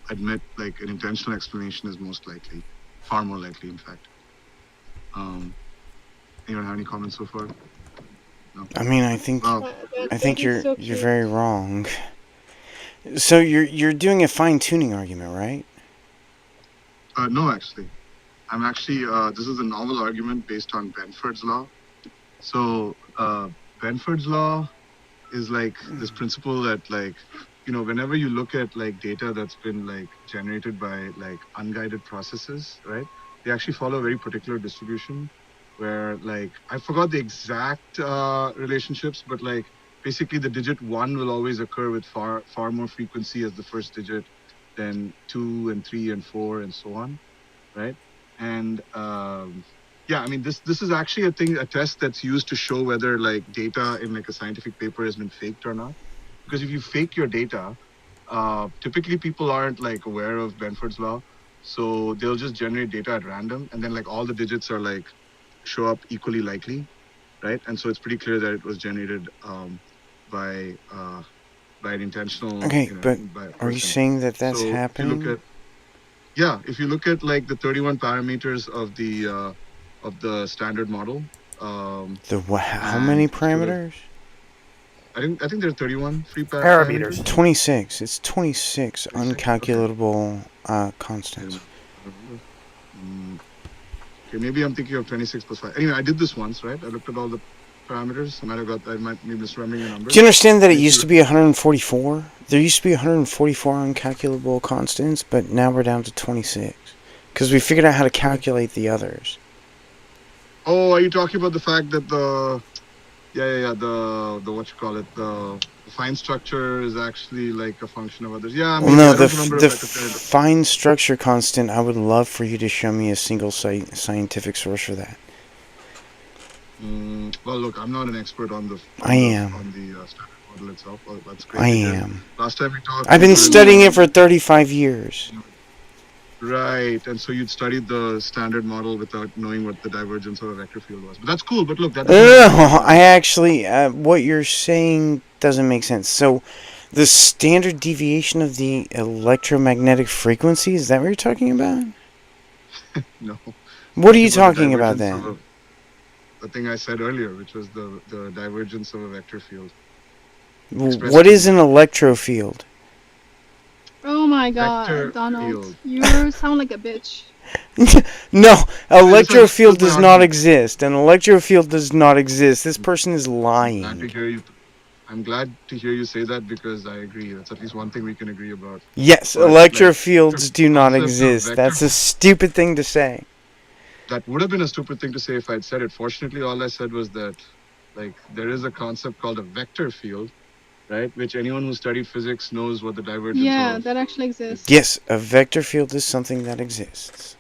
admit like an intentional explanation is most likely, far more likely, in fact. Um, Anyone have any comments so far? No. I mean, I think Well, That is so you're cute. very wrong. So you're doing a fine tuning argument, right? no, actually, I'm actually. This is a novel argument based on Benford's law. So Benford's law is like this principle that like whenever you look at like data that's been like generated by like unguided processes, right, they actually follow a very particular distribution where like I forgot the exact relationships, but like basically the digit 1 will always occur with far more frequency as the first digit than 2 and 3 and 4 and so on, right? And yeah, I mean this is actually a test that's used to show whether like data in like a scientific paper has been faked or not. Because if you fake your data, typically people aren't like aware of Benford's law, so they'll just generate data at random, and then like all the digits are like show up equally likely, right? And so it's pretty clear that it was generated by an intentional, Okay, but by a are you person. saying that that's So if you look happening? at if you look at like the 31 parameters of the standard model, How and many if you look, parameters? I think there are 31 free parameters. Parameters. 26. It's 26 26. Okay. uncalculatable Wait a constants. minute. Okay, maybe I'm thinking of 26 plus 5. Anyway, I did this once, right? I looked at all the parameters. I might be misremembering the Do you numbers. understand that it And if used you, to be 144? There used to be 144 uncalculable constants, but now we're down to 26. Because we figured out how to calculate the others. oh, are you talking about the fact that the what you call it, the fine structure is actually like a function of others? Yeah, Well, maybe. no, I don't remember the if I took that into. fine structure constant, I would love for you to show me a single scientific source for that. Well, look, I'm not an expert on the I am. standard model itself. Well, that's I great to hear. am. Last time we talked, I've you been couldn't. studying it for 35 years. Right, and so you'd studied the standard model without knowing what the divergence of a vector field was. But that's cool. But look, that doesn't matter right No, I now. actually, what you're saying doesn't make sense. So, the standard deviation of the electromagnetic frequency, is that what you're talking about? No, What are talking you about the talking about divergence of then? the thing I said earlier, which was the divergence of a vector field expressed What is in an electrofield? Oh my god, vector Donald, field. you sound like a bitch. No, Anyway, this electrofield is my does not argument. exist. An electrofield does not exist. This person is I'm glad to lying. hear you. I'm glad to hear you say that because I agree. That's at least one thing we can agree about. Yes, But like electrofields the do not concept of exist. vector, That's a stupid thing to say. that would have been a stupid thing to say if I'd said it. Fortunately, all I said was that like there is a concept called a vector field, right? Which anyone who studied physics knows what the divergence Yeah, of that actually is. exists. Yes, a vector field is something that exists.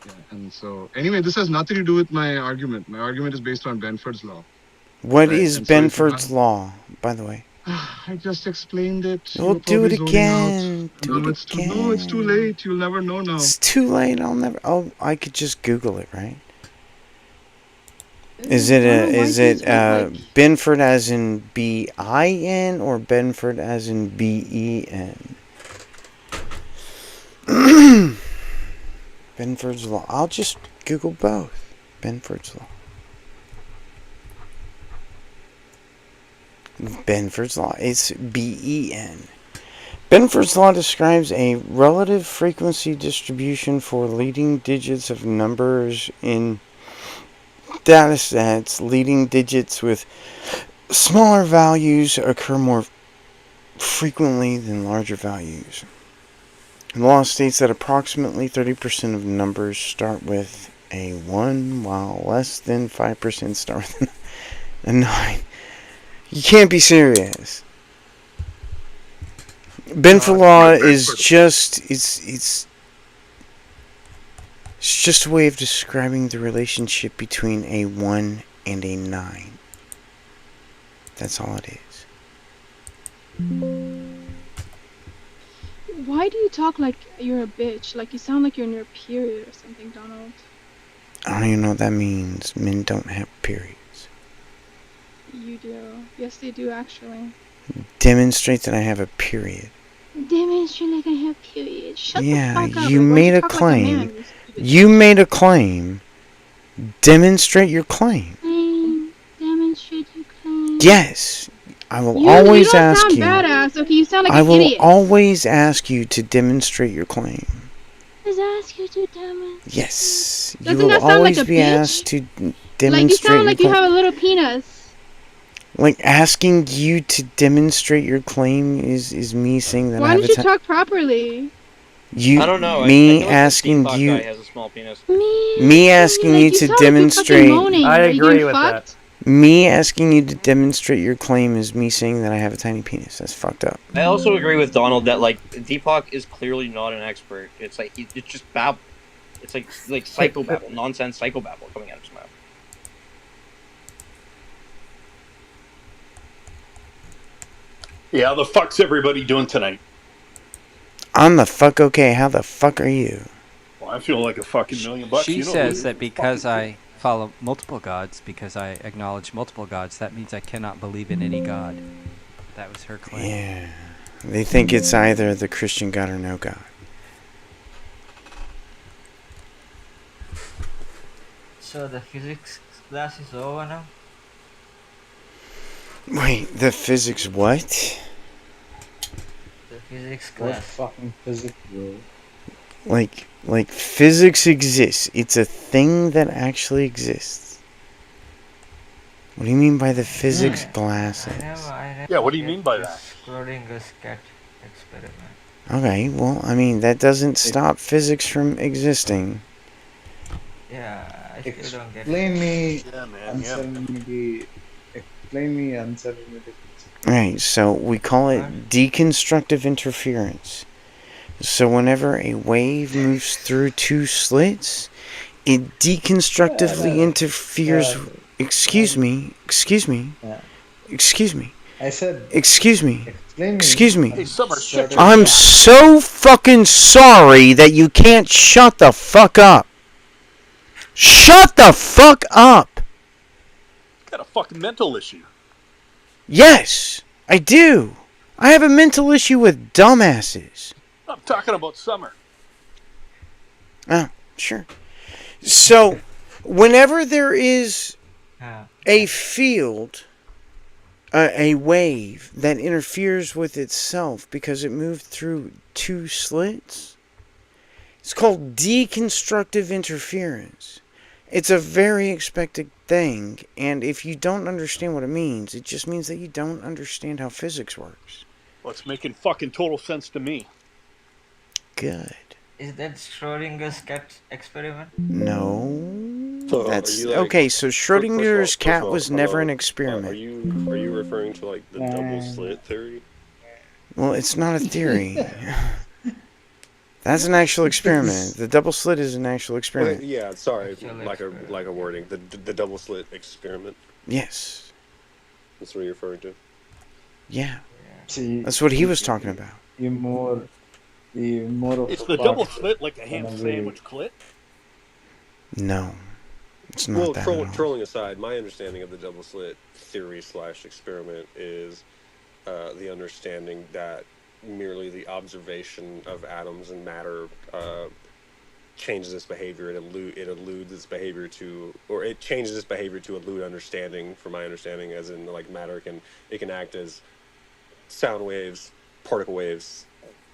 Yeah. And so anyway, this has nothing to do with my argument. My argument is based on Benford's law, What right? is And so if you Benford's have law, by the way? I just explained it. You We'll were do it probably zoning out. again. Do it No, it's too no, it's too again. late. You'll never know now. It's too late. I'll never. Oh, I could just Google it, right? Donald, why Is do you it speak like... Benford as in BIN or Benford as in BEN? Benford's law. I'll just Google both. Benford's law. Benford's law. It's BEN. Benford's law describes a relative frequency distribution for leading digits of numbers in data sets. Leading digits with smaller values occur more frequently than larger values. The law states that approximately 30% of numbers start with a 1, while less than 5% start with a 9. You can't be serious. Benford law is just it's just a way of describing the relationship between a 1 and a 9. That's all it is. Why do you talk like you're a bitch? Like you sound like you're in your period or something, Donald. I don't even know what that means. Men don't have periods. You do. Yes, they do, actually. Demonstrate that I have a period. Demonstrate like I have periods. Shut the Yeah, fuck up. you Like, why don't made you a talk like a claim. man, you stupid You made a claim. Demonstrate your claim. claim. Demonstrate your claim. Yes. I will You always don't ask sound you. badass, okay? You sound like I an will idiot. always ask you to demonstrate your claim. Just ask you to demonstrate. Yes. You Doesn't will that sound like always a be bitch? asked to Like, you demonstrate sound your like you claim. have a little penis. Like, asking you to demonstrate your claim is me saying that I Why have don't a you talk properly? I don't know. I Me feel like asking the Deepak you. guy has a small penis. Me asking like, you to sound like you're fucking demonstrate. moaning. I Are you agree getting with fucked? that. Me asking you to demonstrate your claim is me saying that I have a tiny penis. That's fucked up. I also agree with Donald that like Deepak is clearly not an expert. It's like it's just babble. It's like psychobabble, nonsense psychobabble coming out of his mouth. Yeah, how the fuck's everybody doing tonight? I'm the fuck okay. How the fuck are you? Well, I feel like a fucking $1,000,000. She you know, says that because I follow multiple gods, because I acknowledge multiple gods, that means I cannot believe in any god. That was her claim. Yeah. They think it's either the Christian God or no God. So the physics class is over now? Wait, the physics what? The physics What class. fucking physics, bro? Like physics exists. It's a thing that actually exists. What do you mean by the physics glasses? I never Yeah, what do you get mean by this that? Schrodinger's cat experiment. Okay, well, I mean, that doesn't stop physics from existing. Yeah, I still don't get it. Explain me Yeah, man. uncertainty. Explain me uncertainty. Right, so we call it deconstructive interference. So whenever a wave moves through two slits, it deconstructively interferes. Excuse me. Yeah. Excuse me. I said. Excuse me. Explain me. Excuse me. Hey, Summer, shut your I'm mouth. so fucking sorry that you can't shut the fuck up. Shut the fuck up. Got a fucking mental issue. Yes, I do. I have a mental issue with dumbasses. I'm talking about Summer. Oh, sure. So, whenever there is a field, a wave that interferes with itself because it moved through two slits, it's called deconstructive interference. It's a very expected thing, and if you don't understand what it means, it just means that you don't understand how physics works. Well, it's making fucking total sense to me. Good. Is that Schrodinger's cat experiment? No. So That's are you, like, okay. So Schrodinger's first cat of all, was never an experiment. Are you referring to like the double slit theory? Well, it's not a theory. That's an actual experiment. The double slit is an actual experiment. Okay, yeah, sorry, Actual like a wording. The double slit experiment. Yes. That's what you're referring to. Yeah. See, That's what he was talking about. You more of It's a the double part slit like a ham than a sandwich clit. No. It's not Well, that at all. trolling aside, my understanding of the double slit theory / experiment is the understanding that merely the observation of atoms and matter changes its behavior. It eludes its behavior to, or it changes its behavior to elude understanding. From my understanding, as in like matter can act as sound waves, particle waves,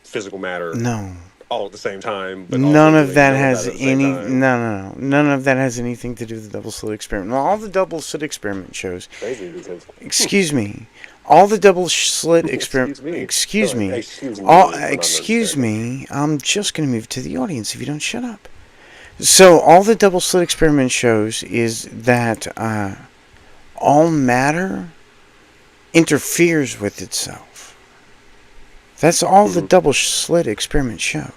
physical matter. No. All at the same time, but None also of that doing has at the same any. time. No. None of that has anything to do with the double slit experiment. Well, all the double slit experiment shows. Crazy because. Excuse me. All the double slit experiment. Excuse me. Excuse me. I'm just going to move to the audience if you don't shut up. So all the double slit experiment shows is that all matter interferes with itself. That's all the double slit experiment shows.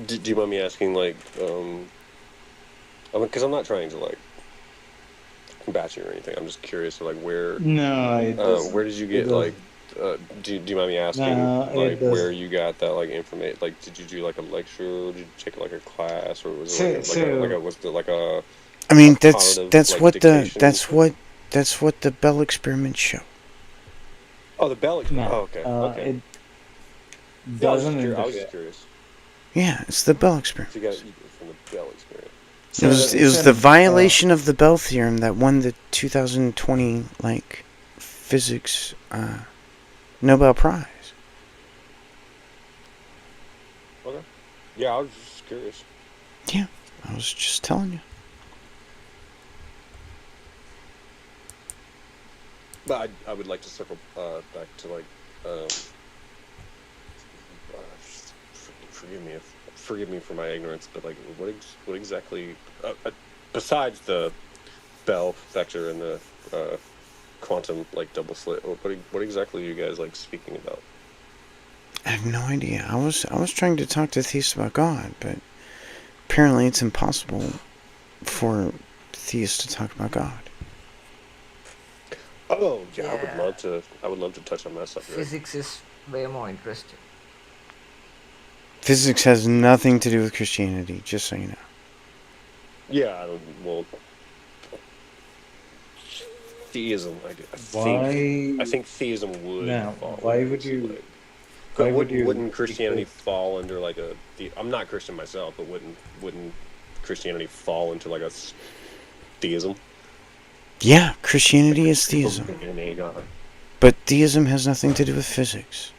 Do you mind me asking, like, because I'm not trying to like combat you or anything. I'm just curious, like, where where did you get like? Do you mind me asking, like, where you got that like information? Like, did you do like a lecture? Or did you take like a class, or was it was it like a? I mean, that's like, what dictation? that's what the Bell experiments show. Oh, the Bell experiment. No, Oh, okay. Okay. it Yeah, doesn't I was interfere. just curious. Yeah, it's the Bell experiment. So you got it from the Bell experiment. It was the violation of the Bell theorem that won the 2020 physics Nobel Prize. Okay. Yeah, I was just curious. Yeah, I was just telling you. But I would like to circle back to forgive me for my ignorance, but what exactly besides the Bell vector and the quantum double slit, what exactly are you guys speaking about? I have no idea. I was trying to talk to theists about God, but apparently it's impossible for theists to talk about God. Oh yeah, Yeah. I would love to touch on that subject. Physics is way more interesting. Physics has nothing to do with Christianity, just so you know. Yeah, theism. I think theism would. No, fall why would into, you? Why would you? Wouldn't Christianity fall under I'm not Christian myself, but wouldn't Christianity fall into a theism? Yeah, Christianity is theism. But theism has nothing to do with physics.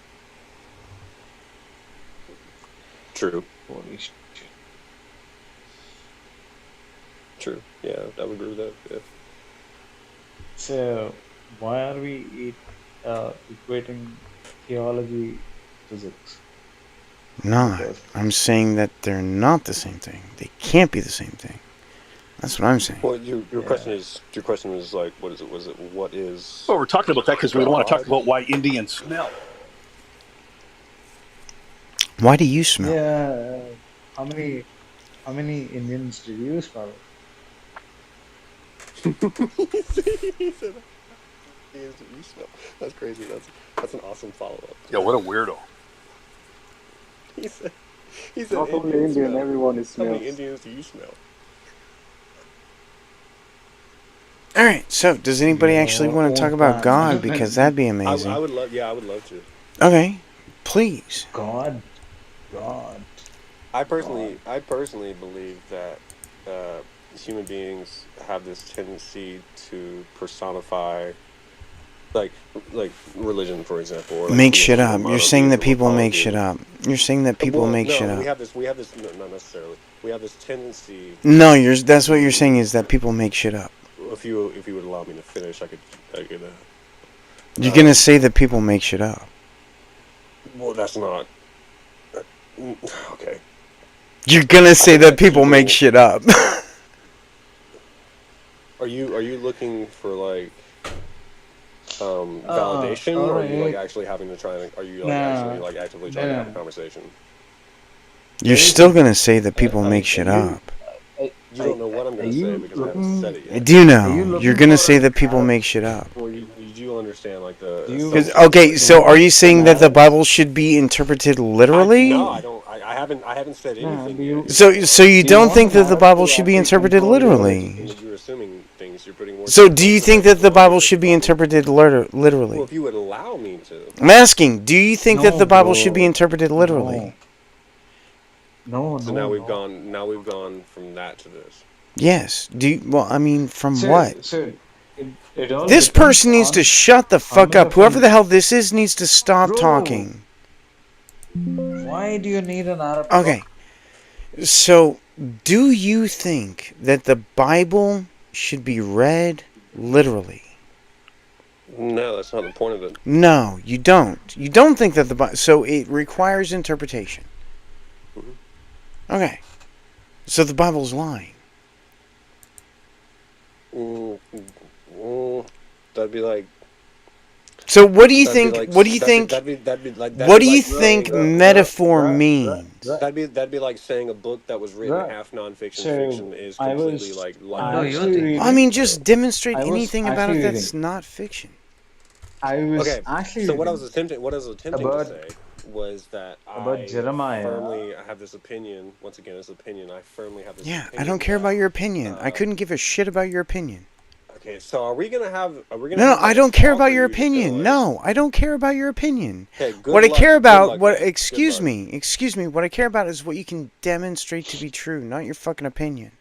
True. Holy shit. True. Yeah, I would agree with that. Yeah. So why are we equating theology physics? Not. I'm saying that they're not the same thing. They can't be the same thing. That's what I'm saying. Well, your question is what is it? What is? Well, we're talking about that because we don't want to talk about why Indians smell. Why do you smell? Yeah. How many Indians did you smell? He said, you smell. That's crazy. That's an awesome follow-up. Yeah, what a weirdo. He said Not only Indian, everyone is How many smells. Indians do you smell? Alright, so does anybody actually want to talk about God? Because that'd be amazing. I would love to. Okay, please. God. I personally believe that human beings have this tendency to personify, like religion, for example. Or Make shit up. You're saying that people make shit up. You're saying that people make shit up. We have this. No, not necessarily. We have this tendency. No, that's what you're saying is that people make shit up. If you would allow me to finish, I could. You're gonna say that people make shit up. Well, that's not. Okay. You're gonna say that people make shit up. Are you looking for validation, or are you actually having to try and are you actually actively trying to have a conversation? You're still gonna say that people make shit up. You don't know what I'm gonna say because I haven't said it yet. I do know. You're gonna say that people make shit up. Well, you do understand Okay, so are you saying that the Bible should be interpreted literally? No, I don't. I haven't said anything yet. So you don't think that the Bible should be interpreted literally? You're assuming things. You're putting words. So do you think that the Bible should be interpreted literally? Well, if you would allow me to. I'm asking, do you think that the Bible should be interpreted literally? So now we've gone from that to this. Yes. From what? So This person needs to shut the fuck up. Whoever the hell this is needs to stop talking. Why do you need an Arab? Okay. So, do you think that the Bible should be read literally? No, that's not the point of it. No, you don't. You don't think that the Bible... So, it requires interpretation. Mm-hmm. Okay. So, the Bible's lying. That'd be like... So, what do you think... What do you think... What do you think metaphor means? That'd be like saying a book that was written half nonfiction fiction is completely lying. I mean, just demonstrate anything about it that's not fiction. So what I was attempting to say was that I have this opinion. Once again, this opinion. I firmly have this. Yeah, I don't care about your opinion. I couldn't give a shit about your opinion. Okay, so are we gonna have? Are we gonna? No, have I like don't a care talk, about or your are you just gonna, opinion. like... No, I don't care about your opinion. Okay, What I care Good about, luck, what, man. Good excuse luck. me, what I care about is what you can demonstrate to be true, not your fucking opinion.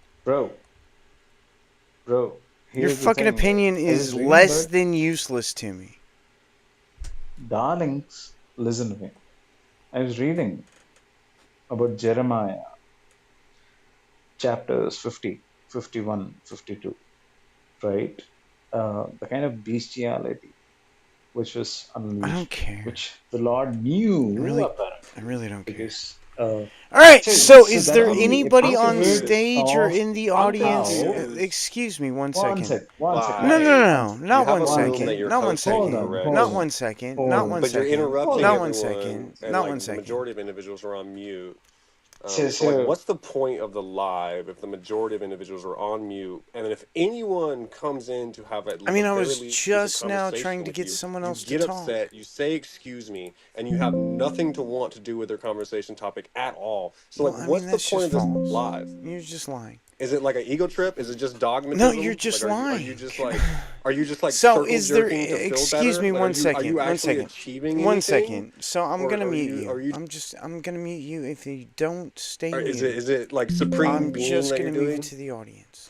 Bro, Your here's the fucking thing, right? opinion I is was reading less about than useless to me. darlings. Listen to me. I was reading about Jeremiah chapters 50, 51, 52, right? The kind of bestiality which was I don't unleashed, care. which the Lord knew I really don't care. because Alright, so is that there only anybody I'm on appeared confused. stage or of in the I'm audience? how. confused. Excuse me, one One second. sec, one second, No, one no, second, Why? one no, second, You not have one a one room that second. you're second. Not one hosting, Hold second. on, correct? Not hold on, one second. Not hold on, one But you're second. hold interrupting Not on. one everyone, second. and Not like one the second. majority of individuals are on mute. So like, So what's the point of the live if the majority of individuals are on mute? And then if anyone comes in to have at I the mean, I very was least a just now trying conversation to with get you, someone you else to get talk. upset, you say excuse me, and you have nothing to want to do with their conversation topic at all. So Well, like, I what's mean, the that's point just of this false. live? You're just lying. Is it like an ego trip? Is it just No, you're dogmatism? just Like, are you lying. just like, are you just like So, circle is there... jerking to feel Excuse better? me Like, one are you second. One actually second. achieving One anything? second. So, I'm Or gonna mute you. are you I'm gonna mute you if you don't stay or muted. is it like supreme I'm being just that gonna you're move you doing? to the audience.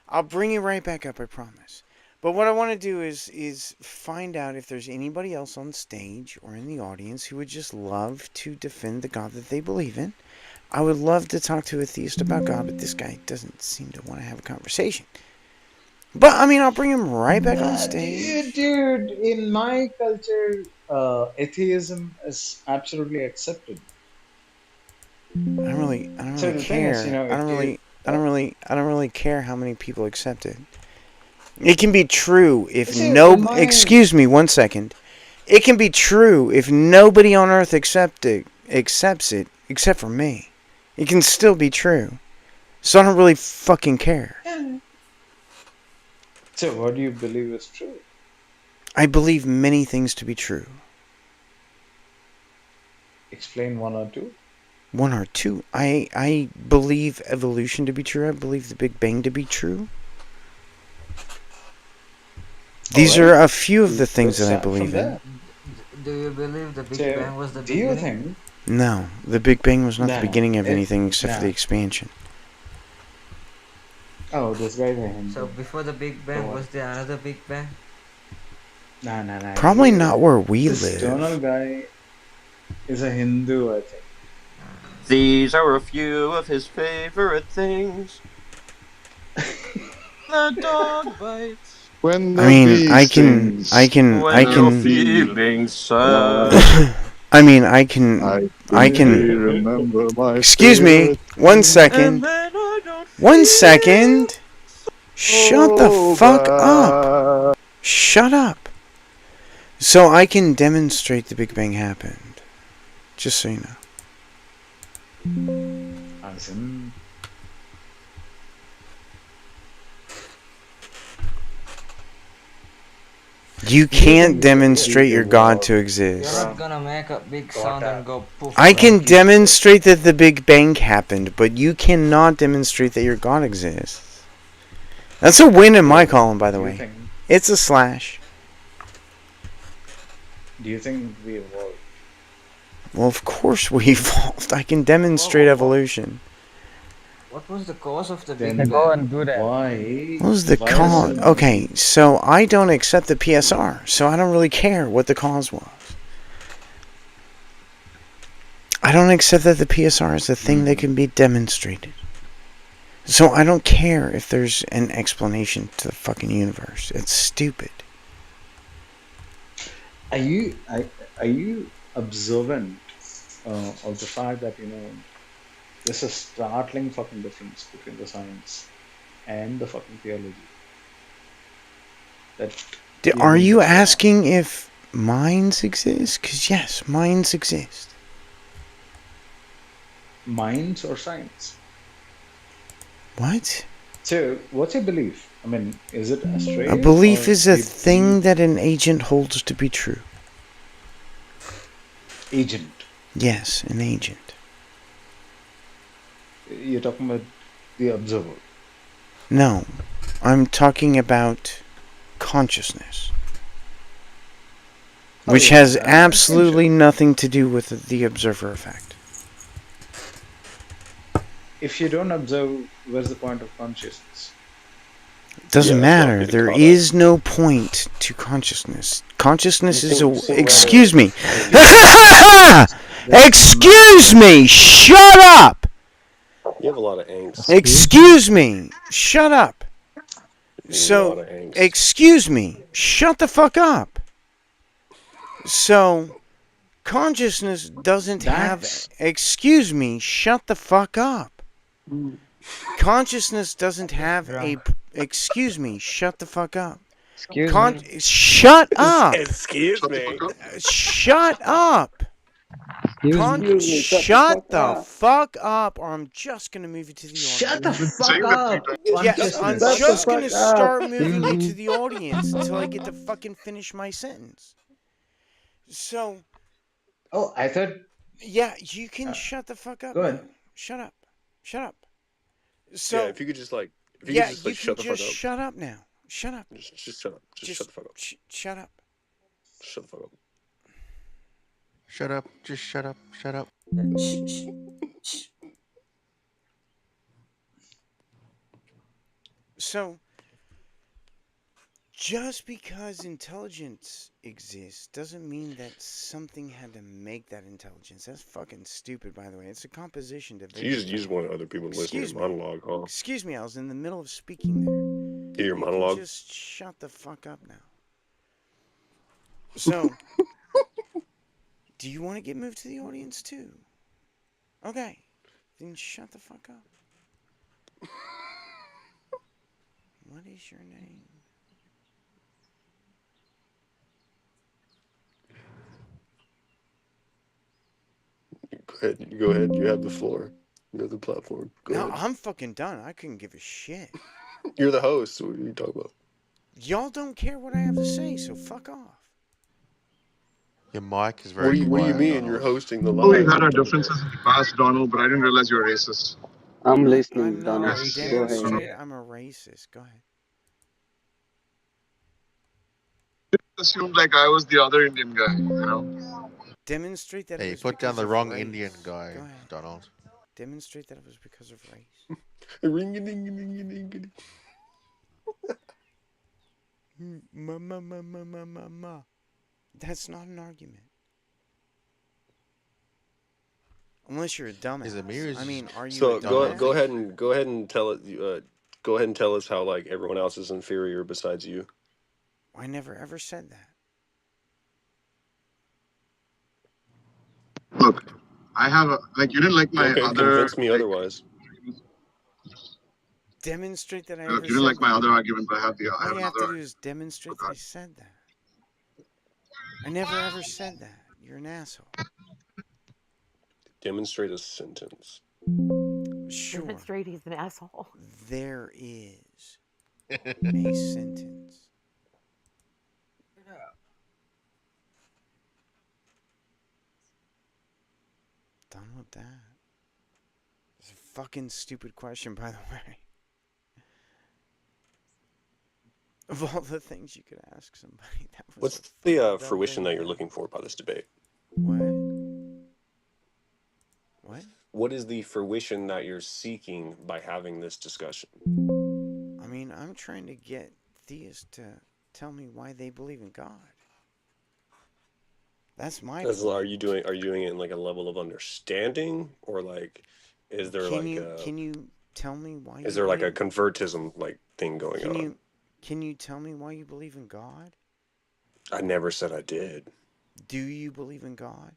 I'll bring you right back up, I promise. But what I want to do is find out if there's anybody else on stage or in the audience who would just love to defend the God that they believe in. I would love to talk to a theist about God, but this guy doesn't seem to want to have a conversation. But, I mean, I'll bring him right back on stage. dude, in my culture, atheism is absolutely accepted. I don't really So the thing is, care. I if you, don't really care how many people accept it. It can be true if see, no... in my, Excuse me, one second. It can be true if nobody on earth accepts it, except for me. It can still be true. So I don't really fucking care. so what do you believe is true? I believe many things to be true. Explain one or two. One or two. I believe evolution to be true. I believe the Big Bang to be true. These are a few of the things that I believe in. Do you believe the Big So, Bang was the do you beginning? think? No, the Big Bang was not the No, beginning of anything except for the no. expansion. Oh, this guy's a Hindu. So before the Big Bang, was there another Big Bang? Nah. Probably not where we This Donald live. guy is a Hindu, I think. These are a few of his favorite things. The dog bites. When the I mean, bee I can... When you're feeling sad. I mean, I can... remember my Excuse me. One second. One second. Shut the fuck up. Shut up. So I can demonstrate the Big Bang happened. Just so you know. As in, You can't demonstrate your God to exist. You're not gonna make a big sound and go poof. I can demonstrate that the Big Bang happened, but you cannot demonstrate that your God exists. That's a win in my column, by the way. It's a slash. do you think we evolved? Well, of course we evolved. I can demonstrate evolution. What was the cause of the Then Big go Bang? and do that. Why? What was the Why cause? is it- Okay, so I don't accept the PSR, so I don't really care what the cause was. I don't accept that the PSR is a thing that can be demonstrated. So I don't care if there's an explanation to the fucking universe. It's stupid. Are you observant of the fact that there's a startling fucking difference between the science and the fucking theology? Are you asking if minds exist? Because yes, minds exist. Minds or science? What? So, what's your belief? I mean, is it astray? A belief or is a you thing that an agent holds to be true. Agent. Yes, an agent. You're talking about the observer. No, I'm talking about consciousness, which has absolutely nothing to do with the observer effect. If you don't observe, where's the point of consciousness? Doesn't matter. There is no point to consciousness. Consciousness is a... Excuse me. Excuse me! Shut up! You have a lot of angst. Excuse me! Shut up! So, excuse me. Shut the fuck up. So, consciousness doesn't have... Excuse me. Shut the fuck up. Consciousness doesn't have a... Excuse me. Shut the fuck up. Shut up. Excuse me. Shut up. Shut the fuck up, or I'm just gonna move you to the audience. Shut the fuck up. Yes, I'm just gonna start moving you to the audience until I get to fucking finish my sentence. So. Oh, I thought. Yeah, you can shut the fuck up. Go ahead. Shut up. Shut up. So. Yeah, if you could just like. If you yeah, could just, shut the fuck up. Shut up now. Shut up. Just shut up. Just shut the fuck up. Shut up. Shut the fuck up. Shut up. Just shut up. Shut up. So, just because intelligence exists doesn't mean that something had to make that intelligence. That's fucking stupid, by the way. It's a composition division. You just want other people to listen to your monologue, huh? Excuse me, I was in the middle of speaking there. Hear your monologue? Just shut the fuck up now. So, do you want to get moved to the audience too? Okay, then shut the fuck up. What is your name? Go ahead. You have the floor. You have the platform. Go ahead. I'm fucking done. I couldn't give a shit. You're the host. What are you talking about? Y'all don't care what I have to say, so fuck off. Your mic is very quiet. What do you mean? You're hosting the live. We had our differences in the past, Donald, but I didn't realize you were racist. I'm listening, I'm not. Donald. Go ahead. I'm a racist. Go ahead. Assumed like I was the other Indian guy, you know? Demonstrate that. Hey, it you was put down because the of wrong race. Indian guy, Go ahead. Donald. Demonstrate that it was because of race. Ma. That's not an argument. Unless you're a dumbass. I mean, are you so a dumbass? go ahead and tell it. Go ahead and tell us how like everyone else is inferior besides you. I never ever said that. Look, I have a, like, you didn't like my okay, other... convince me otherwise. Demonstrate that I Look, ever you didn't like my other argument, but I have All you have to another do is demonstrate that I said that. I never ever said that. You're an asshole. Demonstrate a sentence. Sure. Demonstrate he's an asshole. There is a sentence. Done with that. It's a fucking stupid question, by the way. Of all the things you could ask somebody, that was. What's the fruition that you're looking for by this debate? What? What is the fruition that you're seeking by having this discussion? I mean, I'm trying to get theists to tell me why they believe in God. That's my. Are you doing it in like a level of understanding, or like, is there Can you tell me why? Is there like a convertism like thing going on? Can you tell me why you believe in God? I never said I did. Do you believe in God?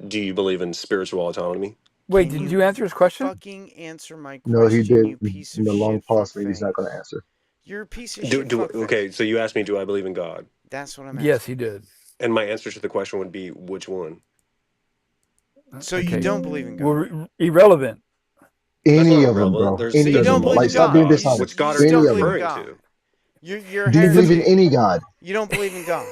Do you believe in spiritual autonomy? Wait, did you answer his question? Fucking answer my question. No, he did. You piece of In the long shit pause, but fuckface. he's not going to answer. You're a piece of shit. Okay, so you asked me, do I believe in God? That's what I'm asking. Yes, he did. And my answer to the question would be, which one? So you don't believe in God? Well, irrelevant. Any of them, bro. Any of them. Like, stop being dishonest. Which God are you referring to? You're Do you believe in any God? You don't believe in God.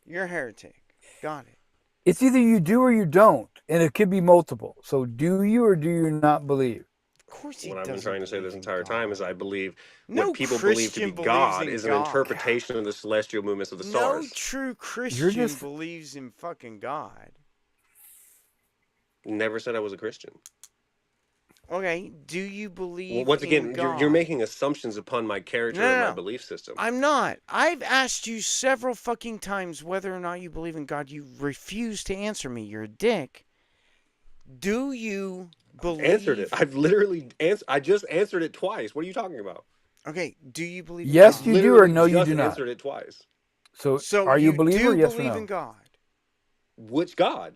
You're a heretic. Got it. It's either you do or you don't, and it could be multiple. So do you or do you not believe? course he what I've been doesn't trying to say this believe in entire time is God. I believe No what people believe to be Christian believes God in is an God. interpretation of the celestial movements of the No stars. true Christian believes in fucking God. Never said I was a Christian. Okay, do you believe Once in again, God? you're making assumptions upon my character and my belief system. I'm not. I've asked you several fucking times whether or not you believe in God. You refuse to answer me. You're a dick. Do you believe? Answered it. I've literally I just answered it twice. What are you talking about? Okay, do you believe yes, in God? you do, or no, you just do not. answered it twice. So are you a believer? Yes or no? In God? Which God?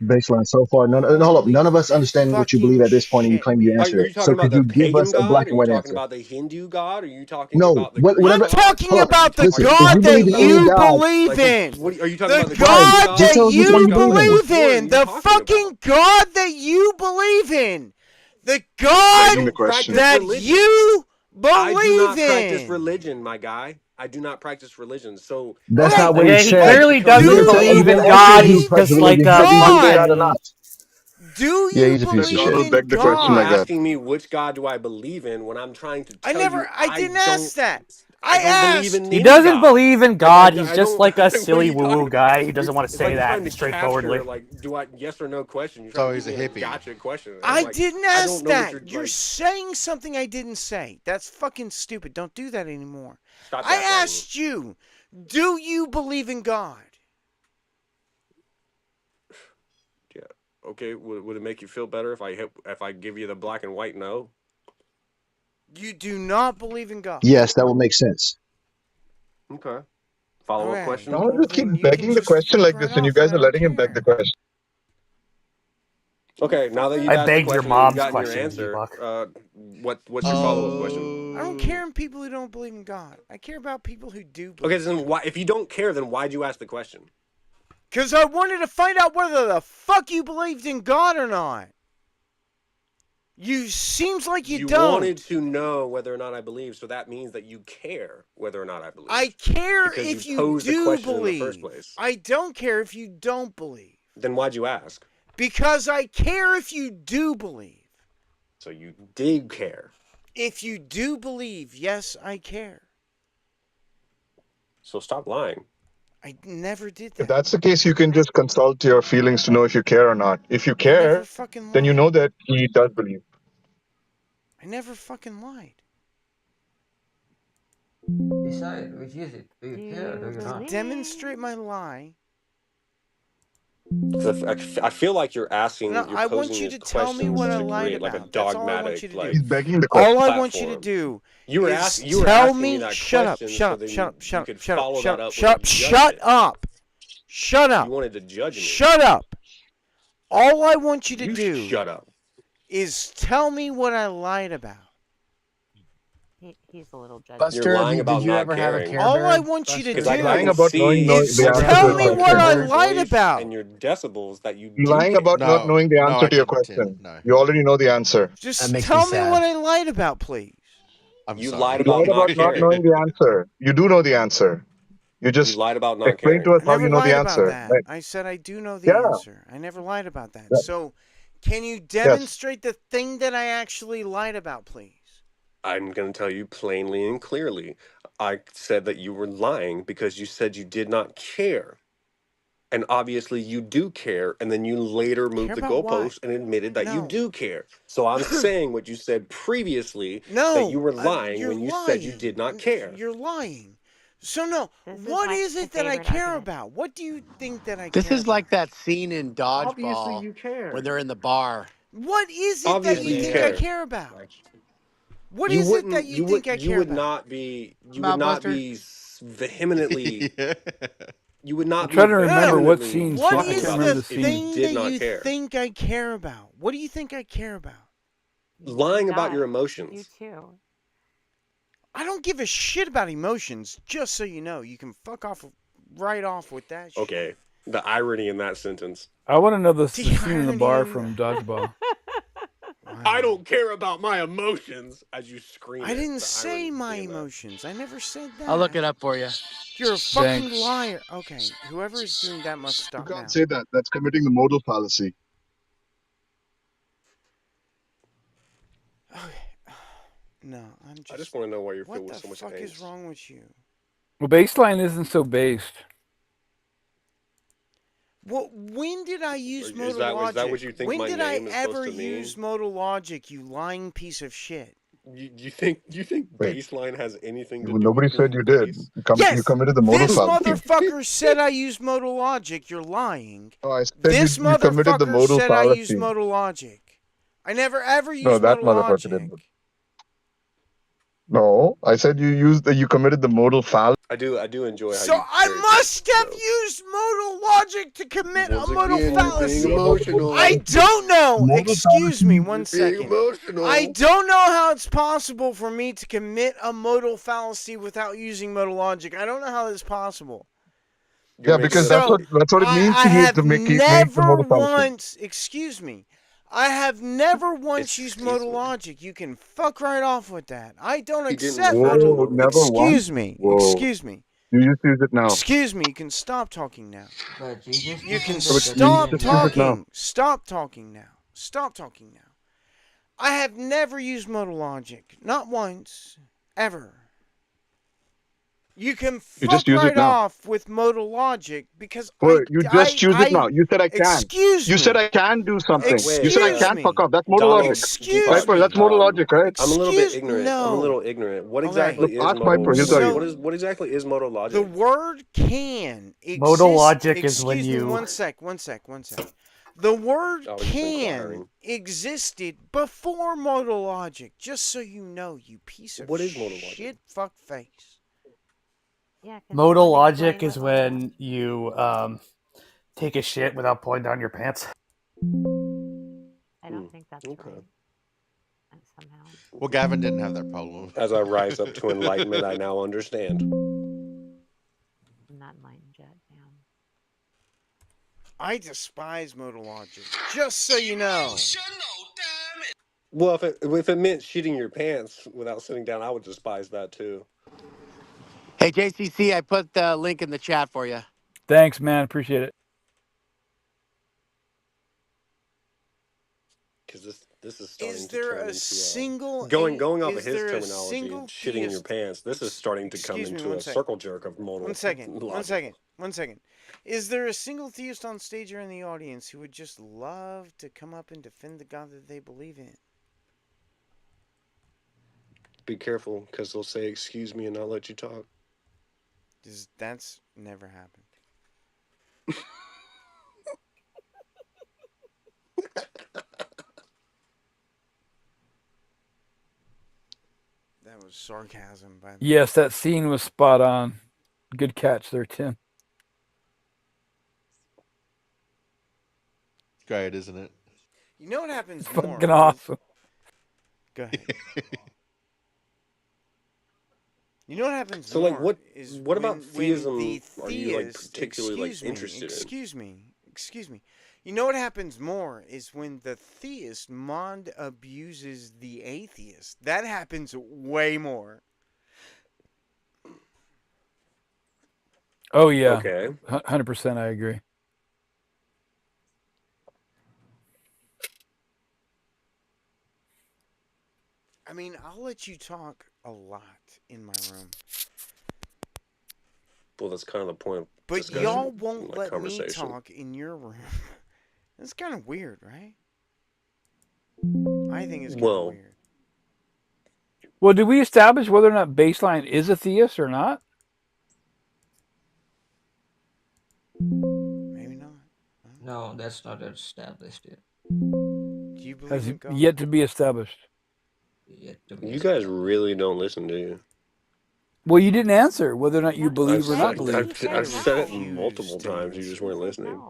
Baseline so far. Hold up. None of us understand what you believe at this point, and you claim you Are answered you it. talking So about could the you give pagan us a black God? Are and you white talking answer? about the Hindu God? Are you talking No, about the whatever. I'm talking Hold up. about the Listen, if God you that believe in any you God, believe in. What, are you talking about The the God God? just that tell us which one you you believe in. believe Which one are in. you The talking fucking about? God that you believe in. The I God don't practice that religion. you I do not believe practice in. religion, my guy. I do not practice religion. So That's Okay, not what he Okay, he said. clearly becomes You doesn't didn't say. He believe irrelevant. didn't in ask you if God. you He's practice just like religion. He a said, "Do you believe in God or fucking. not?" Do Yeah, you he's a piece of believe shit. in You're God? asking me which God do I believe in when I'm trying to tell you I didn't ask that. I don't believe in He any doesn't God. believe in I God. He's just don't. like a What are silly you talking woo-woo about? guy who doesn't want to It's say like you're that trying to straightforwardly. capture do I yes or no question. You're It's trying to always keep a me in a hippie. gotcha question. And I I'm like, didn't I ask don't know what that. you're You're like. saying something I didn't say. That's fucking stupid. Don't do that anymore. Stop I gaslighting me. asked you, do you believe in God? Yeah. Okay. Would it make you feel better if I give you the black and white no? You do not believe in God. Yes, that would make sense. Okay. Follow up Okay. question. Why do you keep Then you can begging the just question fuck like right this, and you off, and guys I are don't letting him beg the care. question? Okay. Now that you've I asked the begged your question and you've mom's gotten your question, answer, Deepak. what's your follow up question? I don't care in people who don't believe in God. I care about people who do believe. Okay. Then why? If you don't care, then why'd you ask the question? Because I wanted to find out whether the fuck you believed in God or not. You seems like you don't. Wanted to know whether or not I believe, so that means that you care whether or not I believe. I care because if you you posed the do question believe. in the first place. I don't care if you don't believe. Then why'd you ask? Because I care if you do believe. So you did care. If you do believe, yes, I care. So stop lying. I never did If that. that's the case, you can just consult your feelings to know if you care or not. If you I never care, fucking lied. then you know that he does believe. I never fucking lied. Decide which is it. Do you care or do you To not? demonstrate my lie. I feel like you're asking, No, you're I want posing you these to tell me questions what I to lied create like a about. That's all I want you dogmatic, to like do. He's begging the All question. I want you to platform. do You were is you were tell asking me me. that Shut up! question, Shut so up! then Shut up! you Shut up! could Shut up! follow Shut that up! up Shut with up! a Shut judgment. up! Shut up! You wanted to judge me. Shut up! All I want you to do shut up. is tell me what I lied about. He's a little judgy. You're lying about did you not ever have a caring. Care All Bear? I want you to Because do I Lying can about see knowing is the from your answer to tell a me tone what question. I and your lied voice about. and your decibels that you You're do lying care. about not knowing the answer I to your didn't, Tim. question. No. You already know the answer. Just makes tell me me sad. what I lied about, please. I'm You sorry. lied You about lied not about not caring. knowing the answer. You do know the answer. You You just lied about not explain to caring. us I how never you know the lied about answer. that. Right? I said I do know the Yeah. answer. I never lied about that. So, can you Yes. demonstrate the thing that I actually lied about, please? I'm going to tell you plainly and clearly. I said that you were lying because you said you did not care. And obviously you do care, and then you later moved the about what? goalpost and admitted that you No. do care. So I'm saying what you said previously, No, that you were lying you're when you lying. said you did not care. You're lying. So no, This is what my is it that I favorite care argument. about? What do you think that I This care is like about? that scene in Obviously Dodgeball you care. when they're in the bar. What is it that Obviously you you think I care. care about? What You is it that wouldn't you think I you care would about? not be Mouthbuster? vehemently you would I'm not be trying to remember what vehemently scene. What I talking can't is about remember the the this if you scene. thing did that not you care. think I care about? What do you think I care about? Lying about your You emotions. too. I don't give a shit about emotions, just so you know. You can fuck off right off with that shit. Okay. The irony in that sentence. I want to know the The scene in the irony bar in from Dodgeball. I don't care about my emotions as you scream I it. didn't The say irony my being that. emotions. I never said that. I'll look it up for you. You're a fucking Thanks. liar. Okay, whoever is doing that must You stop can't now. say that. That's committing the modal fallacy. No, I'm just. I just want to know why you're filled What with so the much fuck angst. is wrong with you? Well, baseline isn't so based. Well, when did I use modal Is that logic? what you think When my did I name is supposed ever to mean? use modal logic, you lying piece of shit? You think Wait. baseline has anything to do Nobody with said being you did. base? Yes! You committed the modal This fallacy. motherfucker said I used modal logic. You're lying. No, I said This you committed the motherfucker modal said I used fallacy. modal logic. I never ever No, used that modal motherfucker logic. didn't. No, I said you committed the modal fallacy. I do enjoy So how you I cherry must pick, have though. used modal logic to commit Once a modal again, you're being fallacy. emotional. I don't know. Modal Excuse me fallacy. one You're second. being emotional. I don't know how it's possible for me to commit a modal fallacy without using modal logic. I don't know how that's possible. You're Yeah, making because it that's up. what it means I to you have to make the never modal fallacy. once, excuse me, I have never once used Excuse modal me. logic. You can fuck right off with that. I don't He didn't accept refer to modal. Whoa, modal never fallacy. once? Excuse me. Whoa. Excuse me. You just use it now. Excuse me. You can stop talking now. But you just You can mentioned So that you stop just use it now. talking. Stop talking now. Stop talking now. I have never used modal logic. Not once. Ever. You can You just fuck use it right now. off with modal logic because Wait, you just use it now. You said I can. Excuse You me. said I can do something. Wait, You said I Excuse can me. fuck off. That's modal Donald, logic. Excuse Right, bro? me. That's modal logic, right? I'm a little bit Excuse ignorant. I'm a no. little ignorant. What Okay. exactly is Ask modal? Piper, he'll tell you. What exactly is modal logic? The word can exist. Modal logic is Excuse when me, you. one sec. The word I was just can inquiring. existed before modal logic. Just so you know, you piece of What is modal shit logic? fuck face. Yeah, Modal logic is when you take a shit without pulling down your pants. I don't think that's Okay. right. Somehow. Well, Gavin didn't have that problem. As I rise up to enlightenment, I now understand. I'm not enlightened yet, damn. I despise modal logic. Just so you know. Well, if it meant shitting your pants without sitting down, I would despise that too. Hey, JCC, I put the link in the chat for you. Thanks, man. Appreciate it. Because this is starting Is to there turn a into single going off of is his there a terminology, single shitting your theist? pants. This is starting to come Excuse me, into one a sec. circle jerk of modal One second. logic. One second. Is there a single theist on stage or in the audience who would just love to come up and defend the God that they believe in? Be careful, because they'll say "excuse me" and not let you talk. That's never happened. That was sarcasm, by the way. Yes, that scene was spot on. Good catch there, Tim. It's great, isn't it? You know what happens It's more? fucking awesome. Go ahead. You know what happens So, more like, what is about theism? when the Are you like theist, particularly interested in? Excuse me. You know what happens more is when the theist mod abuses the atheist. That happens way more. Oh yeah. Okay. 100%. I agree. I mean, I'll let you talk a lot in my room. Well, that's kind of the point of But discussion, y'all won't like let me conversation. talk in your room. That's kind of weird, right? I think it's kind of weird. Well, did we establish whether or not Baseline is a theist or not? Maybe not. No, that's not established yet. Do you believe Has in God? yet to be established. Yet to be You guys really don't listen, do you? Well, you didn't answer whether or not you believe or not believe. I've said it multiple times. You just weren't listening.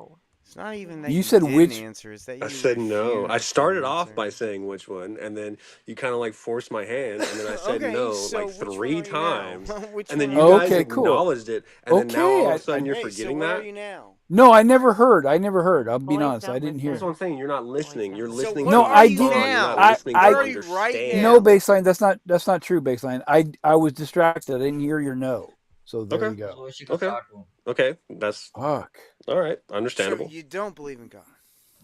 It's not even that You you said didn't which- answer. It's that you I said no. I refused to started off answer. by saying which one, and then you kind of like forced my hand, and then I said Okay, no so like which one 3 are you now? times, Which and then one you are you guys now? Okay, cool. acknowledged it, and then now all of a sudden you're Hey, forgetting so where that. are you now? No, I never heard. I'm being Boys honest. I don't didn't hear. That's what I'm saying. You're not listening. You're listening what to are you respond. You're now? not listening Where to are you right understand. No, Baseline. That's not true, Baseline. I was distracted. I didn't hear your no. So there you go. Okay. That's Fuck. all right. Understandable. So you don't believe in God.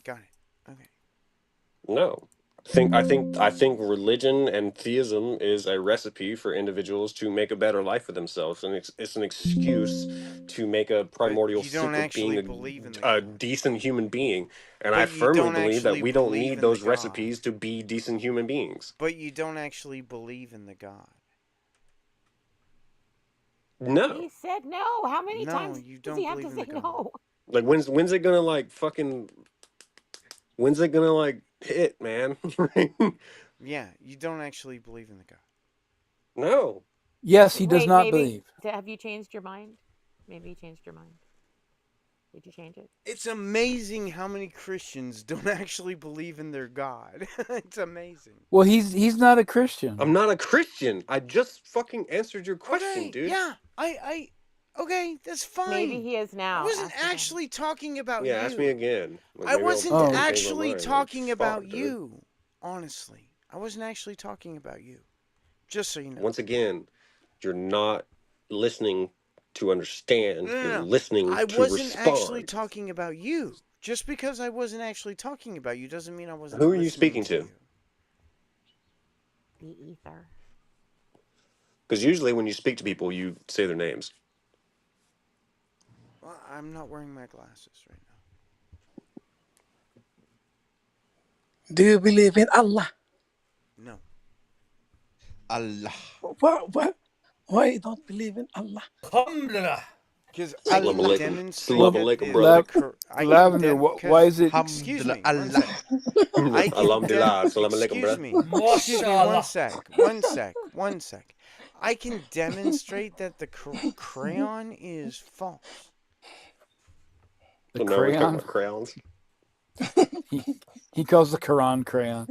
Got it. Okay. No. I think religion and theism is a recipe for individuals to make a better life for themselves, and it's an excuse to make a primordial you don't super actually being believe in the a God. decent human being. And I But you firmly don't believe that actually we don't believe need in the those God. recipes to be decent human beings. But you don't actually believe in the God. No. He said no. How many No, times you does don't he have believe to in say the God. no? Like when's it gonna like fucking when's it gonna like hit, man? Yeah, you don't actually believe in the God. No. Yes, he does Wait, not maybe. believe. Have you changed your mind? Maybe you changed your mind. Did you change it? It's amazing how many Christians don't actually believe in their God. It's amazing. Well, he's not a Christian. I'm not a Christian. I just fucking answered your question, Okay, dude. yeah, okay, that's fine. Maybe he is now. I wasn't Ask again. actually talking about Yeah, you. ask me again. Like, I maybe wasn't I'll fucking change my actually mind. talking Like, about fuck, dude. you. Honestly, I wasn't actually talking about you. Just so you know. Once again, you're not listening to understand. No. You're listening I to wasn't actually respond. talking about you. Just because I wasn't actually talking about you doesn't mean I wasn't Who are you listening speaking to? you. The ether. Because usually when you speak to people, you say their names. Well, I'm not wearing my glasses right now. Do you believe in Allah? No. Allah. Why you don't believe in Allah? Because I can Alaikum. demonstrate Salam that alaikum, brother. Lavender, why is it? Excuse me, one sec. I can Alhamdulillah. Salam alaikum, excuse brother. me, one sec. I can demonstrate that the crayon is false. The So now we're talking crayon? about crayons. He calls the Quran crayon.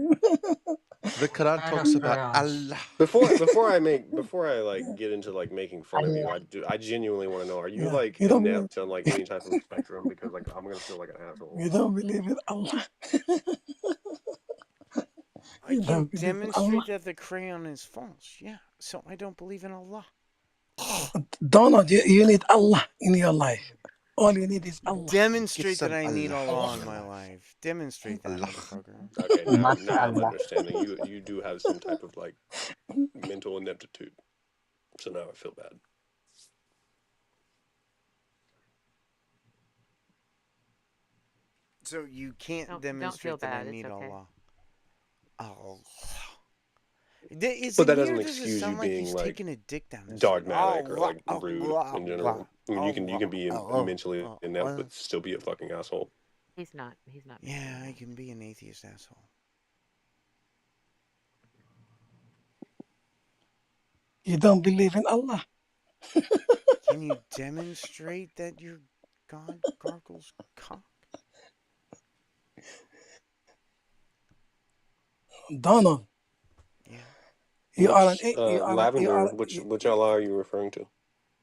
The Quran talks about Allah. Before I like get into like making fun of you, I genuinely want to know: are you like You don't inept on like any type of spectrum? Because like I'm gonna feel like an asshole. You don't believe in Allah. I can demonstrate that the crayon is false. Yeah, so I don't believe in Allah. Donald, you need Allah in your life. All you need is Allah. Demonstrate that I need Allah in my life. Demonstrate that, motherfucker. Okay, now I'm understanding. You do have some type of like mental ineptitude. So now I feel bad. So you can't demonstrate that I need Allah. Oh. But that doesn't excuse you being like taking a dick down his dogmatic or like rude in general. I mean, you can be mentally inept but still be a fucking asshole. He's not. He's not. Yeah, I can be an atheist asshole. You don't believe in Allah. Can you demonstrate that your God gargles cock? Donald. Yeah. You are Lavender. Which Allah are you referring to?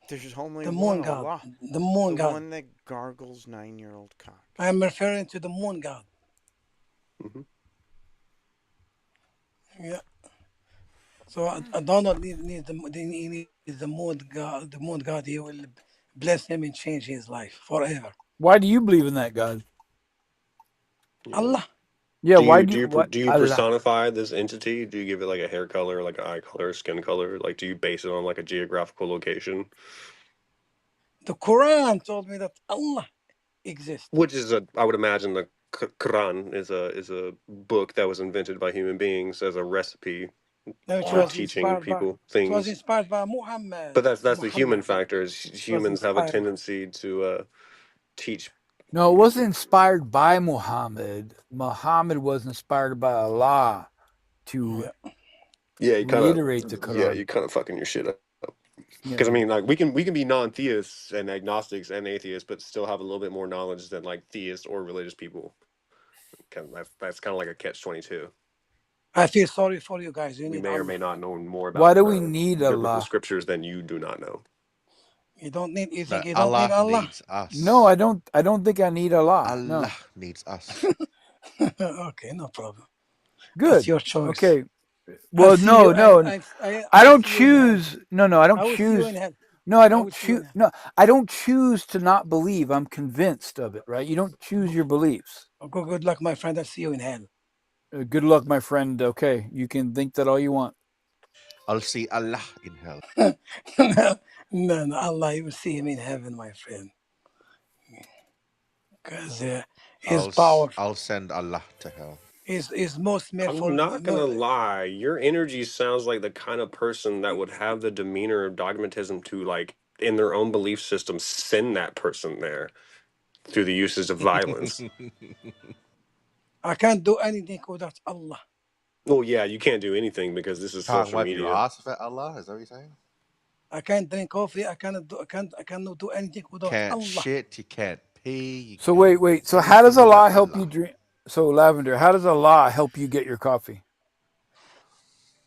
There's only the one moon god. Allah. The moon god. The one that gargles 9-year-old cock. I'm referring to the moon god. Mm-hmm. Yeah. So Donald needs the moon god. The moon god, he will bless him and change his life forever. Why do you believe in that God? Allah. Yeah, do you personify this entity? Do you give it like a hair color, like an eye color, skin color? Like, do you base it on like a geographical location? The Quran told me that Allah exists. Which is I would imagine the Quran is a book that was invented by human beings as a recipe for teaching people things. It was inspired by Muhammad. But that's the human factor. Is humans have a tendency to teach. No, it wasn't inspired by Muhammad. Muhammad was inspired by Allah to reiterate the Quran. Yeah, you kind of fucking your shit up. Because I mean, like we can be non-theists and agnostics and atheists, but still have a little bit more knowledge than like theists or religious people. That's kind of like a catch-22. I feel sorry for you guys. We may or may not know more about. Why do we need biblical Allah? scriptures than you do not know? You don't need. You think you don't need Allah? Needs us. No, I don't. I don't think I need Allah. Allah needs us. Okay, no problem. Good. That's your choice. Okay. Well, no. I don't choose. No, I don't choose. No, I don't choose. No, I don't choose to not believe. I'm convinced of it. Right? You don't choose your beliefs. Good luck, my friend. I'll see you in hell. Good luck, my friend. Okay, you can think that all you want. I'll see Allah in hell. No, Allah, you will see him in heaven, my friend. Because his power I'll send Allah to hell. is most I'm merciful. not gonna lie, your energy sounds like the kind of person that would have the demeanor of dogmatism to, like, in their own belief system, send that person there through the uses of violence. I can't do anything without Allah. Well, yeah, you can't do anything because this is Can't social wipe your media. ass without Allah. Is that what you're saying? I can't drink coffee. I cannot do anything without Can't Allah. shit. You can't pee. You So can't wait. So do how does anything without Allah help you drink? So Lavender, how does Allah help you get your coffee?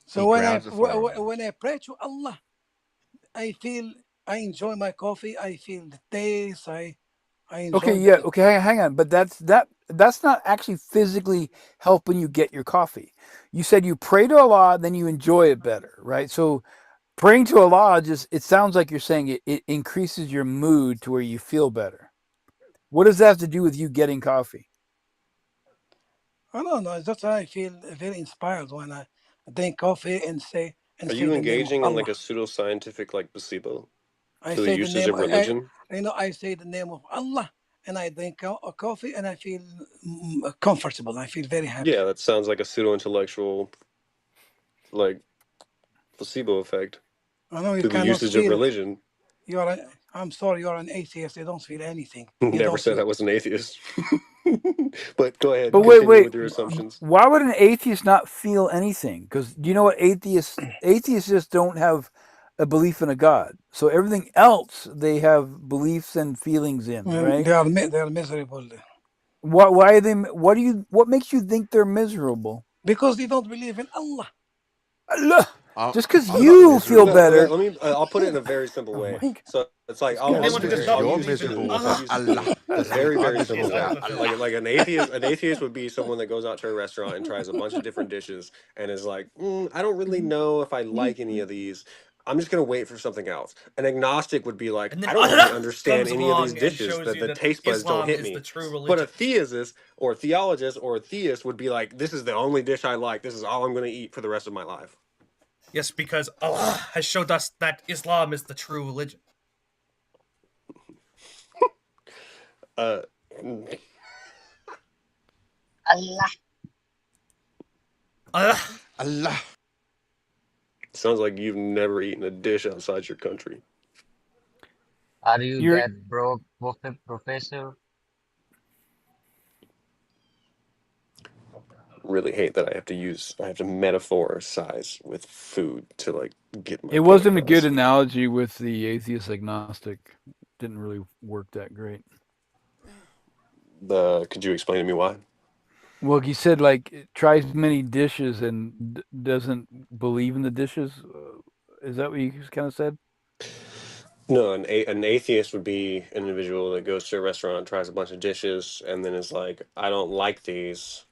So He when I grounds it for him. when I pray to Allah, I enjoy my coffee. I feel the taste. I enjoy. Okay, yeah, okay, hang on, but that's not actually physically helping you get your coffee. You said you pray to Allah, then you enjoy it better, right? So praying to Allah just it sounds like you're saying it increases your mood to where you feel better. What does that have to do with you getting coffee? I don't know. That's why I feel very inspired when I drink coffee and say Are you the name of engaging in like Allah. a pseudoscientific like placebo I to the say the uses name. of religion? I say the name of Allah, and I drink a coffee, and I feel comfortable. I feel very happy. Yeah, that sounds like a pseudo-intellectual like placebo effect I know you to the cannot usage of feel. religion. I'm sorry, you're an atheist. You don't feel anything. You Never don't said feel. I was an atheist. But go ahead, But continue with your assumptions. why would an atheist not feel anything? Because do you know what atheists just don't have a belief in a God. So everything else they have beliefs and feelings in, right? They are miserable Why are they? What makes you think they're miserable? because they don't believe in Allah. Allah. Just because I'm not you feel miserable. better. Let me. I'll put it in a very simple Oh way. my God. So it's like This I'll guy's use weird. I'll You're use miserable I'll without use Allah. a That's very I'm simple miserable way. without Allah. Like an atheist would be someone that goes out to a restaurant and tries a bunch of different dishes and is like, I don't really know if I like any of these. I'm just gonna wait for something else. An agnostic would be like, And then I don't really Allah understand comes any of these along and dishes. shows That you the that taste buds don't Islam hit is the me. true But a religion. theist or a theologist or a theist would be like, this is the only dish I like. This is all I'm gonna eat for the rest of my life. Yes, because Allah has showed us that Islam is the true religion. Allah. Allah. Sounds like you've never eaten a dish outside your country. Are you that broke, professor? Really hate that I have to metaphoricize with food to like get my It point wasn't a across. good analogy with the atheist agnostic. Didn't really work that great. Could you explain to me why? Well, he said like tries many dishes and doesn't believe in the dishes. Is that what you kind of said? No, an atheist would be an individual that goes to a restaurant, tries a bunch of dishes, and then is like, I don't like these.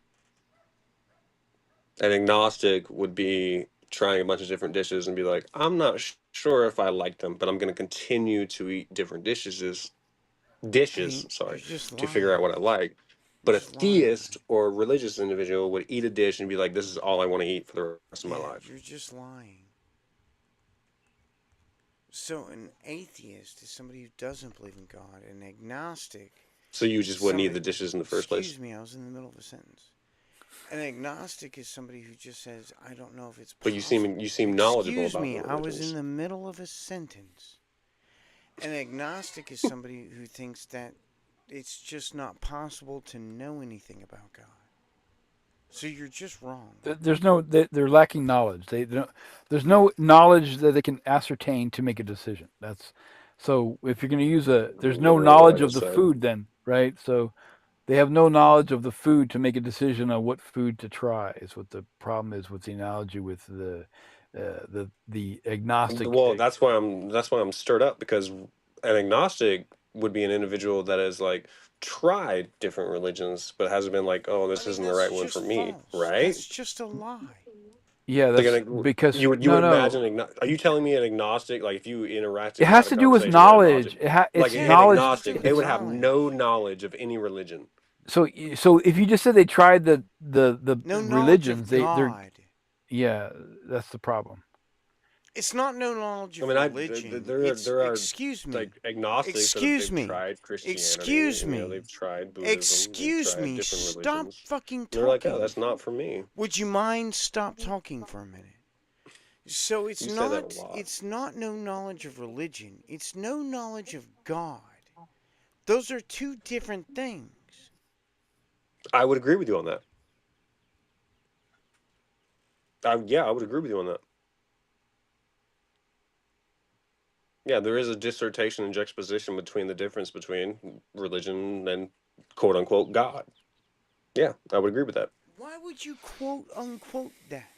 An agnostic would be trying a bunch of different dishes and be like, I'm not sure if I like them, but I'm going to continue to eat different dishes, sorry, to figure out what I like. But a theist or a religious individual would eat a dish and be like, this is all I want to eat for the rest of my life. You're just lying. So an atheist is somebody who doesn't believe in God. An agnostic. So you just wouldn't eat the dishes in the first place? Excuse me, I was in the middle of a sentence. An agnostic is somebody who just says, I don't know if it's possible. But you seem knowledgeable about Excuse me, the I was religions. in the middle of a sentence. An agnostic is somebody who thinks that it's just not possible to know anything about God. So you're just wrong. There's no. They're lacking knowledge. There's no knowledge that they can ascertain to make a decision. That's so. If you're going to use there's no knowledge of the food then, right? So they have no knowledge of the food to make a decision on what food to try. Is what the problem is with the analogy with the agnostic. Well, that's why I'm stirred up, because an agnostic would be an individual that has like tried different religions but hasn't been like, oh, this isn't the right one for me, right? That's just a lie. Yeah, that's because you would imagine. Are you telling me an agnostic, like if you interacted, it has to do with knowledge. It's like an knowledge. agnostic, they would have no knowledge of any religion. So if you just said they tried the No knowledge religions, of they're God. yeah, that's the problem. It's not no knowledge I of mean, religion. there It's there are excuse me. like agnostics that have Excuse they've me. tried Christianity, Excuse and you know me. they've tried Buddhism, they've Excuse tried me. different Stop religions. fucking And they're like, oh, talking. that's not for me. Would you mind stop talking for a minute? So You say that a lot. it's not no knowledge of religion. It's no knowledge of God. Those are two different things. I would agree with you on that. Yeah, I would agree with you on that. Yeah, there is a dissertation and juxtaposition between the difference between religion and quote unquote God. Yeah, I would agree with that. Why would you quote unquote that?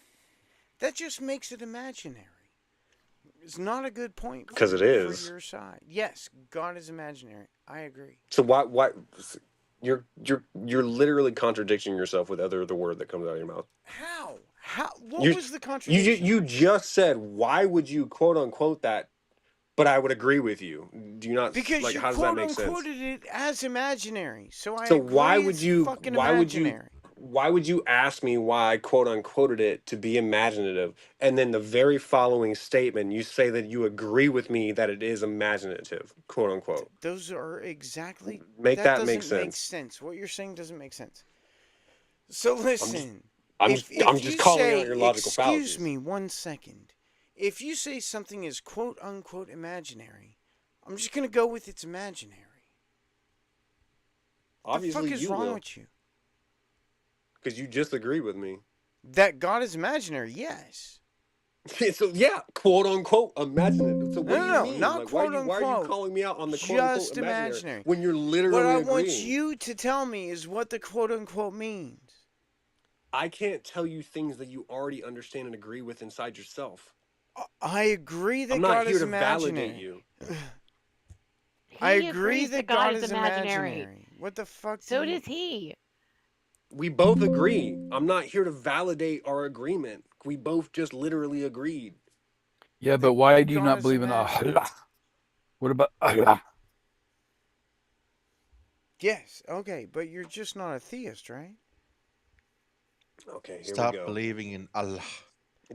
That just makes it imaginary. It's not a good point Because it for is. your side. Yes, God is imaginary. I agree. So why you're literally contradicting yourself with the word that comes out of your mouth. How? What was the You contradiction? you just said, why would you quote unquote that? But I would agree with you. Do you not Because like? you How does that quote make sense? unquoted it as imaginary. So I So agree why would it's you? fucking Why would you? imaginary. Why would you ask me why I quote unquoted it to be imaginative, and then the very following statement you say that you agree with me that it is imaginative, quote unquote? Those are exactly Make that make doesn't make sense. sense. What you're saying doesn't make sense. So listen, I'm if just you calling say, out your logical excuse fallacies. me 1 second, if you say something is quote unquote imaginary, I'm just gonna go with it's imaginary. Obviously, the fuck is you wrong will, with you? because you just agreed with me. That God is imaginary, yes. So yeah, quote unquote imaginative. So what do you No, mean? not Like, quote why are you unquote. calling me out on the quote unquote Just imaginary imaginary. when you're What literally I want agreeing? you to tell me is what the quote unquote means. I can't tell you things that you already understand and agree with inside yourself. I agree that I'm not God here is to validate imaginary. you. I He agree agrees that God God is is imaginary. imaginary. What the fuck? So does he. We both agree. I'm not here to validate our agreement. We both just literally agreed. Yeah, but why do you God not is believe in imaginary. Allah? What about Allah? Yes, okay, but you're just not a theist, right? Okay, here Stop we go. believing in Allah.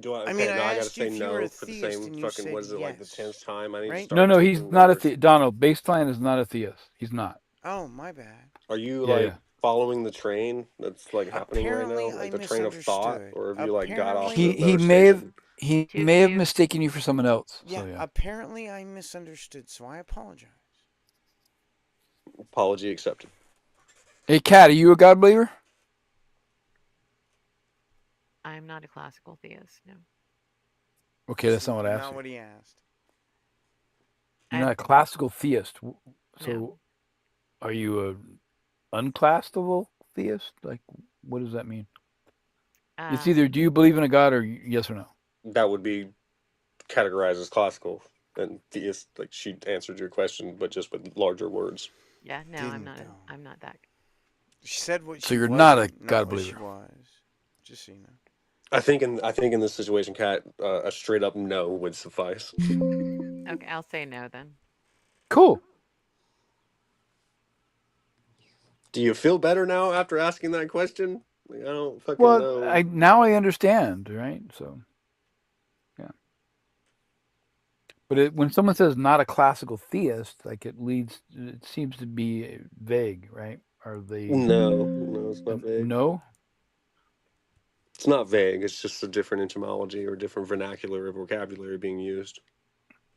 Do I? I Okay, mean, I now I gotta asked you say if you were a no for the theist same and you fucking. said What is it, like the yes, 10th time? I need to right? start. No, he's taking not a numbers. theist. Donald, Baseline is not a theist. He's not. Oh, my bad. Are you Yeah, like yeah. following the train that's like happening right now, Apparently, I like the train of thought, misunderstood. or have you like got off Apparently, another May have station? may have mistaken you for someone else. yeah, So yeah. apparently I misunderstood, so I apologize. Apology accepted. Hey, Kat, are you a God believer? I'm not a classical theist, no. Okay, that's not what I asked Not you. what he asked. You're not a classical theist. So, No. are you a unclassical theist? Like, what does that mean? It's either do you believe in a God or yes or no. That would be categorized as classical, and theist. Like she answered your question, but just with larger words. Yeah, no, I'm not. I'm not that. She said what So she you're wasn't, not a God what she believer. was. Just so you know. I think in this situation, Kat, a straight up no would suffice. Okay, I'll say no then. Cool. Do you feel better now after asking that question? Like, I don't fucking know. Well, now I understand, right? So, yeah. But when someone says not a classical theist, like it seems to be vague, right? Are they? No, it's not vague. No. It's not vague. It's just a different etymology or different vernacular or vocabulary being used.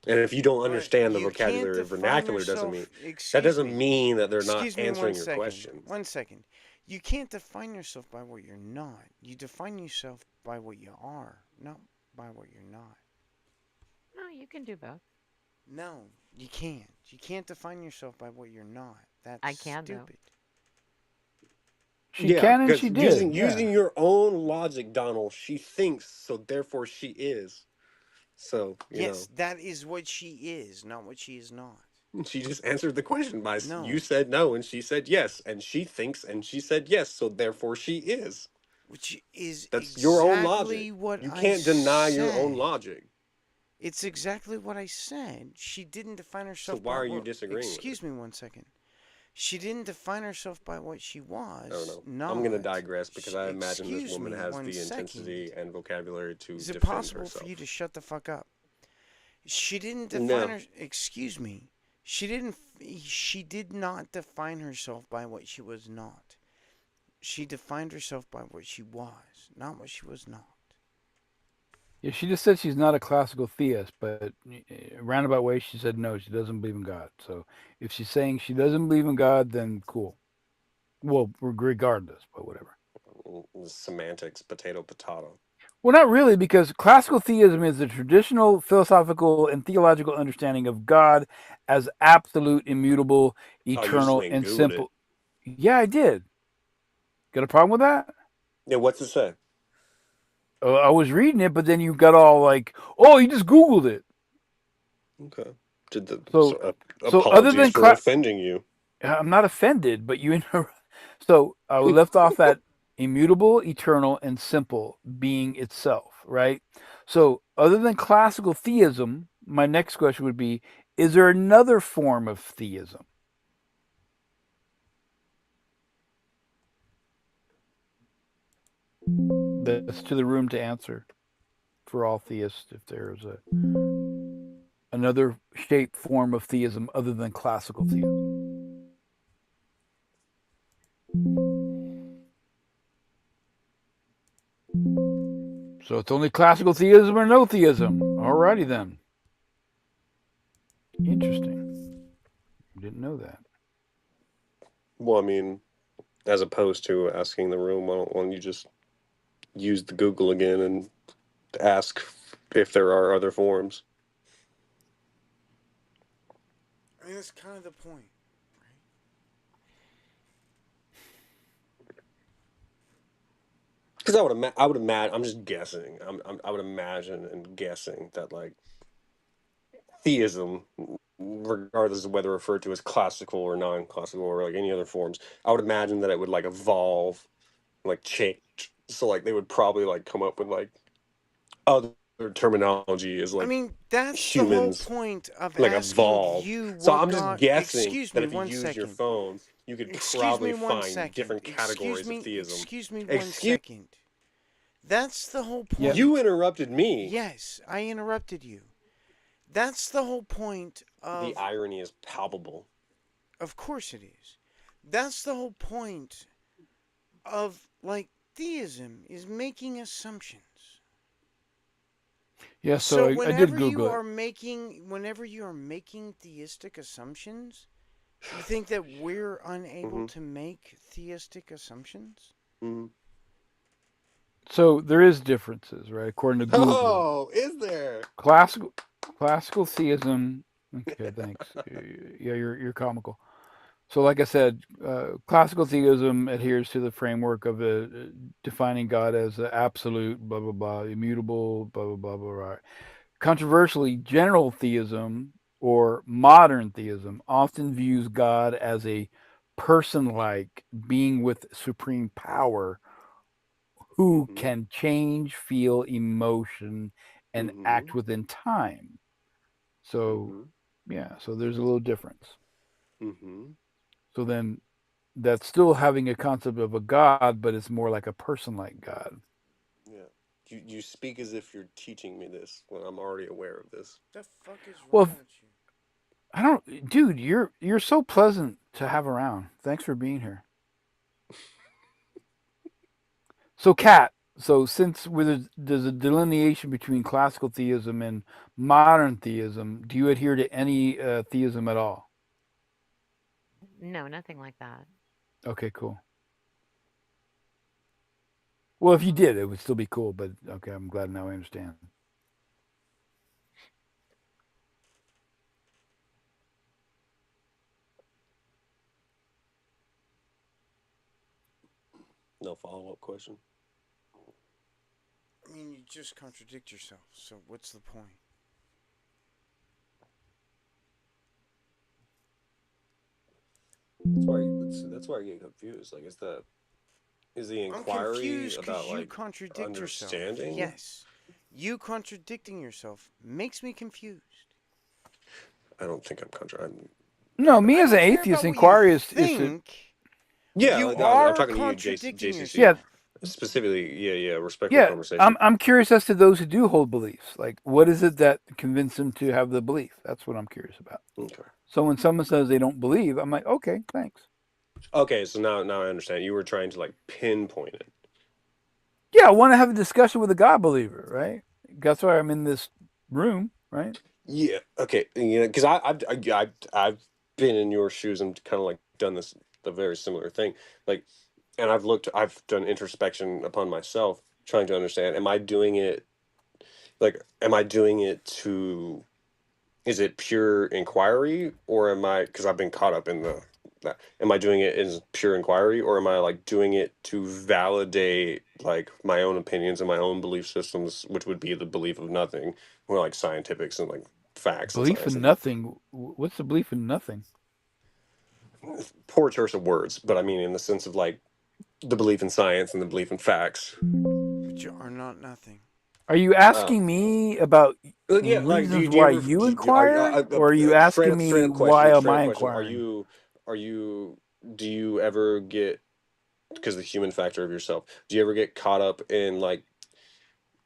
And if you don't understand the vocabulary or vernacular, that doesn't mean that they're not answering your question. 1 second. You can't define yourself by what you're not. You define yourself by what you are, not by what you're not. No, you can do both. No, you can't. You can't define yourself by what you're not. That's I can, stupid. She can and she did. Using your own logic, Donald, she thinks, so therefore she is. So, yes, that is what she is, not what she is not. She just answered the question by No. you said no and she said yes, and she thinks and she said yes, so therefore she is. Which is that's your own logic. What you can't deny your own logic. It's exactly what I said. She didn't define herself. So why are you disagreeing? Excuse me 1 second. She didn't define herself by what she I don't was. know. I'm going to Not. digress because I imagine this Excuse woman me has one the second. intensity and vocabulary to Is it defend possible for herself. you to shut the fuck up? She didn't No. define her. Excuse me. She didn't. She did not define herself by what she was not. She defined herself by what she was, not what she was not. Yeah, she just said she's not a classical theist, but roundabout way she said no, she doesn't believe in God. So if she's saying she doesn't believe in God, then cool. Well, regardless, but whatever. Semantics, potato. Well, not really, because classical theism is the traditional philosophical and theological understanding of God as absolute, immutable, Oh, you just eternal, went and Googled simple. it. Yeah, I did. Got a problem with that? Yeah, what's it say? I was reading it, but then you got all like, "Oh, you just Googled it." Okay. So other Apologies than for offending you. I'm not offended, but you so I left off at immutable, eternal, and simple being itself, right? So other than classical theism, my next question would be: is there another form of theism? That's to the room to answer for all theists. If there's another shape form of theism other than classical theism. So it's only classical theism or no theism. Alrighty then. Interesting. Didn't know that. Well, I mean, as opposed to asking the room, why don't you just use the Google again and ask if there are other forms? I mean, that's kind of the point. Because I would imagine. I'm just guessing. I would imagine and guessing that like theism, regardless of whether referred to as classical or non-classical or like any other forms, I would imagine that it would like evolve, like change. So like they would probably like come up with like other terminology as I like mean, that's the whole humans point of like asking evolve. you So what I'm just God. guessing Excuse that me if you one use your second. phone, you could Excuse probably me one find second. different categories of theism. Excuse me one Excuse second. That's the whole point. You interrupted me. Yes, I interrupted you. That's the whole point The of. irony is palpable. Of course it is. That's the whole point of like theism is making assumptions. Yeah, So I did whenever you Google it. are making theistic assumptions, you think that we're unable to make theistic assumptions? Mm-hmm. So there is differences, right? According to Google. Oh, is there? Classical theism. Okay, thanks. Yeah, you're comical. So, like I said, classical theism adheres to the framework of defining God as absolute, blah blah blah, immutable, blah blah blah blah. Right. Controversially, general theism or modern theism often views God as a person-like being with supreme power who can change, feel emotion, and act within time. So, yeah, so there's a little difference. So then that's still having a concept of a God, but it's more like a person like God. Yeah. You speak as if you're teaching me this when I'm already aware of this. The fuck is wrong Well, with you? I don't, dude. You're so pleasant to have around. Thanks for being here. So, Kat. So, since there's a delineation between classical theism and modern theism, do you adhere to any theism at all? No, nothing like that. Okay, cool. Well, if you did, it would still be cool. But okay, I'm glad now I understand. No follow-up question. I mean, you just contradict yourself. So what's the point? That's why I get confused. Like, is the inquiry about you like contradict understanding? Yourself. Yes, you contradicting yourself makes me confused. I don't think I'm contradicting. No, me I as an don't care atheist, about what you inquiry is to. think. Yeah, You I'm are talking to you, contradicting JCC. Yeah, yourself. Specifically, yeah, respectful yeah. conversation. I'm curious as to those who do hold beliefs. Like, what is it that convinced them to have the belief? That's what I'm curious about. Okay. So when someone says they don't believe, I'm like, okay, thanks. Okay, so now I understand. You were trying to like pinpoint it. Yeah, I want to have a discussion with a God believer, right? That's why I'm in this room, right? Yeah. Okay. You know, because I've been in your shoes and kind of like done this a very similar thing. Like, and I've done introspection upon myself, trying to understand. Am I doing it? Like, am I doing it to? Is it pure inquiry, or am I? Because I've been caught up in the. Am I doing it as pure inquiry, or am I like doing it to validate like my own opinions and my own belief systems, which would be the belief of nothing, or like scientifics and like facts and Belief science in and nothing. What's the belief in nothing? poor choice of words, but I mean in the sense of like the belief in science and the belief in facts. Which are not nothing. Are you Uh, asking me about yeah, like reasons do you why ever you are, inquire, or are you asking me why am straight I up question? inquiring? Are you do you ever get, because the human factor of yourself, do you ever get caught up in like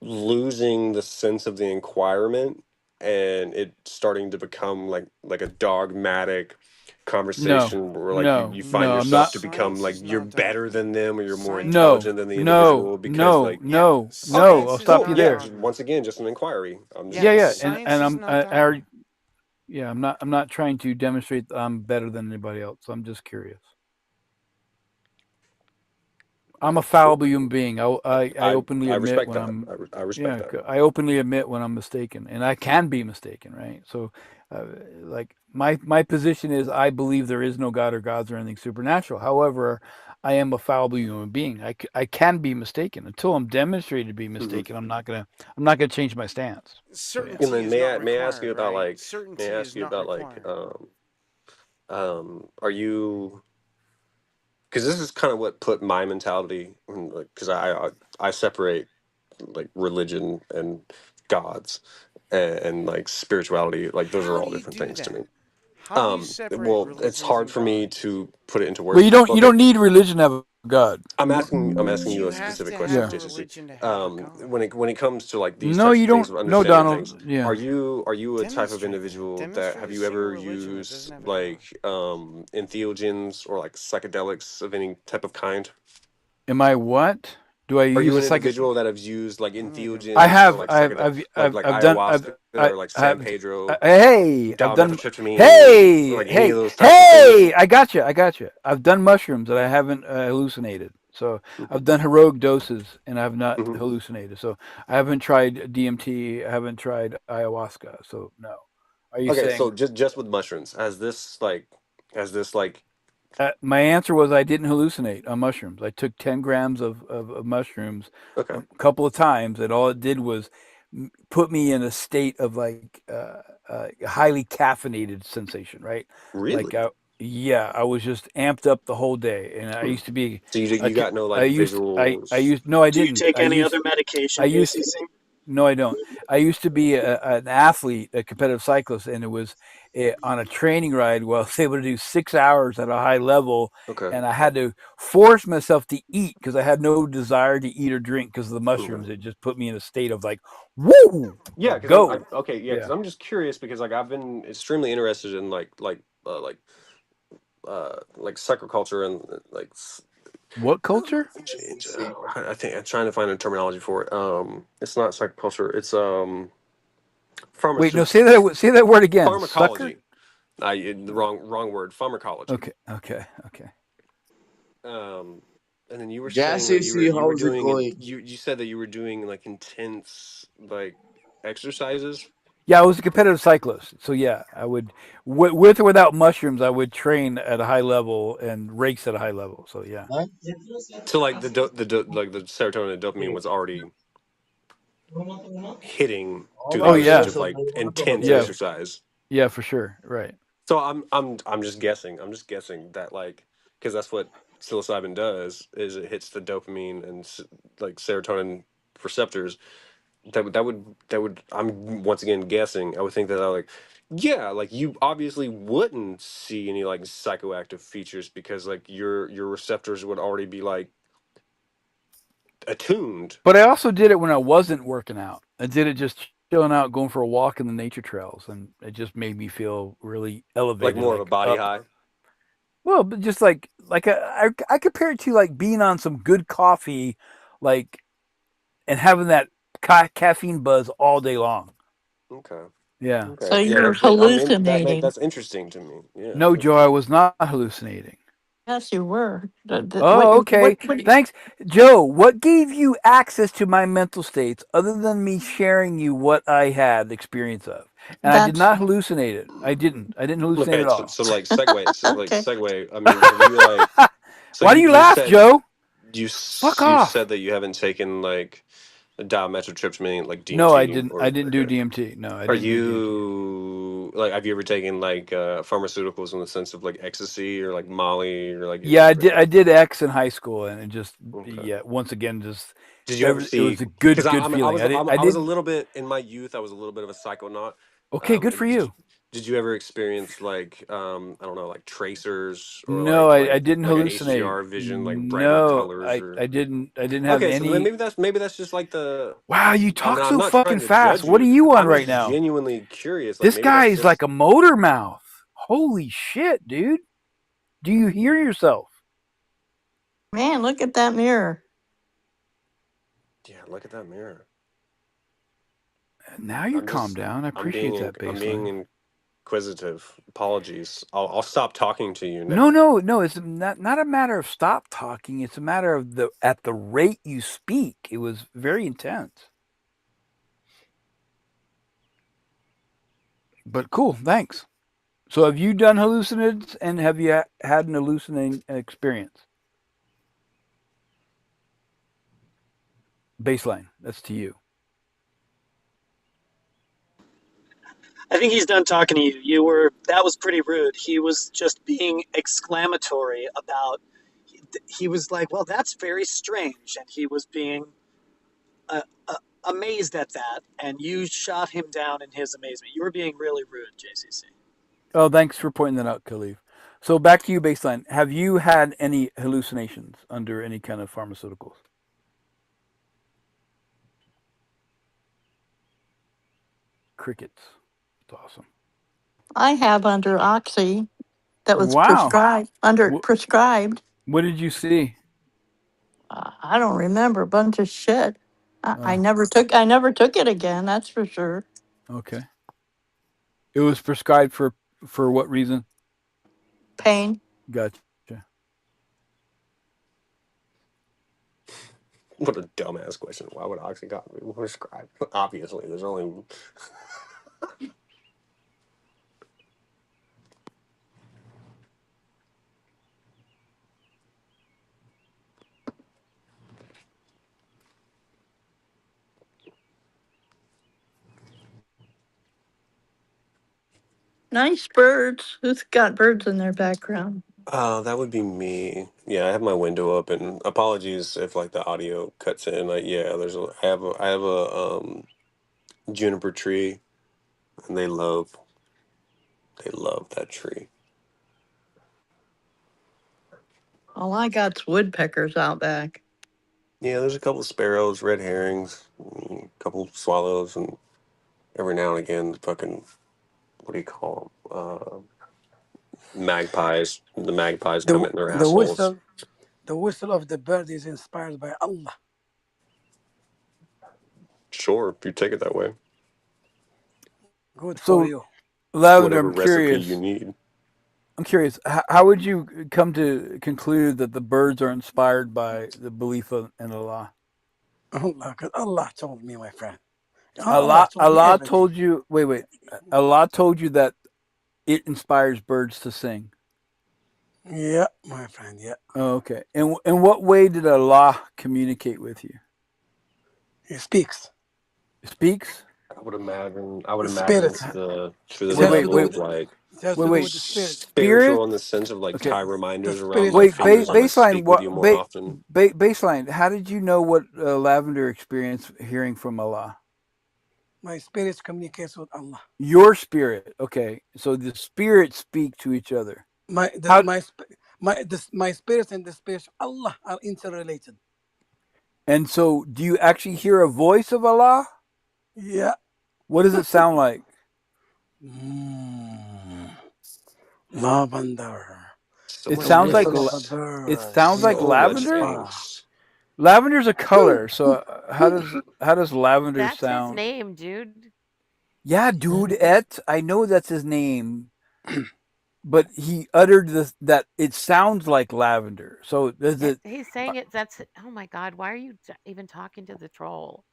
losing the sense of the inquirement and it starting to become like a dogmatic No, conversation where like no, you find no. I'm yourself not. to become Science like is you're not better dogma. than them or you're more Science. No, intelligent than the no, individual because no, like Yeah, no, okay, no. I'll science is stop you cool, not yeah, there. dogma. once again just an inquiry. I'm just Yeah, Yeah, yeah, asking. and science is not dogma. yeah, I'm not trying to demonstrate that I'm better than anybody else. I'm just curious. I'm a Cool. fallible human being. I openly I admit respect when that. I'm, I respect yeah, that. I openly admit when I'm mistaken, and I can be mistaken, right? So, like my position is, I believe there is no God or gods or anything supernatural. However, I am a fallible human being. I can be mistaken until I'm demonstrated to be Hmm. mistaken. I'm not gonna change my stance. So yeah. And Certainty then is not may I ask you required, about right? like may I Certainty ask is you not about like required. are you, because this is kind of what put my mentality, because I separate like religion and gods and like spirituality, like those are How all do you different do things to me. that? How do you separate Well, it's religions hard and for me gods? to put it into Well, words. you Okay, don't need religion to have a God. I'm asking Do you you a have specific to question, have Yeah. a JCC. religion to have a God? When it comes to like these No, types you of things of don't. No, understanding things, Donald. Yeah. are you a type of Demonstrate that. individual that Demonstrate have a you single ever religion that used doesn't have a God. like entheogens or like psychedelics of any type of kind? Am I what? Do I Are use you a an psychic? individual that have used like I'm gonna go I mute entheogens or have. like psychedelic like I've done. ayahuasca or like San I've. Pedro, Hey, I've done. dimethyltryptamine, Hey, like any hey, of those types of things? hey! I got you. I got you. I've done mushrooms that I haven't hallucinated. So I've done heroic doses and I have not Hmm. hallucinated. So I haven't tried DMT. I haven't tried ayahuasca. So no. Are you Okay, so saying? just with mushrooms, has this like My answer was I didn't hallucinate on mushrooms. I took 10 grams of mushrooms okay, a couple of times, and all it did was put me in a state of like highly caffeinated sensation, right? Like, really? yeah, I was just amped up the whole day, and I Hmm. used to be, So a you ca- got no like I visuals? used, no, I Do you didn't. take any other I medication, used, JCC? no, I don't. I used to be an athlete, a competitive cyclist, and it was on a training ride where I was able to do 6 hours at a high level, Okay. and I had to force myself to eat because I had no desire to eat or drink because of the Okay. mushrooms. It just put me in a state of like, woo, Yeah, because go. okay, yeah, because Yeah. I'm just curious because like I've been extremely interested in like psychoculture and What culture? I think I'm trying to find a terminology for it. It's not psychoculture. It's Wait, no, pharmaceutical say that word again. Sucker. pharmacology. The wrong word. Pharmacology. Okay, okay, okay. Um, and then you were saying that JCC, you were how's it doing and going? you said that you were doing like intense like exercises. Yeah, I was a competitive cyclist, so yeah, I would, with or without mushrooms, I would train at a high level and race at a high level. So yeah, So like like the serotonin and dopamine was already hitting to the oh usage yeah, of like intense yeah, exercise. yeah, for sure, right. So I'm just guessing. I'm just guessing that like because that's what psilocybin does is it hits the dopamine and like serotonin receptors that would I'm once again guessing. I would think that yeah, like you obviously wouldn't see any like psychoactive features because like your receptors would already be like attuned. But I also did it when I wasn't working out. I did it just chilling out, going for a walk in the nature trails, and it just made me feel really Like elevated, more of a like body up. high. Well, but just I compare it to like being on some good coffee, like and having that caffeine buzz all day long. Okay. Yeah. So Okay. Yeah, you're that's hallucinating. interesting to me. Yeah. No, Joe, Okay. I was not hallucinating. Yes, you were. Oh, okay. Thanks, Joe. What gave you access to my mental states other than me sharing you what I had experience of? And I did That's not hallucinate it. I didn't. I didn't hallucinate Okay. at So, all. so like segue. So like okay. segue. I mean, have you like? So Why do you you laugh, said Joe? Fuck you off. said that you haven't taken like dimethotrexate, like No, I DMT, didn't. I or didn't do okay. DMT. No, I Are didn't do DMT. you like? Have you ever taken like pharmaceuticals in the sense of like ecstasy or like Molly or like? Yeah, I did. I did X in high school, and it just Okay. once again just Did you ever it see? was a Because good feeling. I I was a didn't. little bit in my youth. I was a little bit of a psychonaut. Okay, good for Did you you. did you ever experience like I don't know, like tracers or No, I didn't like a hallucinate. HDR vision, like brighter No, colors or? I didn't. I didn't have Okay, so then any. maybe that's just like the. Wow, you talk I'm so not fucking trying to fast. judge What are you. you on I'm right just now? genuinely curious. Like This maybe guy that's is like just a motor mouth. Holy shit, dude. Do you hear yourself? Man, look at that mirror. yeah. Look at that mirror. Now you're I'm calmed just down. I appreciate that I'm being baseline. inquisitive. Apologies. I'll stop talking to you No, now. no. It's not a matter of stop talking. It's a matter of the at the rate you speak. It was very intense. But cool, thanks. So have you done hallucinations and have you had an hallucinating experience? Baseline. That's to you. I think he's done talking to you. That was pretty rude. He was just being exclamatory about. He was like, "Well, that's very strange," and he was being uh, uh, amazed at that. And you shot him down in his amazement. You were being really rude, JCC. Oh, thanks for pointing that out, Khalif. So back to you, baseline. Have you had any hallucinations under any kind of pharmaceuticals? Crickets. That's awesome. I have under oxy that was Wow. prescribed. What did you see? I don't remember a bunch of shit. I Oh, never took it again. That's for sure. okay. It was prescribed for what reason? Pain. Gotcha. What a dumbass question. Why would Oxycontin be prescribed? Obviously, there's only. Nice birds. Who's got birds in their background? That would be me. Yeah, I have my window open. Apologies if like the audio cuts in. Like, yeah, I have a juniper tree, and they love that tree. All I got's woodpeckers out back. Yeah, there's a couple sparrows, red herrings, a couple swallows, and every now and again, fucking what do you call them? Magpies. The magpies come in their The assholes. whistle of the bird is inspired by Allah. Sure, if you take it that way. Good for So, you. Lavender, Whatever I'm recipe you curious. need. How would you come to conclude that the birds are inspired by the belief in Allah? Allah, 'cause Allah told me, my friend. Allah told me Allah everything. told you. Wait. Allah told you that it inspires birds to sing. Yeah, my friend. Yeah. Oh, okay. And in what way did Allah communicate with you? He speaks. Speaks. I would imagine. I would imagine Spirit. it's the through the It has to level do of with like it has to do with the spirit. spiritual in the sense of like Okay. tie The reminders around spirit my of fingers. I Allah. must Baseline. speak with What? you more often. Baseline. How did you know what Lavender experienced hearing from Allah? My spirit communicates with Allah. Your spirit. Okay. So the spirits speak to each other. My How? my spirit and the spirit of Allah are interrelated. And so, do you actually hear a voice of Allah? Yeah. What does it sound like? Lavender. It sounds like lavender. Lavender's a color. So how does lavender That's his sound? name, dude. Yeah, dude, I know that's his name, but he uttered this that it sounds like lavender. So does it? He's saying it. That's oh my god. Why are you even talking to the troll?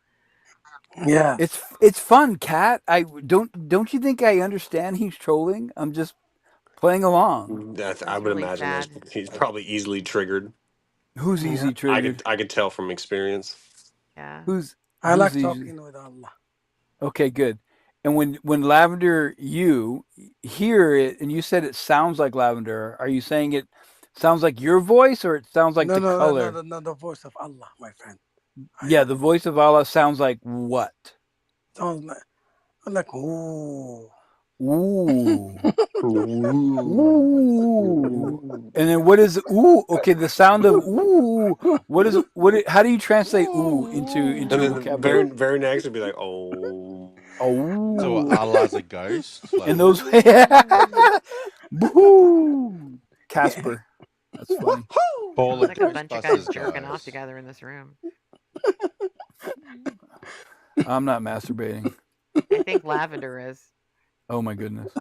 Yeah, it's fun, Cat. Don't you think I understand he's trolling? I'm just playing along. I would imagine he's probably easily triggered. Who's easy triggered? I could tell from experience. Yeah. I like easy? talking with Allah. Okay, good. And when lavender, you hear it, and you said it sounds like lavender. Are you saying it sounds like your voice, or it sounds like the color? No, the voice of Allah, my friend. Yeah, the voice of Allah sounds like what? Sounds like ooh. Ooh. Ooh. And then what is ooh? Okay, the sound of ooh. How do you translate ooh into And then vocabulary? very next would be like, oh. Oh. So Allah's a ghost. Like, And those boo Casper. That's funny. Ball Like a bunch of guys jerking off together in this room. I'm not masturbating. I think lavender is. Oh my goodness.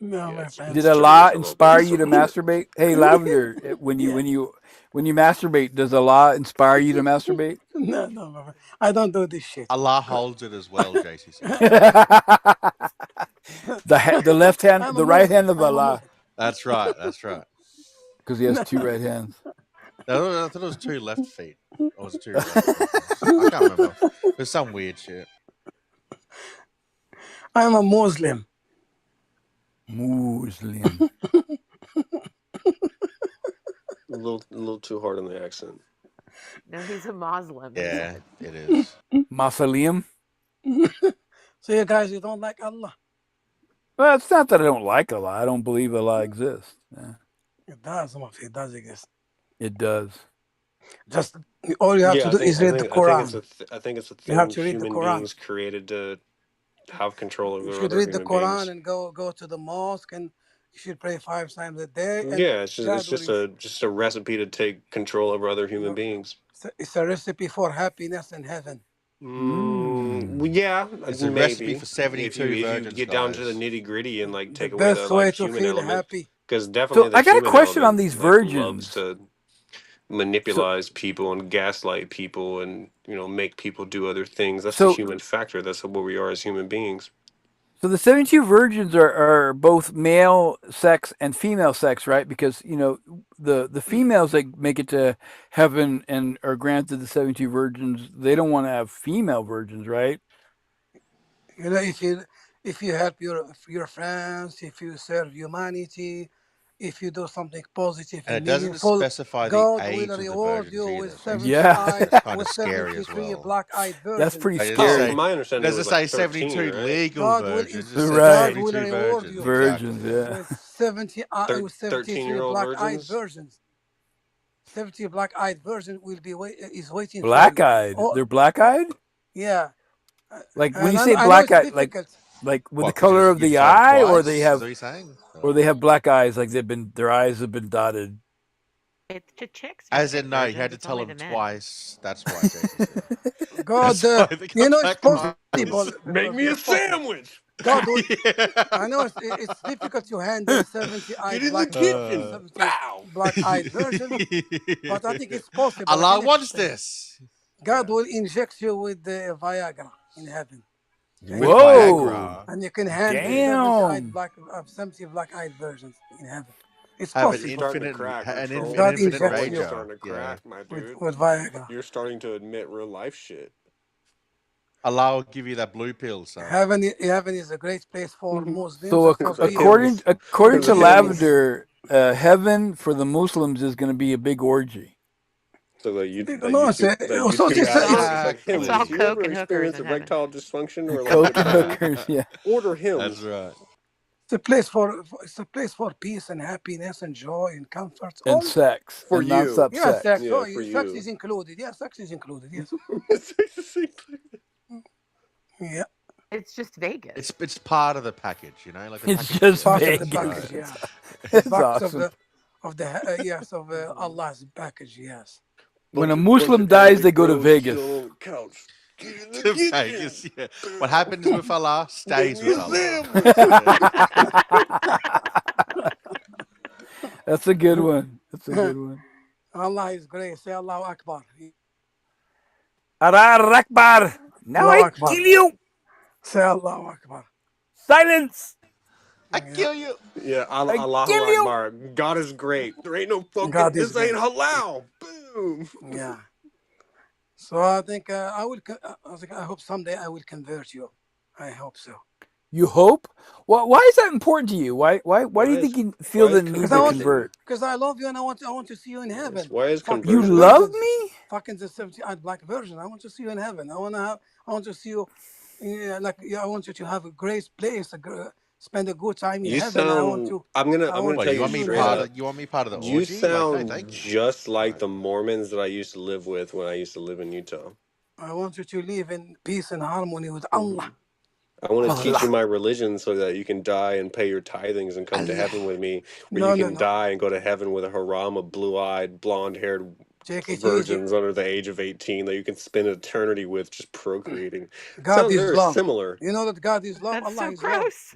No, my friend. Did Allah inspire you to masturbate? Hey, Lavender, when you masturbate, does Allah inspire you to masturbate? No, my friend. I don't do this shit. Allah holds it as well, JCC. the left hand, the right hand of Allah. That's right. That's right. Because he has two right hands. I thought it was two left feet. Or was it two left feet? I can't remember. There's some weird shit. I'm a Muslim. A little too hard on the accent. No, he's a Muslim. Yeah, it is. Mausoleum. So you guys, you don't like Allah? Well, it's not that I don't like Allah. I don't believe Allah exists. Yeah. It does. It does exist. It does. Just all you have to do is read the Quran. I think it's a thing you have to read the human Quran. beings created to have control over You should other read the human Quran beings. and go to the mosque, and you should pray 5 times a day. And Yeah, it's just a recipe to take control over other human beings. It's a recipe for happiness in heaven. Yeah, it's a maybe. recipe for 72 if you virgins, get down to the nitty gritty and like take the away best the way like to human feel element, happy. because definitely So I got a question on these like, virgins. loves to manipulate people and gaslight people and make people do other things. That's the human factor. That's what we are as human beings. So the 72 virgins are both male sex and female sex, right? Because the females that make it to heaven and are granted the 72 virgins, they don't want to have female virgins, right? If you help your friends, if you serve humanity, if you do something positive And and it doesn't meaningful, specify the God age will of the reward virgins you either. with So 70 that's kind of scary as 73 well. black-eyed virgins. That's pretty It scary. From my understanding, doesn't it was say like 13, 72 right? legal virgins. It says Right. 72 virgins. Virgins, exactly. yeah. With 73 13-year-old black-eyed virgins? virgins. 70 black-eyed virgin is waiting Black-eyed. for you. They're black-eyed? Yeah. Like when And you I say know black-eyed, it's like difficult. with What, the 'cause color of you the just had eye, them or twice? they Is have, that what you're saying? or they have black eyes, like their eyes have been dotted. It's to chicks. As in, no, you had to It's tell only them the men. twice. That's why. JCC. God, That's why they got it's black possible. eyes. Make me a sandwich! God will, I know it's difficult to handle 70 Get in the kitchen! 70 Bow! black-eyed virgins, but I think it's possible. Allah Like wants this. God will inject you with the Viagra in heaven. With Whoa. Viagra. And you can handle Damn. 70 black-eyed virgins in heaven. It's Have an possible. infinite, an God infinite injects you rager. Starting to crack, my dude. with Viagra. You're starting to admit real life shit. Allah will give you that blue pill, son. Heaven is a great place for Muslims. So according to Pills. Lavender, heaven for the Muslims is going to be a big orgy. So that you No, it's so two this have is like It's Hims. all Do you ever coke and hookers experience in heaven. erectile dysfunction or lack of Coke and time? hookers, yeah. Order That's Hims. right. it's a place for peace and happiness and joy and comfort. And All sex. For And you. non-stop yeah, sex. sex. Yeah, Oh, for sex you. is included. Yeah, sex is included. Yes. Yeah, It's just Vegas. It's part of the package, you know, like the It's package just deal. part of the Vegas. package. Yeah, It's part awesome. of the yes of Allah's package. Yes. When a Bunch Muslim of dies, Catholic they go to bros Vegas. chilling on the couch. Get in the To kitchen. Vegas, yeah. What happens with Allah stays with Making Allah. sandwiches. That's a good one. That's a good one. Allah is great. Say Allahu Akbar. Arar Akbar. Now Allahu I Akbar. kill you. Say Allahu Akbar. Silence. I kill you. Yeah, I Allahu kill you. Akbar. God is great. There ain't no fucking. God is This ain't great. halal. Boom. Yeah. So I think I will. I hope someday I will convert you. I hope so. You hope? Why is that important to you? Why do you think you feel the need to convert? Because I love you and I want to see you in heaven. Why is Fucking You conversion? love me? Fucking the 70 black version. I want to see you in heaven. I want to see you. I want you to have a great place. Spend a good time in You heaven. sound. I'm gonna want tell to you see you in straight heaven. up. You want me part of the You orgy? Like, no, sound thanks. just like the Mormons that I used to live with when I used to live in Utah. I want you to live in peace and harmony with Allah. I want to teach you my religion so that you can die and pay your tithings and come to heaven with me, where you can die and go to heaven with a haram of blue-eyed, blonde-haired Take it easy. virgins under the age of 18 that you can spend eternity with just procreating. God Sounds is very love. similar. You know that God is love. That's Allah so is gross.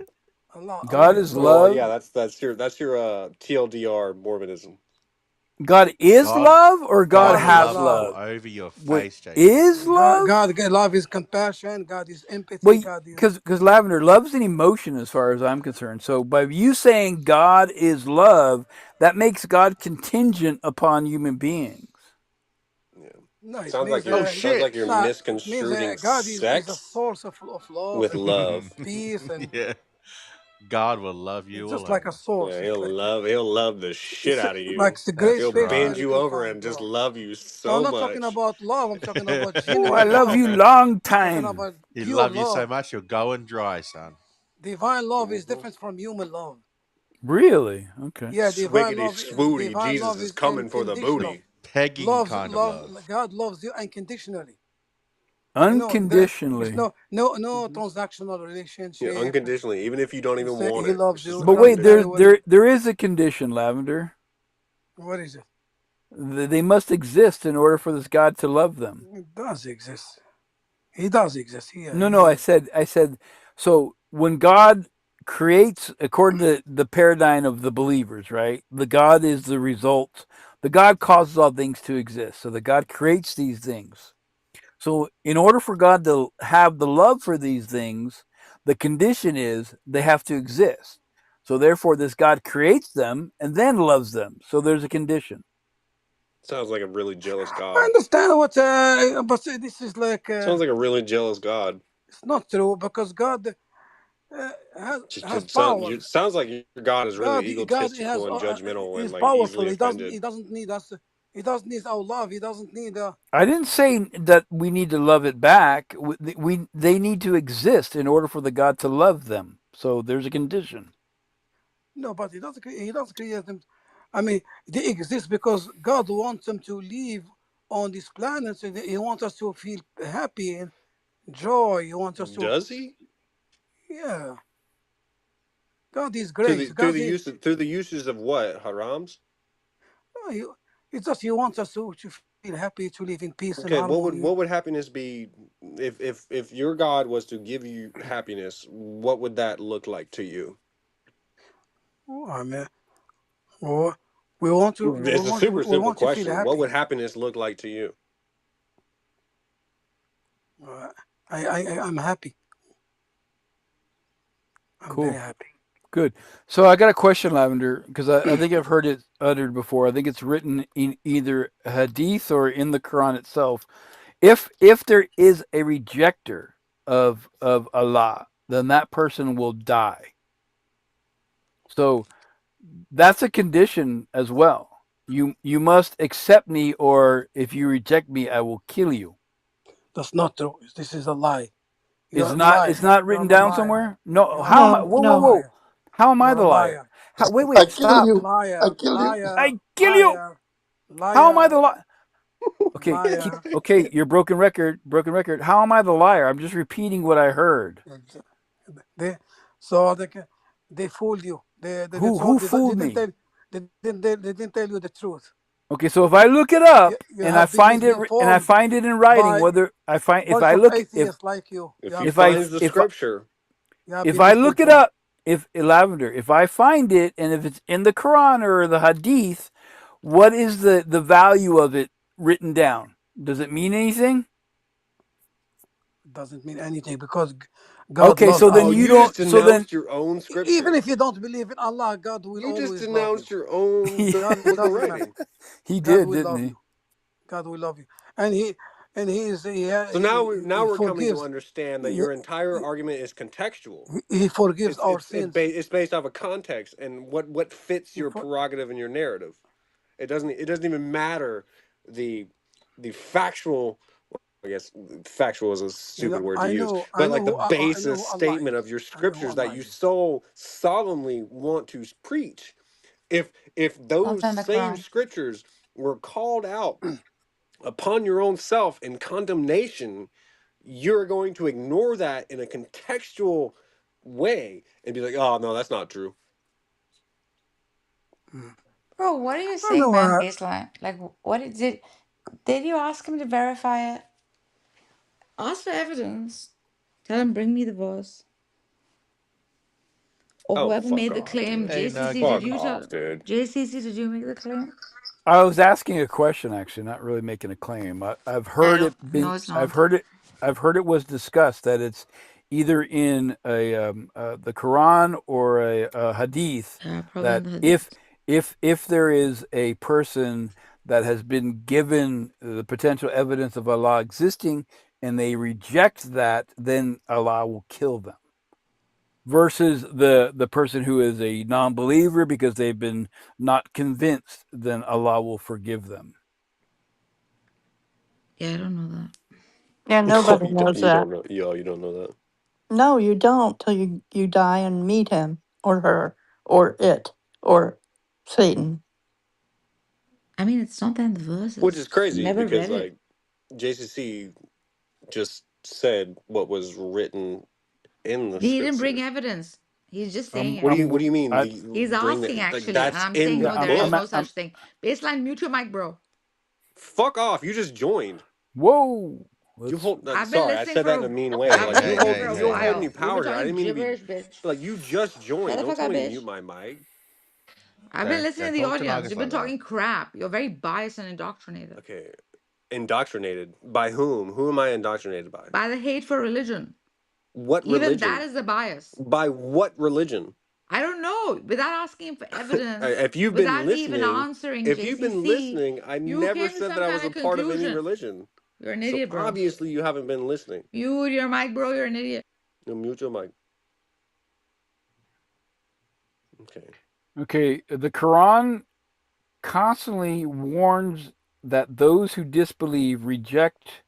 love. God is Well, love. yeah, that's your TLDR Mormonism. God is love or God has love love? over your Wait, face, JC. is love? God love is compassion. God is empathy. Well, God is because Lavender, love's an emotion as far as I'm concerned. So by you saying God is love, that makes God contingent upon human beings. no. It Sounds like means you're sounds like you're it means misconstruing God is a sex source of love with and love. peace and Yeah. God will love you it's just alone. like a source. Yeah, he'll love the shit out of you. Like the great He'll space where bend you you can over find and just love. love you No, I'm so not talking much. about love. I'm talking about Oh, I genuine love love. you long I'm talking time. about He pure love you so love. much you're going dry, son. Divine love is different from human love. Really? Okay. Yeah, Swiggity swooty, divine love Jesus is is coming for the unconditional. booty. Pegging kind of love. God loves you unconditionally. You know, it's Unconditionally. no transactional Yeah, relationship. unconditionally, even if you don't even Say want he it. It's loves just you But wait, unconditional. there is a condition, Lavender. What is it? They must exist in order for this God to love them. It does exist. He does exist. No, I said, so when God creates, according to the paradigm of the believers, right? The God is the result. The God causes all things to exist. So the God creates these things. So in order for God to have the love for these things, the condition is they have to exist. So therefore, this God creates them and then loves them. So there's a condition. Sounds like a really jealous I God. understand what, but this is like Sounds like a really jealous God. it's not true because God has powers. Sounds like your God is really God egotistical and judgmental and he's like powerful. easily offended. He doesn't need us. He doesn't need our love. He doesn't need. I didn't say that we need to love it back. They need to exist in order for the God to love them. So there's a condition. No, but he doesn't. He doesn't create them. I mean, they exist because God wants them to live on this planet. So he wants us to feel happy and joy. He wants us to. Does he? Yeah. God is Through great. the through the uses of what harams? It's just he wants us to feel happy, to live in peace and Okay, harmony. what would happiness be if your God was to give you happiness? What would that look like to you? Oh, I mean, well, we want to It's a super simple to feel question. What happy. would happiness look like to you? I'm happy. I'm Cool. very happy. Good. So I got a question, Lavender, because I think I've heard it uttered before. I think it's written in either Hadith or in the Quran itself. If there is a rejecter of Allah, then that person will die. So that's a condition as well. You must accept me, or if you reject me, I will kill you. That's not true. This is a lie. It's You're a not. liar. It's not You're written a down liar. somewhere. No. You're a How am I? liar. Whoa, You're whoa, a whoa. liar. How am I You're the a liar? liar. How, wait, I wait. kill Stop. you. I Liar. kill you. Liar. I kill you. Liar. How am I the Liar. liar? Okay. Liar. Okay. You're broken record. Broken record. How am I the liar? I'm just repeating what I heard. They so they fooled you. They Who told you that fooled me? they didn't tell you the truth. Okay. So if I look it You, up you and I have been find it misinformed in writing, by whether I find if bunch I of look atheists like you. If he finds the scripture, You have if been I look it misinformed. up, if Lavender, if I find it, and if it's in the Quran or the Hadith, what is the value of it written down? Does it mean anything? Doesn't mean anything because God Okay, loves so then oh, us. you you just don't. So then denounced your own Even scripture. if you don't believe in Allah, God will You just always love you. denounced your own God, it biblical doesn't matter. writing. he God did, will didn't love he? you. God will love you, and he is So now he we're coming to forgives. understand that He, your entire argument is contextual. he forgives our sins. It's based off of context and what fits He your for, prerogative and your narrative. It doesn't even matter the factual. I guess factual is a stupid word to use, but like the I know basis who Allah statement of is. your I know who scriptures that Allah you is. so solemnly want to preach. If Not those in the same Quran. scriptures were called out upon your own self in condemnation, you're going to ignore that in a contextual way and be like, "Oh no, that's not true." Bro, what are you I saying, know. man, baseline? Like, what is it? Did you ask him to verify it? Ask for evidence. Tell him, bring me the verse. Or Oh, whoever fuck made the off, claim. dude. Hey, JCC, did Fuck you off, tell? dude. JCC, did you make the claim? I was asking a question, actually, not really making a claim. I've heard No, it no, being. it's I've not. heard it. I've heard it was discussed that it's either in the Quran or a Hadith Yeah, probably in that the hadith. if there is a person that has been given the potential evidence of Allah existing and they reject that, then Allah will kill them. Versus the person who is a non-believer because they've been not convinced, then Allah will forgive them. Yeah, I don't know that. Yeah, nobody knows You that. don't know. You don't know that. No, you don't till you die and meet him or her or it or Satan. I mean, it's not that in the Which is verses. crazy Never because read it. like JCC just said what was written in the He didn't bring scripture. evidence. He's just saying it. What do you mean? He's Bring asking the like actually, and that's I'm in saying the no, there is book? no such thing. Baseline, mute your mic, bro. Fuck off! You just joined. Whoa. You hold. I've been Sorry, I listening said for that in a mean way, but I've like been listening for a you don't hold any while. You've been power here. I talking didn't mean to be gibberish, bitch. like you just Shut joined. the Don't fuck tell up, me to bitch. mute my mic. I've been listening to the Close your audience. You've been microphone now. talking crap. You're very biased and indoctrinated Okay, indoctrinated by whom? Who am I indoctrinated by? by the hate for religion. What Even that religion? is a bias. By what religion? I don't know. Without asking for evidence, If you've been without even listening, answering JCC, I you never came to said some that I kind was a of part of any conclusion. religion. You're an So idiot, bro. obviously you haven't been listening. Mute your mic, bro. You're an idiot. You mute your mic. Okay. Okay, the Quran constantly warns that those who disbelieve, reject,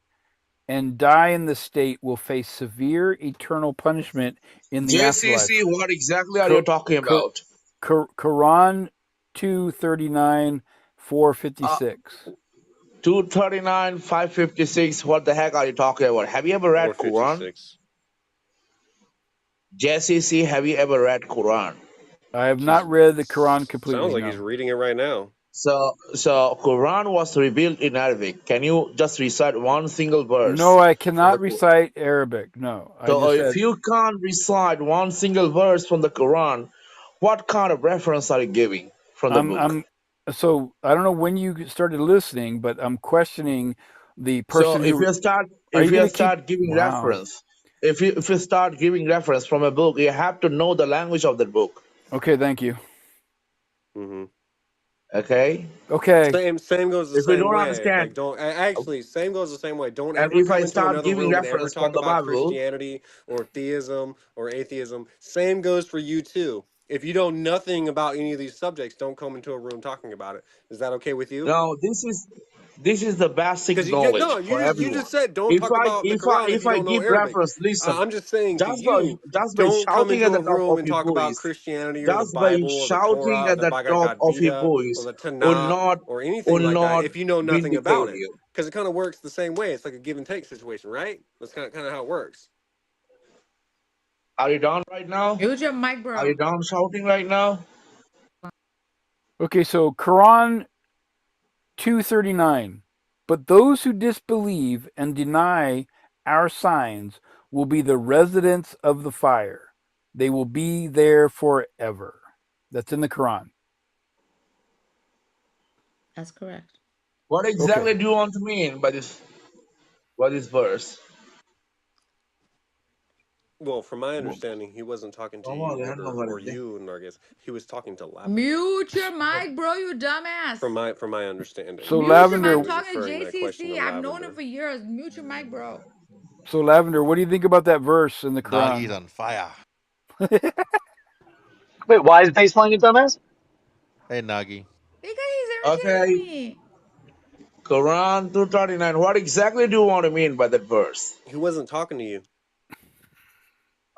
and die in the state will face severe eternal punishment in the JCC, afterlife. what exactly are you talking about? Quran 239, 456. 239, 556, what the heck are you talking about? Have you ever read Quran? 456. JCC, have you ever read Quran? I have not read the Quran completely, Sounds like no. he's reading it right now. So Quran was revealed in Arabic. Can you just recite one single verse No, I from the cannot Quran? recite Arabic. No, I So just if said you can't recite one single verse from the Quran, what kind of reference are you giving from the book? so I don't know when you started listening, but I'm questioning the So person who. Are if you going you to keep? start giving Wow. reference, if you start giving reference from a book, you have to know the language of the book. Okay, thank you. Mm-hmm. Okay. Okay. Same goes the If you same don't way. understand, Like don't actually same goes the same way. Don't and ever if I come into start another giving room and ever reference from talk the about Bible, Christianity or theism or atheism. Same goes for you too. If you know nothing about any of these subjects, don't come into a room talking about it. Is that okay with you? No, this is the basic Because knowledge you for just everyone. said don't If talk I about the if I Quran if if you I don't know give Arabic. reference, listen. I'm just saying to Just by you, just by don't come shouting into at a the top room of and your talk about voice, Christianity or the just by Bible or the shouting Torah or at the the top Bhagavad of your Gita or voice the will Tanakh not or anything will like that not if you know nothing about vindicate it. you. Because it kind of works the same way. It's like a give and take situation, right? That's kind of how it works. Are you down right now? Use your mic, Are you bro. down shouting right now? Okay, so Quran 239. But those who disbelieve and deny our signs will be the residents of the fire. They will be there forever. That's in the Quran. That's correct. What exactly Okay. do you want to mean by this verse? Well, from my understanding, he wasn't talking to you or you, Nargis. He was talking to Lavender. Mute your mic, bro, you dumbass. From my understanding, So Mute your mic. he I'm Lavender, was talking to referring that question JCC. to I've known him Lavender. for years. Mute your mic, bro. what do you think about that verse in the Nagi's Quran? on fire. Wait, why is baseline a dumbass? Hey, Nagi. Because he's irritating Okay, me. Quran 239. What exactly do you want to mean by that verse? He wasn't talking to you.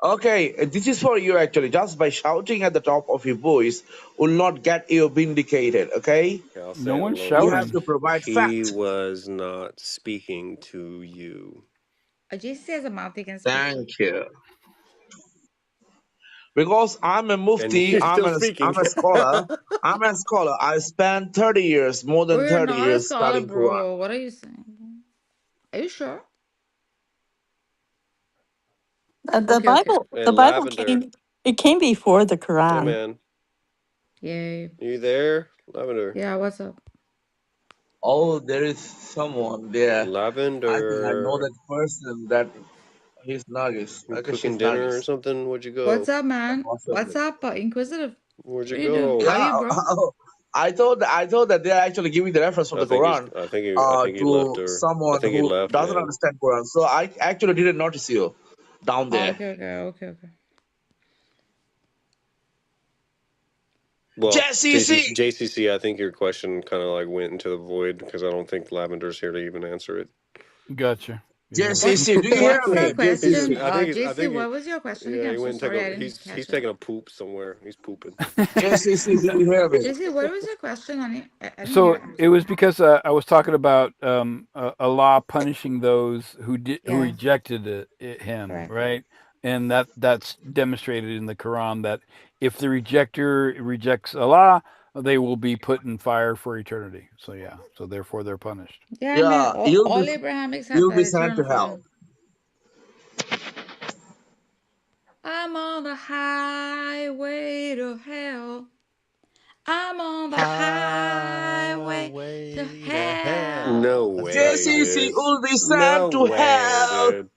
Okay, this is for you actually. Just by shouting at the top of your voice will not get you vindicated, okay? Okay, I'll No say it a one's little You have worse. shouting. to provide He fact. was not speaking to you. JCC has a mouth, he can speak. Thank you. Because I'm a And mufti, you're still speaking. I'm a scholar. I'm a scholar. I spent 30 years, more than We're 30 not a years scholar, studying Quran. bro. What are you saying? Are you sure? The Okay, okay. Bible, Hey, the Bible Lavender. came. It came before the Hey, Quran. man. Yay. You there? Lavender. Yeah, what's up? Oh, there is someone there. I think I know Lavender. that person. That he's Nagis. You Okay, cooking she's dinner or Nagis. something? Where'd you What's go? up, man? What's Possibly. up, Inquisitive? Where'd you What are you doing? How go? are Yeah. you, bro? I thought that they're actually giving the reference from the Quran I think he left to her. I someone think he who left, doesn't man. understand Quran. So I actually didn't notice you down Oh, there. okay, okay. Well, JCC. JCC, I think your question kind of like went into the void because I don't think Lavender's here to even answer it. Gotcha. Yeah. JCC, do you hear What's me? the question? JCC. I JC, think what was your question yeah, again? he I'm so went and take sorry, I a. didn't He's catch it. taking a poop somewhere. He's pooping. JCC, do you hear me? JC, what was your question, honey? I didn't hear So it. it was because I was talking about Allah punishing those who Yeah, rejected him, correct. right? And that's demonstrated in the Quran that if the rejecter rejects Allah, they will be put in fire for eternity. So yeah, so therefore they're punished. Yeah, man, Yeah, all Abrahamics have you'll that be sent eternal to hell. fire. I'm on the highway to hell. I'm on the highway to No hell. way, JCC dude. will be No sent to way, hell. dude.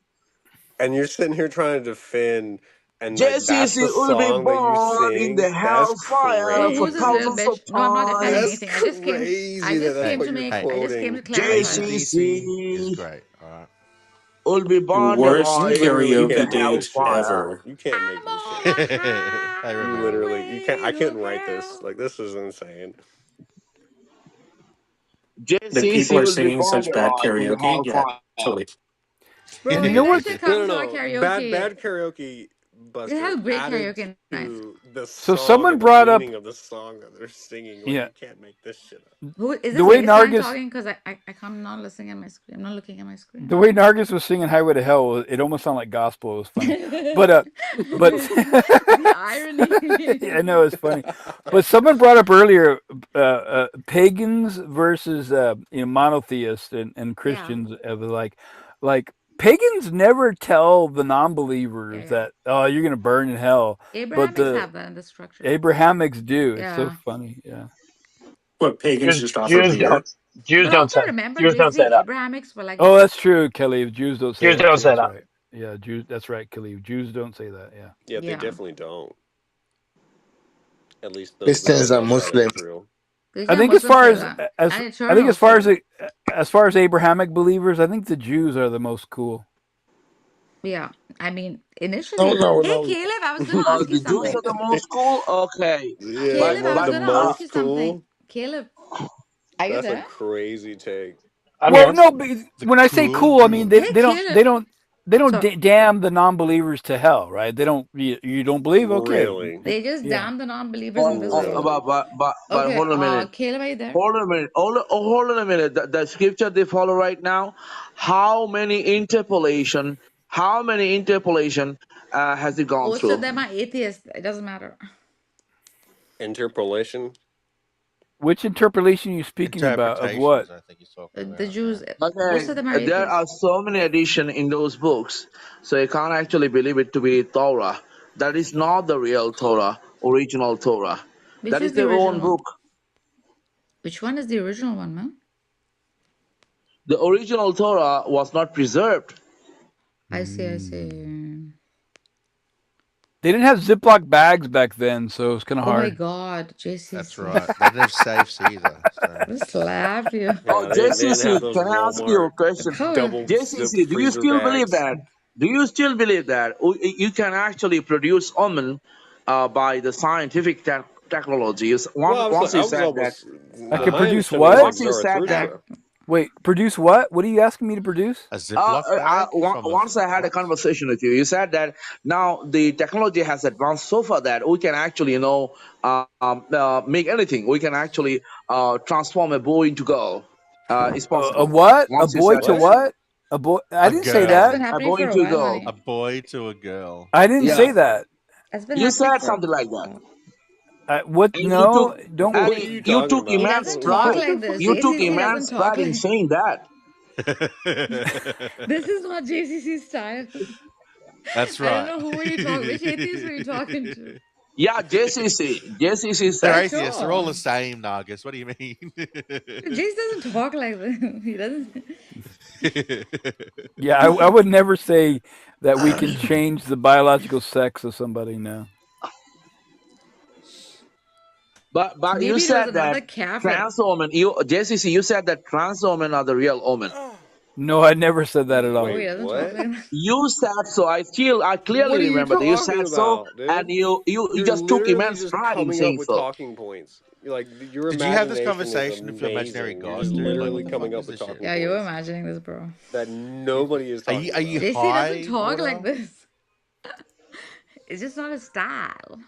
And you're sitting here trying to defend, and like that's JCC the will be song that you born in sing. the That's hellfire Bro, for who's this little crazy. thousands of bitch? No, I'm not defending times. That's anything. I crazy that just that's came Hey, what to you're make. hey. I just came to quoting. clarify. ACDC is JCC great. All right. will be burned Worst alive in the karaoke Can't make this date shit up. hellfire. ever. You can't make I'm this shit on up. the Hey, You Ramon. literally, you can't. highway I to couldn't write this. hell. Like this is insane. That people JCC are will be singing burned such bad alive in the karaoke? Yeah, hellfire. totally. Bro, You maybe know they what? should No, come to our karaoke. bad karaoke, They Buster have great added karaoke nights. to the So song someone and the brought up, meaning of the song that they're singing. Like yeah, you can't make this shit up. Who is the this way baseline Nargis talking? Because I come not listening at my screen. I'm not looking at my screen. the way Nargis was singing Highway to Hell, it almost sounded like gospel. It was funny. But The irony. I know it's funny. But someone brought up earlier pagans versus monotheists and Yeah, Christians of like pagans never tell the yeah, non-believers yeah. that you're going to burn in hell, but Abrahamics the have that in the structure. Abrahamics do. It's so Yeah. funny. Yeah. What, pagans Jews, just offer Jews beer? don't. Jews But don't also say. remember, Jews don't say JC, that. Abrahamics were like Oh, that's true, Kelly. Jews don't say Jews that don't too. say That's that. right. Yeah, Jews. That's right, Kelly. Jews don't say that. Yeah. Yeah, they yeah. definitely don't. At least those that Christians live and outside of Muslims. Israel. They I say think Muslims say that. And I think eternal too. as far as Abrahamic believers, I think the Jews are the most cool. Yeah, I mean, No, initially, no, hey no. Caleb, I was gonna ask you The Jews something. are the most cool. Okay, Yeah, Caleb, I was the gonna ask you most something. cool. Caleb, are you That's a there? crazy take. I'm Well, here. no, but The when I say cool cool, I mean Jew. they, Hey they don't they Caleb. don't they don't So damn the non-believers to hell, right? They don't. You don't believe? Okay, Really, they just yeah. damn the non-believers in this world. really. but Okay, hold on a minute. Caleb, are you there? Hold on a minute. Hold on a minute. The scripture they follow right now. How many interpolation? How many interpolation has it gone Most of through? them are atheists. It doesn't matter. Interpolation. Which interpolation are you speaking about? Of what? Interpretations, I think he's talking The about. Jews, Yeah. most Okay, of them are there atheists. are so many additions in those books, so you can't actually believe it to be Torah. That is not the real Torah, original Torah. Which That is is the their own original one? book. Which one is the original one, man? The original Torah was not preserved. I see, I see. They didn't have Ziploc bags back then, so it's kind of Oh my hard. God, That's JCC. right. They didn't have safes either. So. Just slap you. Oh, Yeah, they didn't JCC, have those can I ask you a Walmart question? Come. double zip JCC, do you freezer still believe bags. that? Do you still believe that you can actually produce almond by the scientific technology? Well, Once I you was said that, almost. I could My produce understanding was what? like once you said that, Zarathustra. Wait, produce what? What are you asking me to produce? A Ziploc bag from a once I had a what? conversation with you, you said that now the technology has advanced so far that we can actually, make anything. We can actually transform a boy into girl. It's A possible. what? A Once you boy said to that, What? what? A boy? I A didn't say That's that. been girl. a happening boy for a into a while, girl. A honey. boy to a girl. I didn't Yeah, say that. That's been you happening said for a something like that. while. What? And you took, No, don't. What are Ali, you you talking took He about? immense doesn't talk pride. like this. You took JCC doesn't immense talk pride in like. saying that. This is not JCC style. That's I don't right. know who are you talking. Which atheist were you talking to? Yeah, JCC They're said. For atheists. They're all sure. the same, Nagus. What do you mean? Jace doesn't talk like this. He doesn't. Yeah, I would never say that we can change the biological sex of somebody now. But you Maybe it was said that another kafir. trans women, JCC, you said that trans women are the real women. No, I never said that at Oh, all. he Wait, doesn't talk what? like that. You said so. I What clearly are you remember that you talking said so, about, and dude? you You're just took literally immense just pride in coming up saying with so. talking points. Like your Did you have this imagination is conversation with your imaginary amazing. You're just god, dude? Like, what literally the coming fuck up is with this shit? talking Yeah, you're points imagining this, bro. that nobody is talking Are you about. JC doesn't high, talk like order? this. It's just not his style.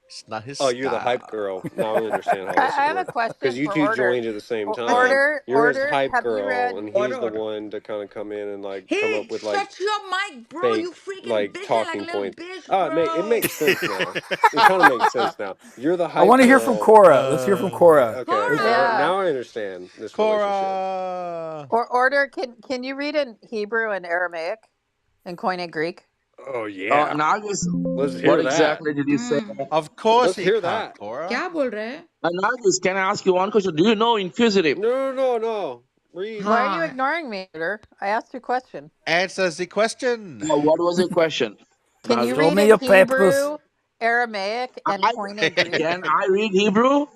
It's not his Oh, you're the hype girl. style. Now I understand how I this would have a work. Because question you for two Order. joined at the same time. Order, You're his Order. hype Have you girl, read? and he's the Order. one to kind of come in and like come Hey, up with like shut your mic, bro. You fake freaking like bitching like a talking little points. bitch, It bro. makes sense now. It kind of makes sense now. You're the I want hype to hear from girl. Cora. Let's hear from Cora. Okay, Yeah. now I understand this relationship. Cora. Or Order. Can you read in Hebrew and Aramaic and Koine Greek? Oh yeah, Nargis, let's what hear that. exactly did you say? Of course Let's he hear can't, that. Cora. क्या बोल रहे हैं? Nargis, can I ask you one question? Do you know inquisitive? No. Read. Why are you हाँ. ignoring me, Order? I asked you a question. Answers the question. What was your question, Can you Show Nargis? read me in your papers. Hebrew, Aramaic, and Koine Greek? Can I read Hebrew?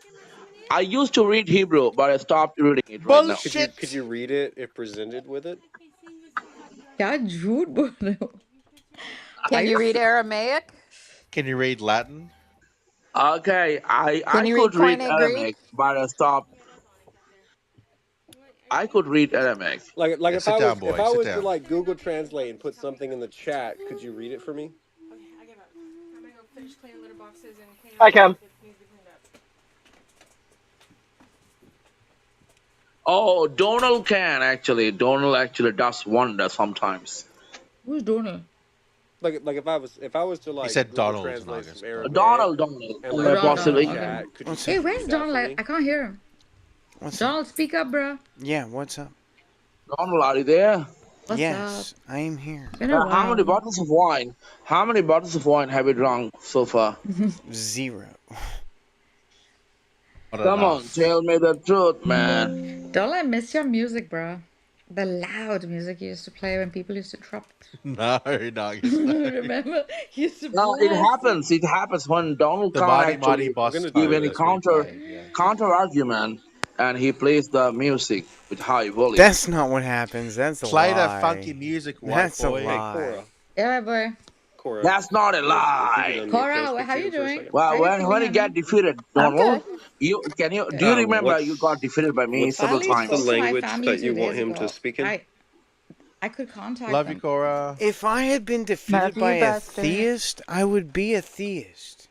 I used to read Hebrew, but I stopped reading it right now. Could you read it if presented with it? क्या झूठ बोल रहे हो? Can you read Aramaic? Can you read Latin? Okay, Can I you read could read Koine Greek? Aramaic, but I stopped. I could read Aramaic. Like Yeah, if I sit down, was boy. Sit to down. like Google Translate and put something in the chat, could you read it for me? I can. Oh, Donald can actually. Donald actually does wonder sometimes. Who's Donald? Like if I was to like He said Google Donald, Translate Nagas, some bro. Aramaic Donald, and Oh, like put it in the possibly. Okay. chat, could you Hey, read where's that Donald? for I, me? I can't hear him. What's Donald, speak up, bro. Yeah, what's up? Donald, are you there? What's Yes, up? I am here. It's been a How many while. bottles of wine? How many bottles of wine have you drunk so far? 0. Not Come on, enough. tell me the truth, man. Donald, I miss your music, bro. The loud music you used to play when people used to drop. No, Nagas, no. Remember? He used to No, it blast it. happens. It happens when Donald The can't Mighty actually Boss give Toad any is replayed, yeah. counter argument. and he plays the music with high volume. That's not what happens. That's a Play lie. that funky music, white That's boy. a lie. Hey, Cora. Yeah, boy. Cora. That's not a If you lie. could unmute Cora, Joe, speak how to you him for a doing? second. Well, How you feeling, when you get honey? defeated, I'm Donald, good. do you remember you got defeated by me several Finally times? What's the spoke to my language family that 2 you want days him to ago. speak in? I could contact Love them. you, Cora. If I had been defeated Love by you, a Buster. theist, I would be a theist.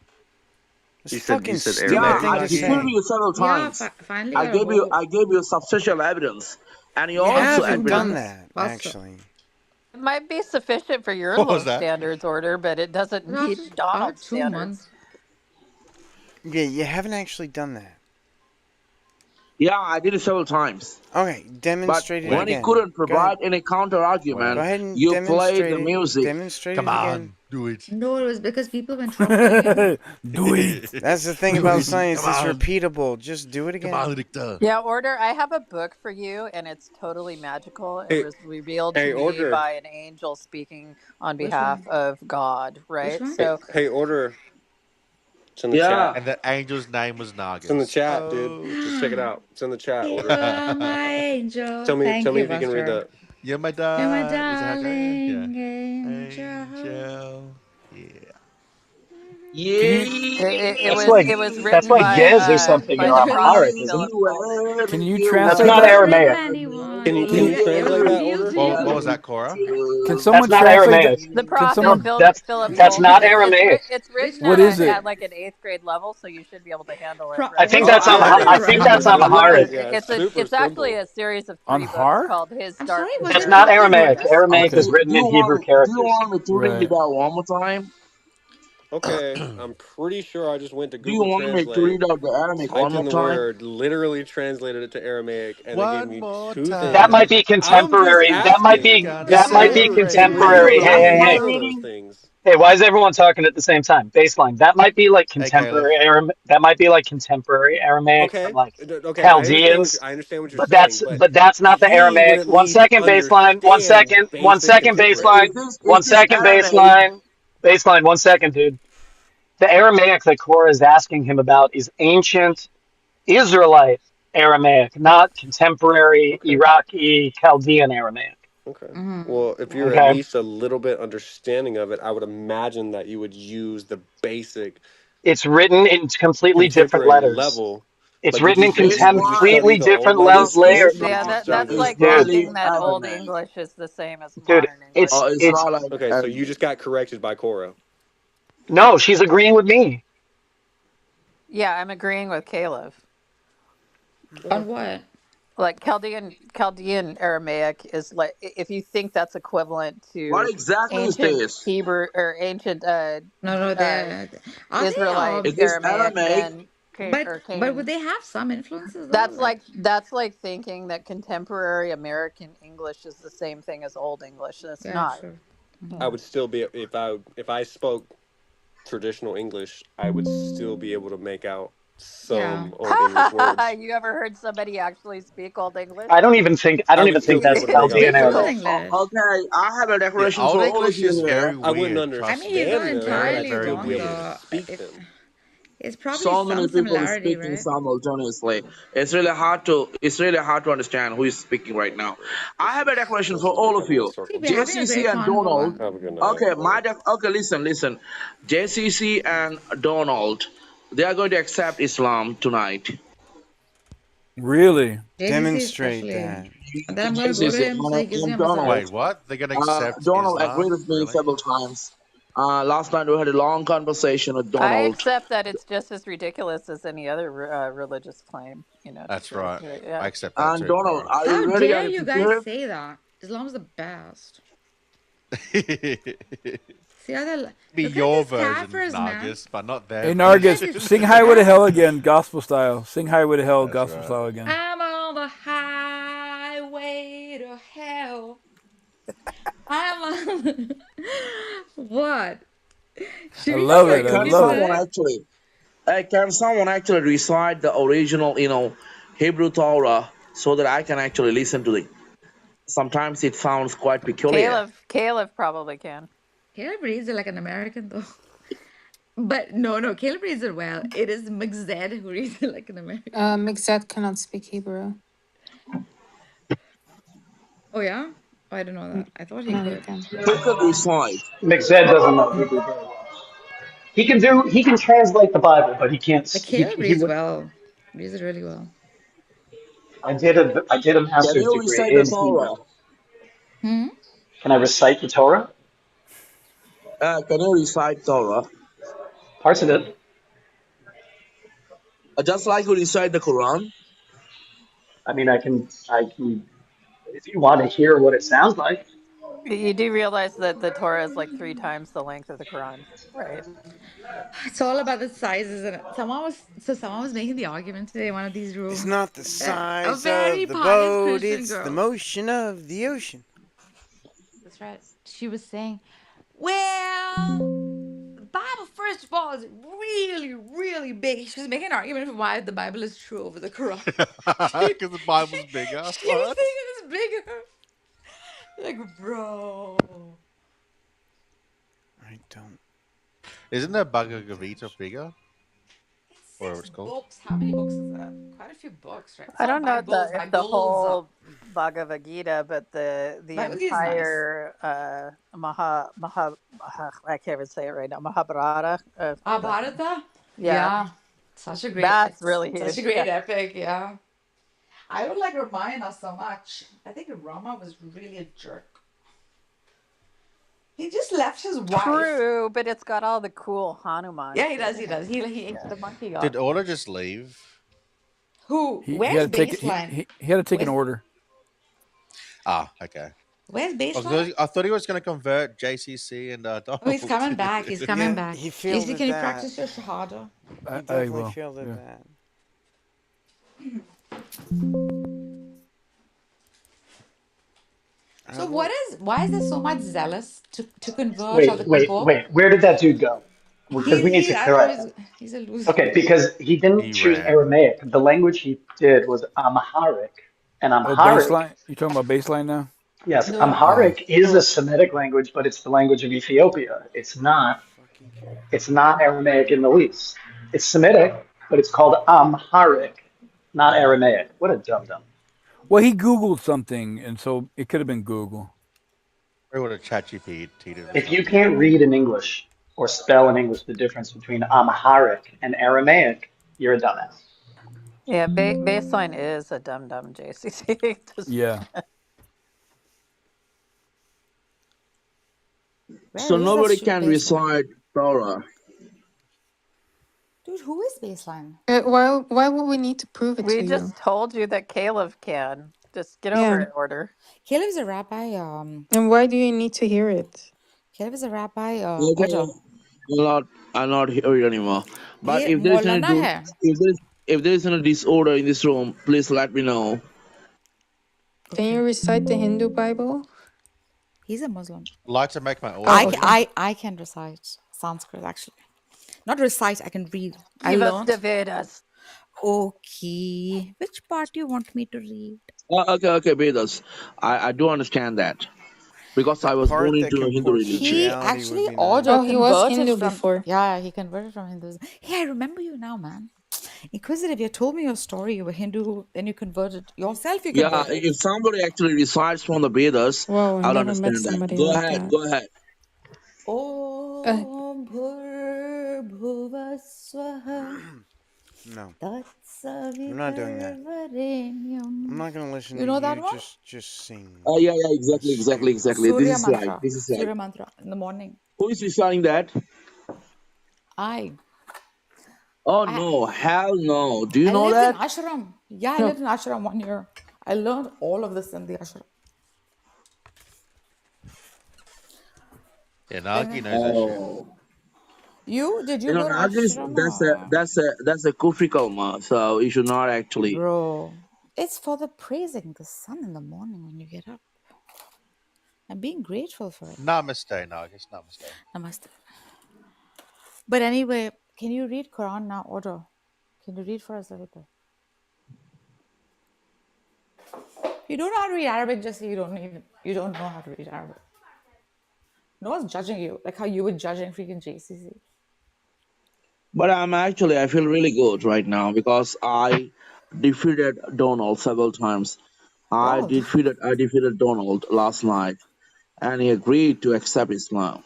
It's You fucking said stupid Yeah, Aramaic? thing I to defeated say. you several Yeah, times. finally got a hold. I gave you substantial evidence, and you You also haven't admitted done that. that, actually. It might be sufficient for your What was low that? standards order, but it doesn't meet After Donald's 2 standards. months. Yeah, you haven't actually done that. Yeah, I did it several times. Okay, But demonstrate it when you again. couldn't Go ahead. provide any counter argument, Go ahead and you played demonstrate the it. music. Demonstrate Come it on, again. do it. No, it was because people went trumpeting him. Do it. That's the thing Do about it. science. Come It's on. repeatable. Just do it Come again. on, Richter. Yeah, Order, I have a book for you, and it's totally magical. It Hey, was revealed to hey, me Order. by an angel speaking on Which behalf one? of God, right? Which one? Hey, So, hey, Order. It's in the Yeah. chat. And the angel's name was It's in the Nagas. chat, dude. Oh. Just check it out. It's in the chat. You Order. are my angel. Tell Thank me you, if you can read Buster. that. You're my You're my Is that how it goes? Yeah. darling angel. Angel. Yeah. Can you it That's was like written Gez or something in by the priest Amharic, isn't it? Philip Pullman. can you That's translate not It that? was written Aramaic. by anyone. Can Can you It It was translate that, revealed Order? to What you. was that, Cora? Can That's someone not translate that? Aramaic. The Can prophet someone? Philip That's Pullman. not Aramaic. It's written What at is it? at like an 8th grade level, so you should be able to handle it, I right? think Was that's it I written I did. think correctly? that's Amharic. Yeah, it's super It's actually simple. a series of On 3 books Har? called His I'm sorry, Dark was That's it not Materials. roughly Aramaic. written? Aramaic Okay. is written in Hebrew Do you characters. want me to read Right. it out one more time? Okay, I'm pretty sure I just went to Do you Google want me to Translate, read out the Aramaic one typed in more the time? word, literally translated it to Aramaic, and they gave One me more two That time. might things. be I'm just contemporary. asking. Gotta That might be celebrate. Can you contemporary. That's Hey, my remember those reading. things? hey, why is everyone talking at the same time? Baseline. That might be like Hey, Caleb. contemporary that might be like contemporary Aramaic from Okay, like okay, Chaldeans. I understand what you're But saying, but that's not the he would Aramaic. at One least second baseline. understand One basic second contemporary. baseline. Is One this second Aramaic? baseline. Baseline. 1 second, dude. The Aramaic that Cora is asking him about is ancient Israelite Aramaic, not contemporary Okay. Iraqi Chaldean Aramaic. Okay. Mm-hmm. Well, if you're at Okay. least a little bit understanding of it, I would imagine that you would use the basic It's written in completely different contemporary letters. level. It's Like, did written you in say did you study completely the old different language layer. first, or did Yeah, you that's study like Dude, Israeli thinking that Old Aramaic English is the same as dude, modern English. or it's Israelite Okay, so you Aramaic? just got corrected by Cora. no, she's agreeing with me. Yeah, I'm agreeing with Caleb. On what? Like Chaldean Aramaic is like if you think that's equivalent What to exactly is ancient this? Hebrew or ancient No, are they Israelite all? Is this Aramaic, Aramaic? then But would Canaan. they have some influences though? That's like thinking that contemporary American English is the same thing as Old English. That's Yeah, not. true. I would still be if I spoke traditional English, I would still be able to make out Yeah. some Old English words. You ever heard somebody actually speak Old English? I don't even think I would still be that's able to make out Chaldean Speak some Old Aramaic. words. English. Okay, I have a Yeah, declaration Old for all of English you is here. very I wouldn't weird. I Trust mean, he's me. not understand It's them, but very, I'd entirely very still wrong be able to weird. though. speak them. It's probably So many some people similarity, speaking right? simultaneously. It's really hard to understand who is speaking right now. I have a declaration This for is all of becoming a you. See, circle we're jerk. having a JCC great and Donald. convo. Have a good night, Okay, everybody. okay, listen. JCC and Donald, they are going to accept Islam tonight. Really? JCC Demonstrate especially. that. And then I'm gonna go to JCC him so he gives me and a Donald. Wait, massage. what? They're gonna accept Donald agreed Islam? with me Really? several times. Last night we had a long conversation with I Donald. accept that it's just as ridiculous as any other religious claim. To That's say, right. yeah. I accept that And too, Donald, Cora. are How you ready? dare Are you you guys prepared? say that? Islam's the best. Be See how they look at your these version, kafirs, man. Nargis, but not their Hey, Look at Nargis, version. these sing Highway to Hell kafirs. again, gospel style. Sing Highway to Hell, That's gospel right. style again. I'm on the highway to hell. I'm on. What? Should I we love sing it. our I Can English love it. someone back? actually? Can someone actually recite the original, Hebrew Torah so that I can actually listen to it? Sometimes it sounds quite peculiar. Caleb probably can. Caleb reads it like an American though. But no, Caleb reads it well. It is Mixed who reads it like an American. Mixed cannot speak Hebrew. Oh yeah? Oh, I don't know that. I thought he No, he could. can. Mixed doesn't know Hebrew very well. He can translate the Bible, but he can't. But He Caleb he reads would. well. Reads it really well. I did a Can master's you degree recite the in Hebrew. Torah? Hmm? Can I recite the Torah? Can you recite Torah? Parts of it. Just like you recite the Quran? I mean, I can. If you want to hear what it sounds like. You do realize that the Torah is like 3 times the length of the Quran, right? It's all about the sizes, and someone was making the argument today in one of these It's rooms. not the A size very of the pious boat, Christian it's the girl. motion of the ocean. That's right. She was saying, well, the Bible, first of all, is really, really big. She was making an argument for why the Bible is true over the Quran. Because the Bible's bigger. She was What? thinking it's bigger. Like, bro. I don't. Isn't the Bhagavad Gita bigger? Or it's called? Books. How many books is that? Quite a few books, right? It's I not don't know Bibles, if the Bibles. whole Bhagavad Gita, but the Bhagavad Gita is nice. entire I can't even say it right now. Mahabharata. Bharata? Yeah, Such a great, that's really such a huge. great Yeah. epic, yeah. I don't like Ramayana so much. I think Rama was really a jerk. He just left his wife. True, but it's got all the cool Hanuman. Yeah, he shit does. in He it. does. He ate the monkey god. Did Order just leave? Who? He Where's had to take Baseline? he had to take an Where's- order. Ah, okay. Where's Baseline? I thought he was going to convert JCC and Donald. Oh, he's coming back. He's coming back. He failed Izzy, at can you that. practice your shahada? He I definitely will. failed at Yeah. that. So why is there so much zealous to convert other people? Wait. Where did that dude go? Because we need to I don't correct know. him. He's a loser. Okay, because he didn't He choose ran. Aramaic. The language he did was Amharic. And Oh, Amharic, baseline. You talking about baseline now? yes, No. Amharic is Oh. a Semitic language, but it's the language of Ethiopia. It's not Aramaic in the least. It's Semitic, but it's called Amharic, not Aramaic. What a dum-dum. Well, he Googled something, and so it could have been Google. Or would have ChatGPT'd or If you something. can't read in English or spell in English the difference between Amharic and Aramaic, you're a dumbass. Yeah, baseline is a dum dum JCC. Yeah. So nobody can recite Torah. Dude, who is Baseline? Why would we need to prove it We to you? just told you that Caleb can. Just get over Yeah. it, Order. Caleb's a rabbi. And why do you need to hear it? Caleb is a rabbi. Okay, I'm not here anymore. But ये मौलाना है. if there is any disorder in this room, please let me know. Can you recite the Hindu Bible? He's a Muslim. I'd like to make my order. I can recite Sanskrit actually. Not recite, I can read. I Give us learned. the Vedas. Okay. Which part do you want me to read? Okay, Vedas. I do understand that. Because I was born part that into a Hindu comports with religion. He reality actually would be nice. ordered Oh, he was converted Hindu from before. Yeah, he converted from Hinduism. Hey, I remember you now, man. Inquisitive, you told me your story. You were Hindu, then you converted yourself. You Yeah, converted. if somebody actually recites from the Vedas, Wow, I've I'll never met understand that. somebody Go like ahead, that. go ahead. Om Bhurбhuva Swaha No. I'm not doing that. I'm not going to listen You to know you that one? just sing. Yeah, exactly. Surya This is right. mantra. This is right. Surya mantra in the morning. Who is reciting that? I Oh no, hell no. Do you know lived in that? ashram. Yeah, I lived in ashram 1 year. I learned all of this in the ashram. Yeah, Nagi knows that shit. Did you You know, go to Nagis, ashram? that's a kufri kalma, so you should not actually. Bro, it's for the praising the sun in the morning when you get up. I'm being grateful for it. Namaste, Nagis. Namaste. Namaste. But anyway, can you read Quran now, Order? Can you read for us a little bit? You don't know how to read Arabic, just say you don't know how to read Arabic. No one's judging you, like how you were judging freaking JCC. But I feel really good right now because I defeated Donald several times. Donald. I defeated Donald last night, and he agreed to accept Islam.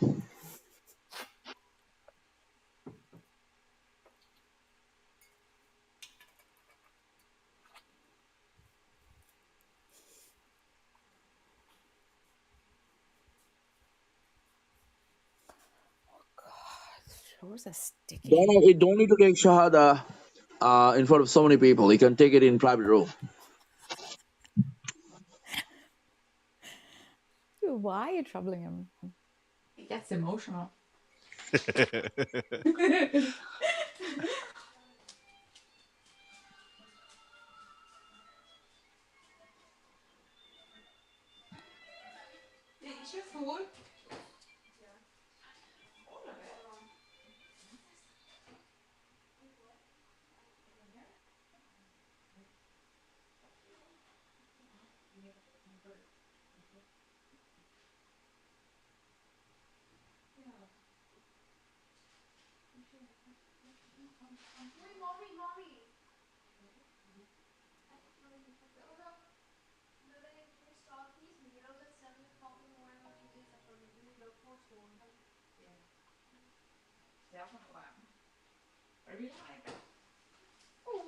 Shores are sticky. Donald, you don't need to take Shahada in front of so many people. You can take it in private room. Dude, why are you troubling him? He gets emotional. Eat your food.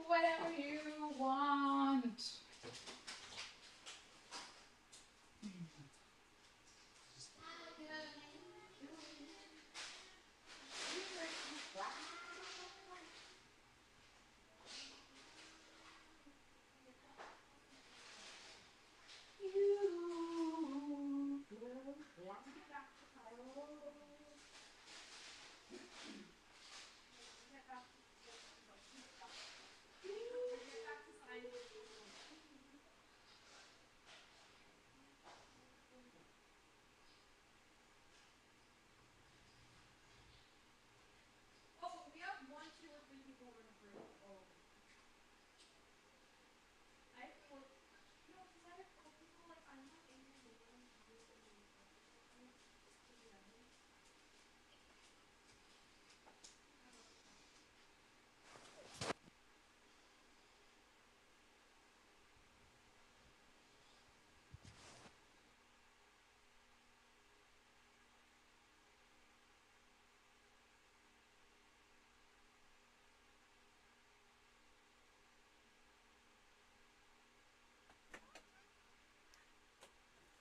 Whatever you want.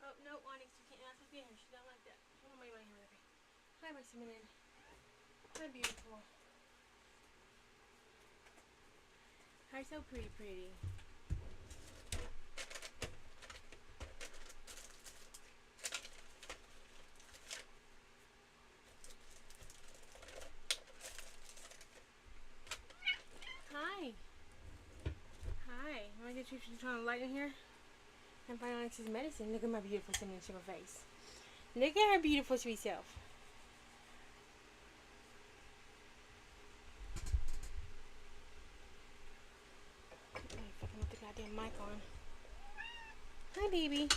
Oh, no, Onyx, you can't ask Sophia here. She don't like that. She don't mind her. Hi, my Simon. Hi, beautiful. Hi, so pretty, pretty. Hi. Hi. You want to get you to turn the light in here? And find Onyx's medicine. Look at my beautiful Simon sugar face. Look at her beautiful sweet self. I fucking with the goddamn mic on. Hi, baby.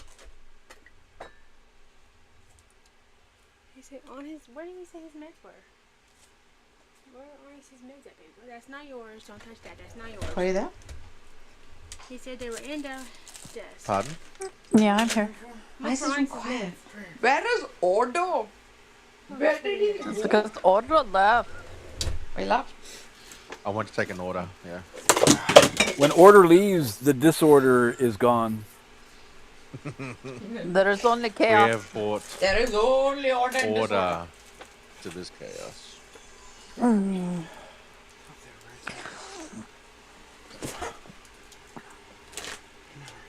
He said on his. Where did he say his meds were? Where are his meds at, baby? That's not yours. Don't touch that. That's not yours. Are you there? He said they were in the desk. Pardon? Yeah, I'm here. Why is this room quiet? Where is Ordo? Where did he It's because Audra left. We left. I went to take an order. Yeah. When order leaves, the disorder is gone. There's only We chaos. have brought There is only order and disorder. order to this chaos.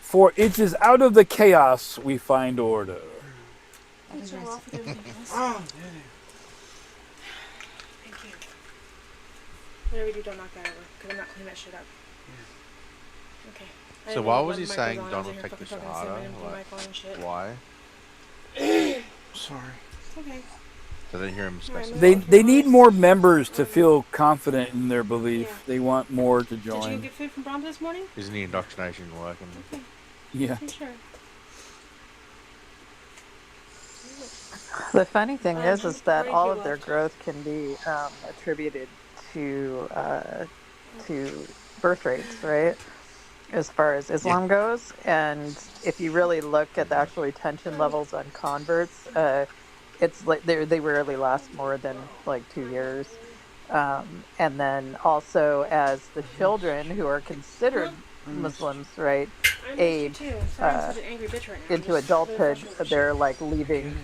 For it is out of the chaos we find order. Thank you. Whatever you do, don't knock that over. Because I'm not cleaning that shit up. Okay. I So didn't why know was he the mic saying on. I was Donald in here take the fucking talking to Shahada? Simon and Like, mic on and shit. why? Sorry. Okay. I didn't hear him specify. They need more members to feel confident in their belief. Yeah. They want more to Did you join. get food from Brahms this morning? Isn't the indoctrination working? Okay. Yeah. Sure. The funny thing is that Thank all you, of their love. growth can be attributed to birth rates, right? As far as Islam goes, and if you really look at the actual retention levels on converts, it's like they rarely last more than like 2 years. And then also as the children who are considered Muslims, right, I missed you age too. Sorry, I'm such an angry bitch right now. I'm into just really adulthood, frustrated with shit. they're like leaving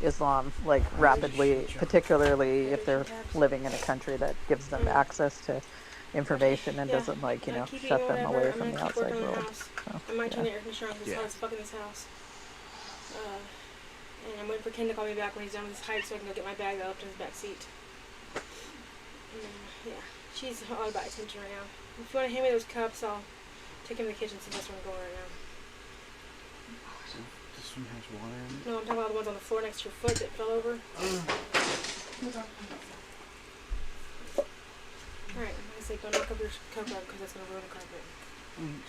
Islam like rapidly, particularly if they're living in a country that gives them access to information and Yeah. doesn't like, Keep eating shut them whatever. away I'm from gonna the keep working outside on the world. house. So, I might turn yeah. the air conditioner on because it's hot as fuck in this house. And I'm waiting for Ken to call me back when he's done with his hike so I can go get my bag that I left in his back seat. Yeah, she's all about attention right now. If you want to hand me those cups, I'll take him to the kitchen since that's where I'm going right now. This one has water in it? No, I'm talking about the ones on the floor next to your foot that fell over. Alright, I say don't knock up your cup up because that's going to ruin the carpet. Thanks.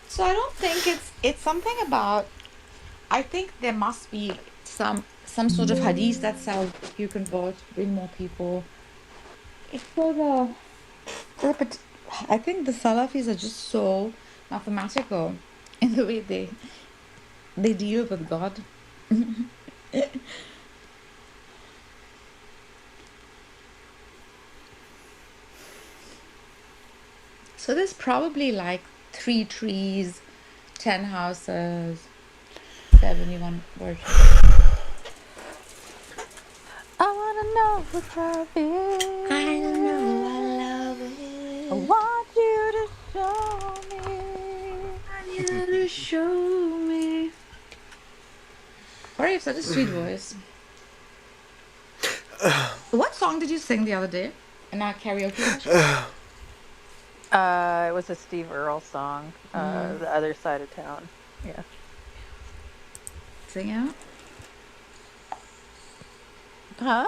So I don't think it's something about. I think there must be some sort of hadith that says you can vote, bring more people. It's for but I think the Salafis are just so mathematical in the way they deal with God. So there's probably like 3 trees, 10 houses, 71 virgins. I wanna know what love is. I don't know what love is. I want you to show me. I want you to show me. Or you have such a sweet voice. What song did you sing the other day in our karaoke session? It was a Steve Earle song, The Other Side of Town. Yeah. Sing it. Huh?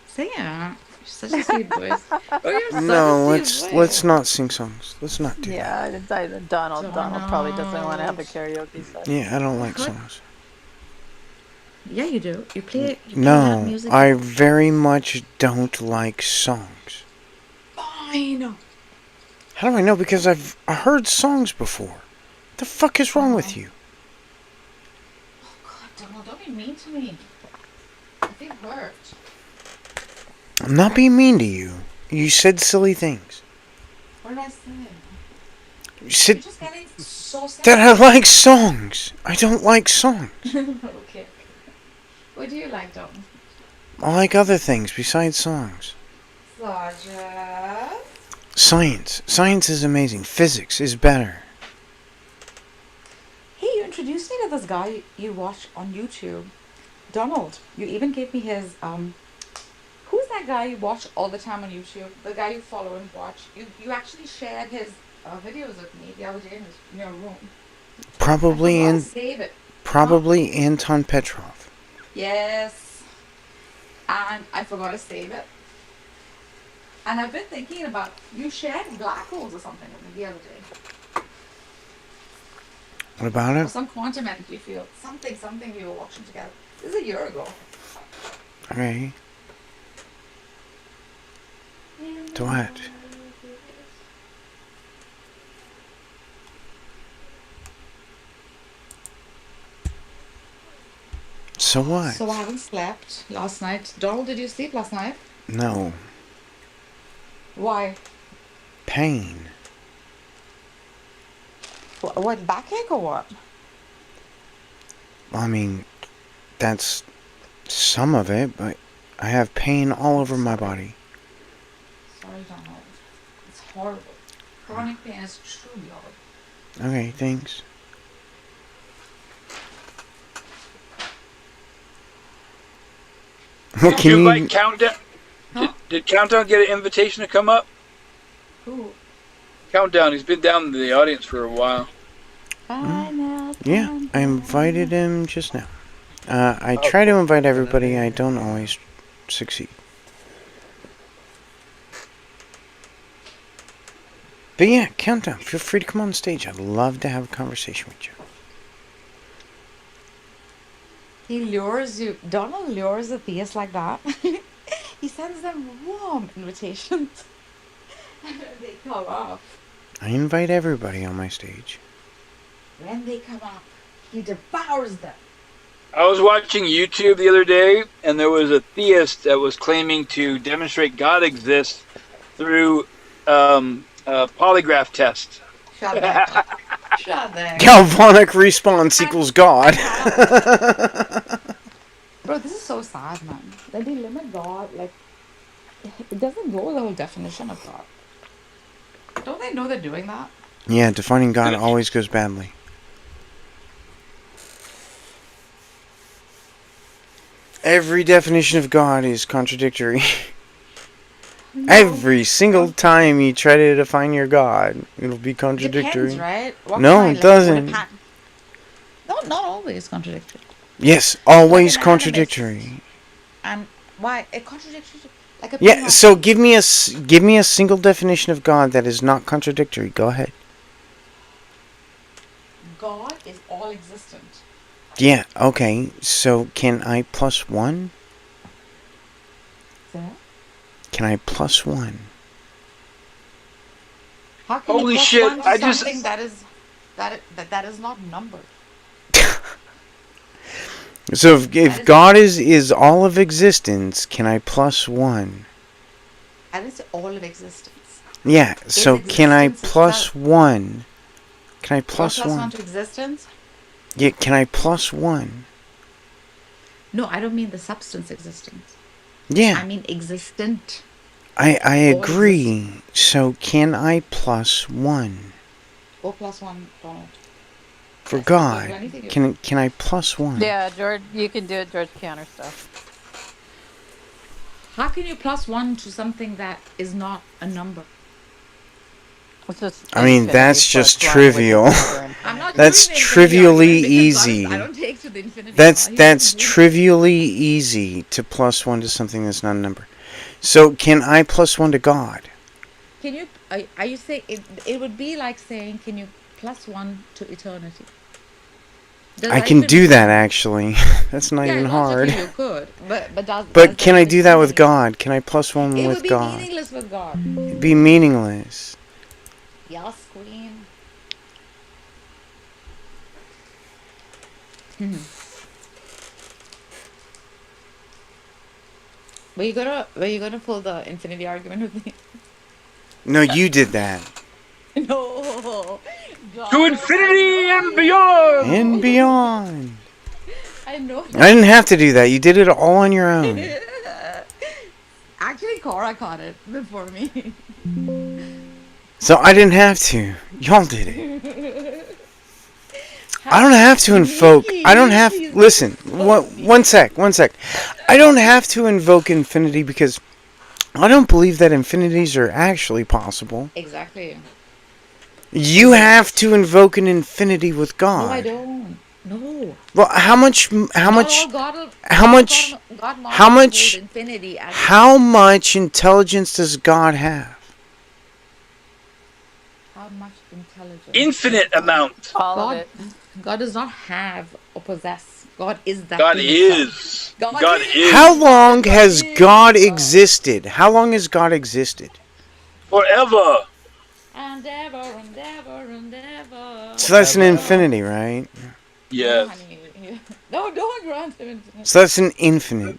Sing it. Such a sweet voice. Oh, you're such No, a sweet voice. let's not sing songs. Let's not do that. Yeah, Donald probably doesn't want to have a karaoke session. Yeah, I don't like songs. Yeah, you do. You play loud No, music. I very much don't like songs. Fine. How do I know? Because I've heard songs before. The fuck is wrong with you? Oh God, Donald, don't be mean to me. I feel hurt. I'm not being mean to you. You said silly things. What did I say? You said You're just getting so sad. that I like songs. I don't like songs. Okay. What do you like, Donald? I like other things besides songs. Such as... Science. Science is amazing. Physics is better. Hey, you introduced me to this guy you watch on YouTube. Donald. You even gave me his, who's that guy you watch all the time on YouTube? The guy you follow and watch. You actually shared his videos with me the other day in your room. Probably Anton Petrov. Yes. And I forgot to save it. And I've been thinking about, you shared black holes or something with me the other day. What about Or it? some quantum energy field. Something we were watching together. This is a year ago. Okay. What? So what? So I haven't slept last night. Donald, did you sleep last night? No. Why? Pain. What, backache or what? I mean, that's some of it, but I have pain all over my body. Sorry, Donald. It's horrible. Chronic pain is truly horrible. Okay, thanks. Did you invite Countdown? Did Countdown get an invitation to come up? Who? Countdown. He's been down in the audience for a while. Yeah, I invited him just now. I try to invite everybody. I don't always succeed. But yeah, Countdown, feel free to come on stage. I'd love to have a conversation with you. He lures you. Donald lures the theists like that. He sends them warm invitations. And when they come up, I invite everybody on my stage. when they come up, he devours them. I was watching YouTube the other day, and there was a theist that was claiming to demonstrate God exists through a polygraph test. Shut that. Shut that. Galvanic response equals God. Bro, this is so sad, man. That they limit God, like, it doesn't go with the whole definition of God. Don't they know they're doing that? Yeah, defining God always goes badly. Every definition of God is contradictory. No. Every single time you try to define your God, it'll be contradictory. Depends, right? What No, kind? it Like, doesn't. No, not always contradictory. Yes, always Like an contradictory. And why? It contradictory. Like a Yeah, pinata. so give me a single definition of God that is not contradictory. Go ahead. God is all existent. Yeah, okay. So can I plus one? Yeah. Can I plus one? How can Holy you plus shit, one to I just- something that is not numbered? So if God is all of existence, can I plus one? I didn't say all of existence. Yeah, so can I existence plus itself. one? Can I God plus plus one? one to existence? Yeah, can I plus one? No, I don't mean the substance existence. Yeah. I mean existent. I All agree. So can I plus one? Go plus one, Donald. For Yes, you can do God, anything can I plus one? Yeah, George, you can do it. George counter stuff. How can you plus one to something that is not a number? I mean, that's just trivial. I'm not That's doing the infinity trivially argument because easy. I don't take to the infinity That's law. He that's doesn't do that. trivially easy to plus one to something that's not a number. So can I plus one to God? Can you? Are you saying it would be like saying, can you plus one to eternity? Does I that can even do make that sense? actually. That's not Yeah, even logically hard. you could, but does But that can I even do that make with sense? God? Can I plus one It with would be God? meaningless with God. It'd be meaningless. Yes, queen. Were you gonna pull the infinity argument with me? No, you did that. No. To infinity and beyond! And beyond. I know. I didn't have to do that. You did it all on your own. Actually, Cora caught it before me. So I didn't have to. Y'all did it. I don't have to invoke. I don't have. Listen. One sec. I don't have to invoke infinity because I don't believe that infinities are actually possible. Exactly. You have to invoke an infinity with God. No, I don't. No. Well, how much God infinity as how much intelligence does God have? how much intelligence? Infinite amount. All God, of it. God does not have or possess. God is that. God thing is. itself. God is. How long has God existed? How long has God existed? Forever. And ever and ever and ever. So that's an infinity, right? Yes. No, honey. No, don't grant him infinite. So that's an infinite.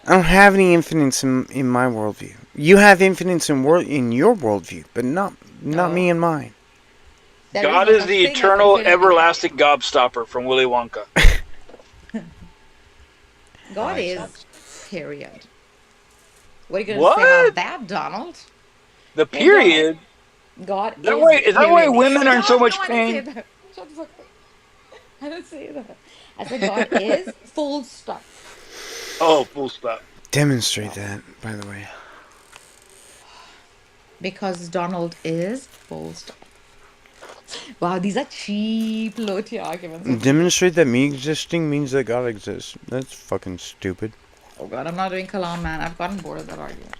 I don't have any infinites in my worldview. You have infinites in your worldview, but not me and mine. God is the eternal, everlasting gobstopper from Willy Wonka. God is, period. What are you going to say about that, Donald? The period? God Is that why period. women are in so much I pain? didn't say that. Shut the fuck up. I didn't say that. I said God is full stop. Oh, full stop. Demonstrate that, by the way. Because Donald is full stop. Wow, these are cheap, low-tier arguments. Demonstrate that me existing means that God exists. That's fucking stupid. Oh god, I'm not doing Kalam, man. I've gotten bored of that argument.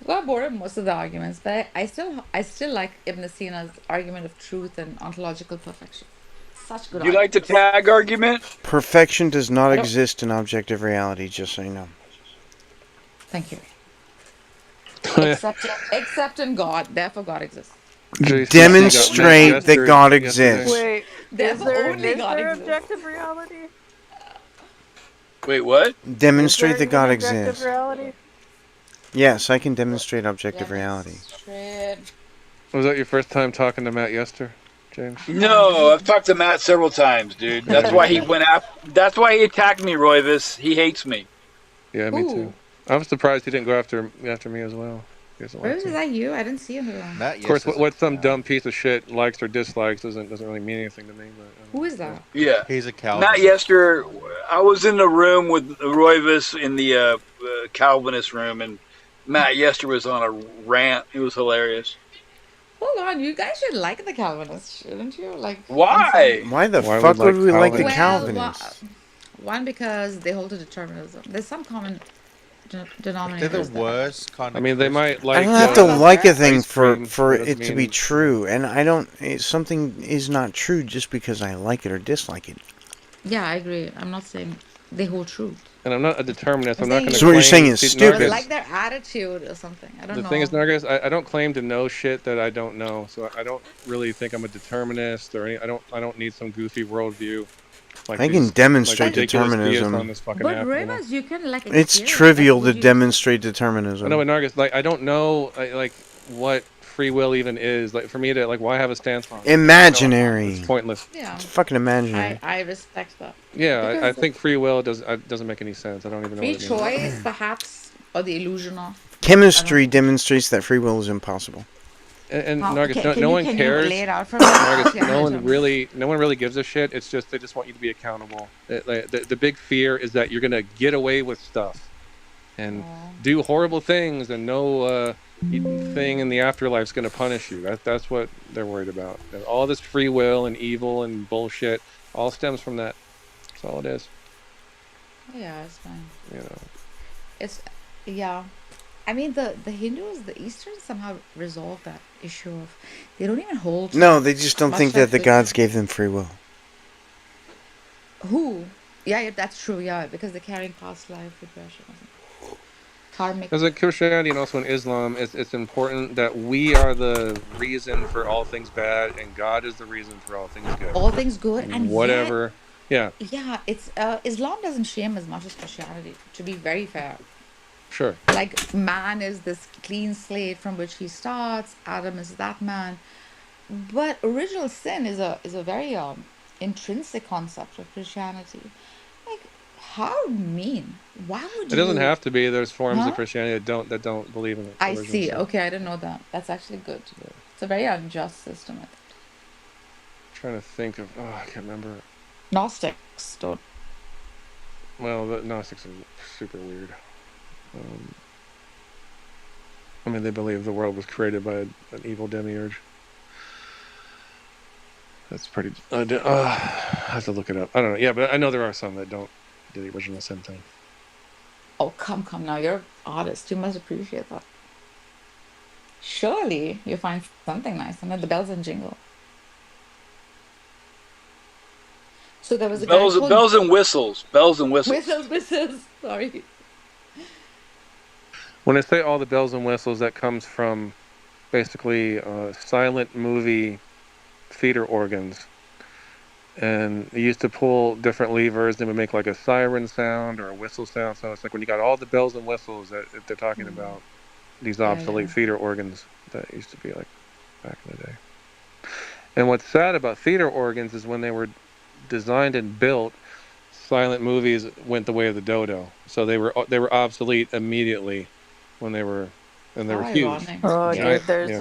got bored of most of the arguments, but I still like Ibn Sina's argument of truth and ontological perfection. Such good Do you like the arguments. tag argument? Perfection does not I don't. exist in objective reality, just so you know. Thank you. Except in God, therefore God exists. Jason, I see got Matt Demonstrate that Yester God yesterday. exists. Wait, Therefore only is God there exists. objective reality? Wait, what? Is Demonstrate there that even God objective exists. reality? Yes, I can demonstrate objective reality. Demonstrate. Was that your first time talking to Matt Yester, James? Come on, No, I've talked to Matt several times, dude. Yeah, That's me why he too. went after. That's why he attacked me, Royvis. He hates me. Yeah, me too. Who? I'm surprised he didn't go after me as well. He doesn't like Rose, is to. that you? I didn't see you in the room. Matt Of course, Yes is what some dumb piece of shit likes or dislikes doesn't really mean anything to me. But Who is that? Yeah. he's a Matt Calvinist. Yester, I was in the room with Royvis in the Calvinist room, and Matt Yester was on a rant. It was hilarious. Hold on, you guys should like the Calvinists, shouldn't you? Like, in some. Why? Why the Why fuck we would like we like the Calvinists? Well, Calvinists? one because they hold to determinism. There's some common They're denominators the there. worst kind I of mean, they might Christian. I like don't have to like a thing ice for cream. for That doesn't it to be mean true, and I don't. Something is not true just because I like it or dislike it. Yeah, I agree. I'm not saying they hold truth. And I'm not a determinist. I'm I'm not saying going to So what claim. you're saying is See, stupid. or Nargis, like their attitude or something. I don't the know. thing is, Nargis, I don't claim to know shit that I don't know. So I don't really think I'm a determinist or any. I don't need some goofy worldview like I can these demonstrate ridiculous theists determinism. on this fucking But app. You know. rumors you can like It's experience. trivial to Would you? demonstrate I know, determinism. but Nargis, like I don't know, like what free will even is. Like for me to like, why have a stance on it? Imaginary. It's pointless. Yeah, It's fucking imaginary. I respect that. Yeah, I Because think free will doesn't make any sense. I don't even know free what it means. choice, perhaps, or the illusion of. Chemistry demonstrates that free will is impossible. And How, Nargis, can no you one can you cares. lay it out for me? Nargis, Yeah, tell me. no one really gives a shit. It's just they just want you to be accountable. The big fear is that you're gonna get away with stuff and do horrible things, and no thing in the afterlife is gonna punish you. That's what they're worried about. And all this free will and evil and bullshit all stems from that. That's all it is. Yeah, it's fine. You know. It's yeah. I mean the Hindus, the Eastern somehow resolve that issue of they don't even hold. No, they just don't much think that of the gods gave them free will. Who? Yeah, that's true. Yeah, because they're carrying past life regression, karmic. As in Christianity and also in Islam, it's important that we are the reason for all things bad, and God is the reason for all things good. All things good, and whatever. Yeah, yeah, it's Islam doesn't shame as much as Christianity. To be very fair, sure. like man is this clean slate from which he starts. Adam is that man, but original sin is a very intrinsic concept of Christianity. Like, how mean? Why would It you? doesn't have to be. There's forms Huh? of Christianity that don't believe in it. I see. Okay, I didn't know that. That's actually good. It's a very unjust system. I think. Trying to think of. Oh, I can't remember. Gnostics don't. Well, the Gnostics are super weird. I mean, they believe the world was created by an evil demiurge. That's pretty. I have to look it up. I don't know. Yeah, but I know there are some that don't do the original sin thing. Oh, come now. You're an artist. You must appreciate that. Surely you find something nice in it. The bells and jingle. So there was a bells, guy called bells and whistles. Bells and whistles. Whistles. Sorry. When I say all the bells and whistles, that comes from basically silent movie theater organs. And they used to pull different levers and would make like a siren sound or a whistle sound. So it's like when you got all the bells and whistles that they're talking about these obsolete theater organs that used to be like back in the day. And what's sad about theater organs is when they were designed and built, silent movies went the way of the dodo. So they were obsolete immediately when they were huge. Oh, Right? dude, there's Yeah.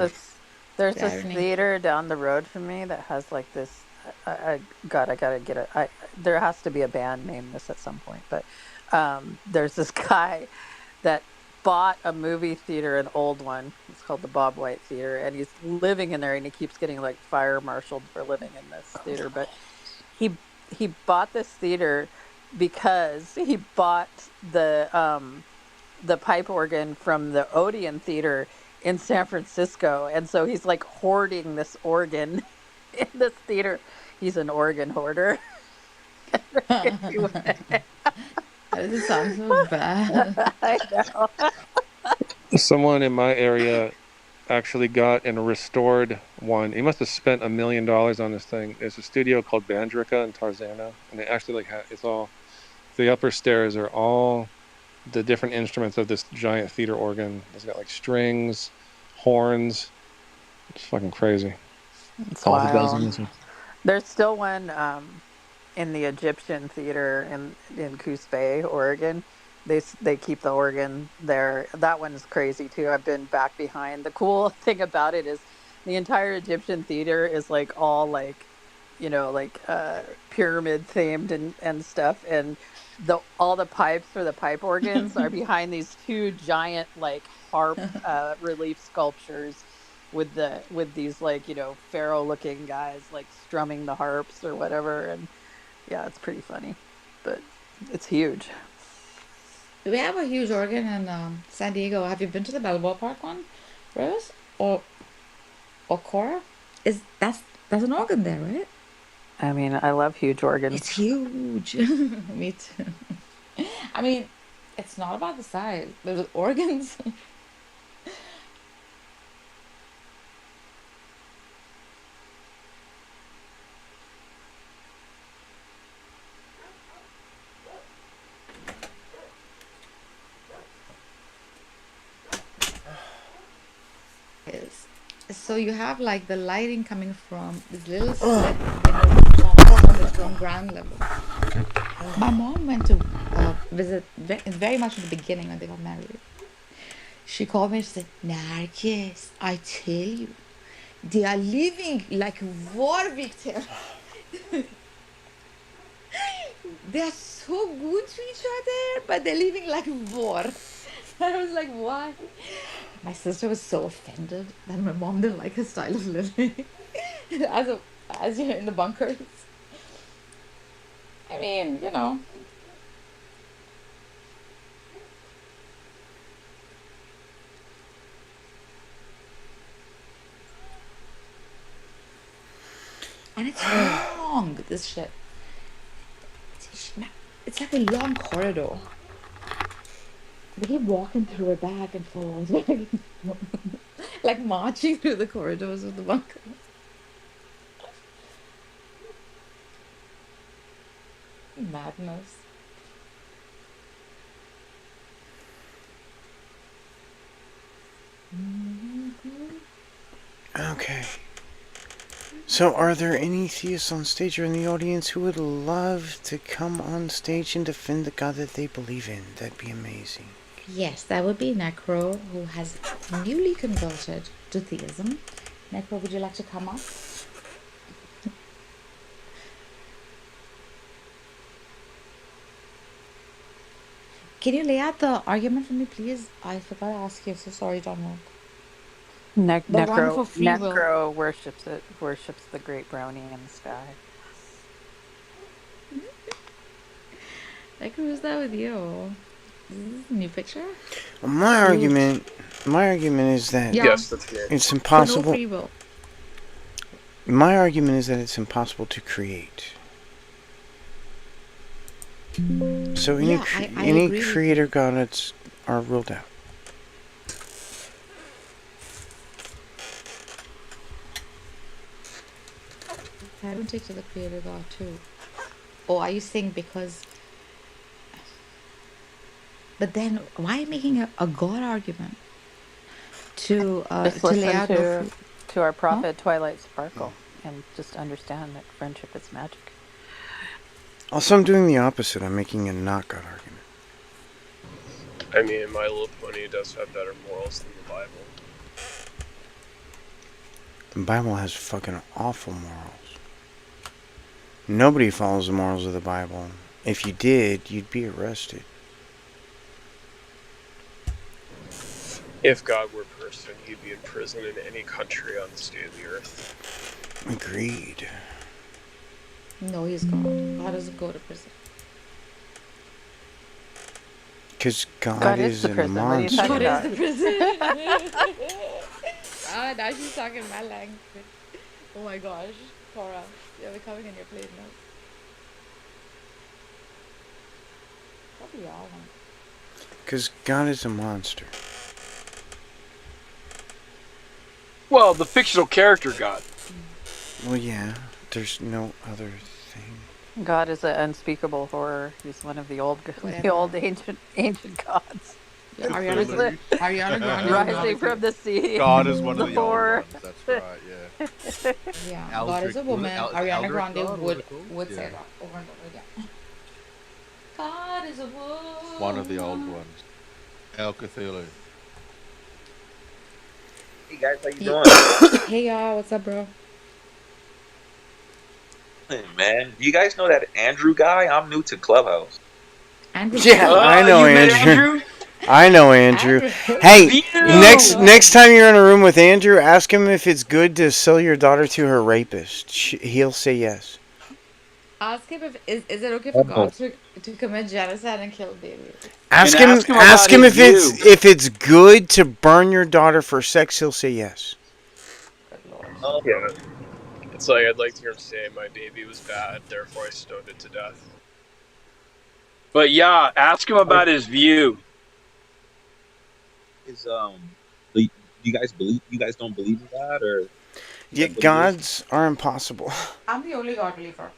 this theater down the road from me that has like this. I gotta get it. There has to be a band named this at some point, but there's this guy that bought a movie theater, an old one. It's called the Bob White Theater, and he's living in there, and he keeps getting like fire marshaled for living in this theater. But he bought this theater because he bought the pipe organ from the Odeon Theater in San Francisco, and so he's like hoarding this organ in this theater. He's an organ hoarder. Anyway. That doesn't sound so bad. I know. Someone in my area actually got and restored one. He must have spent $1 million on this thing. There's a studio called Bandrica in Tarzana, and they actually like it's all the upper stairs are all the different instruments of this giant theater organ. It's got like strings, horns. It's fucking crazy. It's All the bells and wild. whistles. There's still one in the Egyptian theater in Coos Bay, Oregon. They keep the organ there. That one's crazy too. I've been back behind. The cool thing about it is the entire Egyptian theater is like all like, like pyramid themed and stuff, and all the pipes for the pipe organs are behind these two giant like harp relief sculptures with these like pharaoh looking guys like strumming the harps or whatever. And yeah, it's pretty funny, but it's huge. We have a huge organ in San Diego. Have you been to the Balboa Park one, Rose? Or Cora? That's an organ there, right? I mean, I love huge organs. It's huge. Me too. I mean, it's not about the size. There's organs. Is so you have like the lighting coming from this little slit on the from ground level. My mom went to visit very much in the beginning when they got married. She called me and said, Nargis, I tell you, they are living like war, Victor. They are so good to each other, but they're living like war. I was like, what? My sister was so offended that my mom didn't like her style of living. as you're in the bunkers. I mean, And it's long, this shit. It's like a long corridor. They keep walking through it back and forth. Like marching through the corridors of the bunker. Madness. Okay. So, are there any theists on stage or in the audience who would love to come on stage and defend the God that they believe in? That'd be amazing. Yes, that would be Necro, who has newly converted to theism. Necro, would you like to come up? Can you lay out the argument for me, please? I forgot to ask you. So sorry, Donald. The one for free will. Necro worships the great brownie in the sky. Necro, who's that with you? Is this a new picture? Well, my argument is that Yes, that's me. it's So no impossible. free will. My argument is that it's impossible to create. So any Yeah, I any agree with creator gods are ruled out. I don't take to the creator God too. Or are you saying because? But then why are you making a God argument to Just lay listen out to our Huh? prophet Twilight Sparkle and just understand that friendship is magic. Also, I'm doing the opposite. I'm making a not God argument. I mean, My Little Pony does have better morals than the Bible. The Bible has fucking awful morals. Nobody follows the morals of the Bible. If you did, you'd be arrested. If God were a person, he'd be in prison in any country on the state of the earth. Agreed. No, he's God. God doesn't go to prison. Because God, God is is the a prison. What are you monster. talking God is about? the prison. Ah, now she's talking my language. Oh my gosh, Cora, you're coming in your plate now. Probably all one. Because God is a monster. Well, the fictional character God. Well, yeah. There's no other thing. God is an unspeakable horror. He's one of the old, the Whatever. old ancient gods. Yeah, Ariana Grande would not Rising appear. from the sea. God is one of The the old horror. ones. That's right. Yeah. Yeah, God is Eldrick. a woman. Is it Ariana Eldrick Grande God? What is it called? would say Yeah. that over and over again. God is a woman. One of the old ones. El Cthulhu. Hey guys, how you doing? Hey y'all, what's up, bro? Hey, man, do you guys know that Andrew guy? I'm new to Clubhouse. Andrew's Yeah, who? I know You met Andrew. Andrew? I know Andrew. Andrew. Hey, View! next time you're in a room with Andrew, ask him if it's good to sell your daughter to her rapist. He'll say yes. Ask him if is it okay for Oh. God to commit genocide and kill babies? Ask And him. ask him Ask about him his if it's good to burn your daughter for sex. He'll say yes. Good lord. Okay. Yeah. It's like I'd like to hear him say my baby was bad, therefore I stoned it to death. But yeah, ask him about his view. Is do you guys believe? You guys don't believe in God, or Yeah, that's what it is? gods are impossible. I'm the only God believer.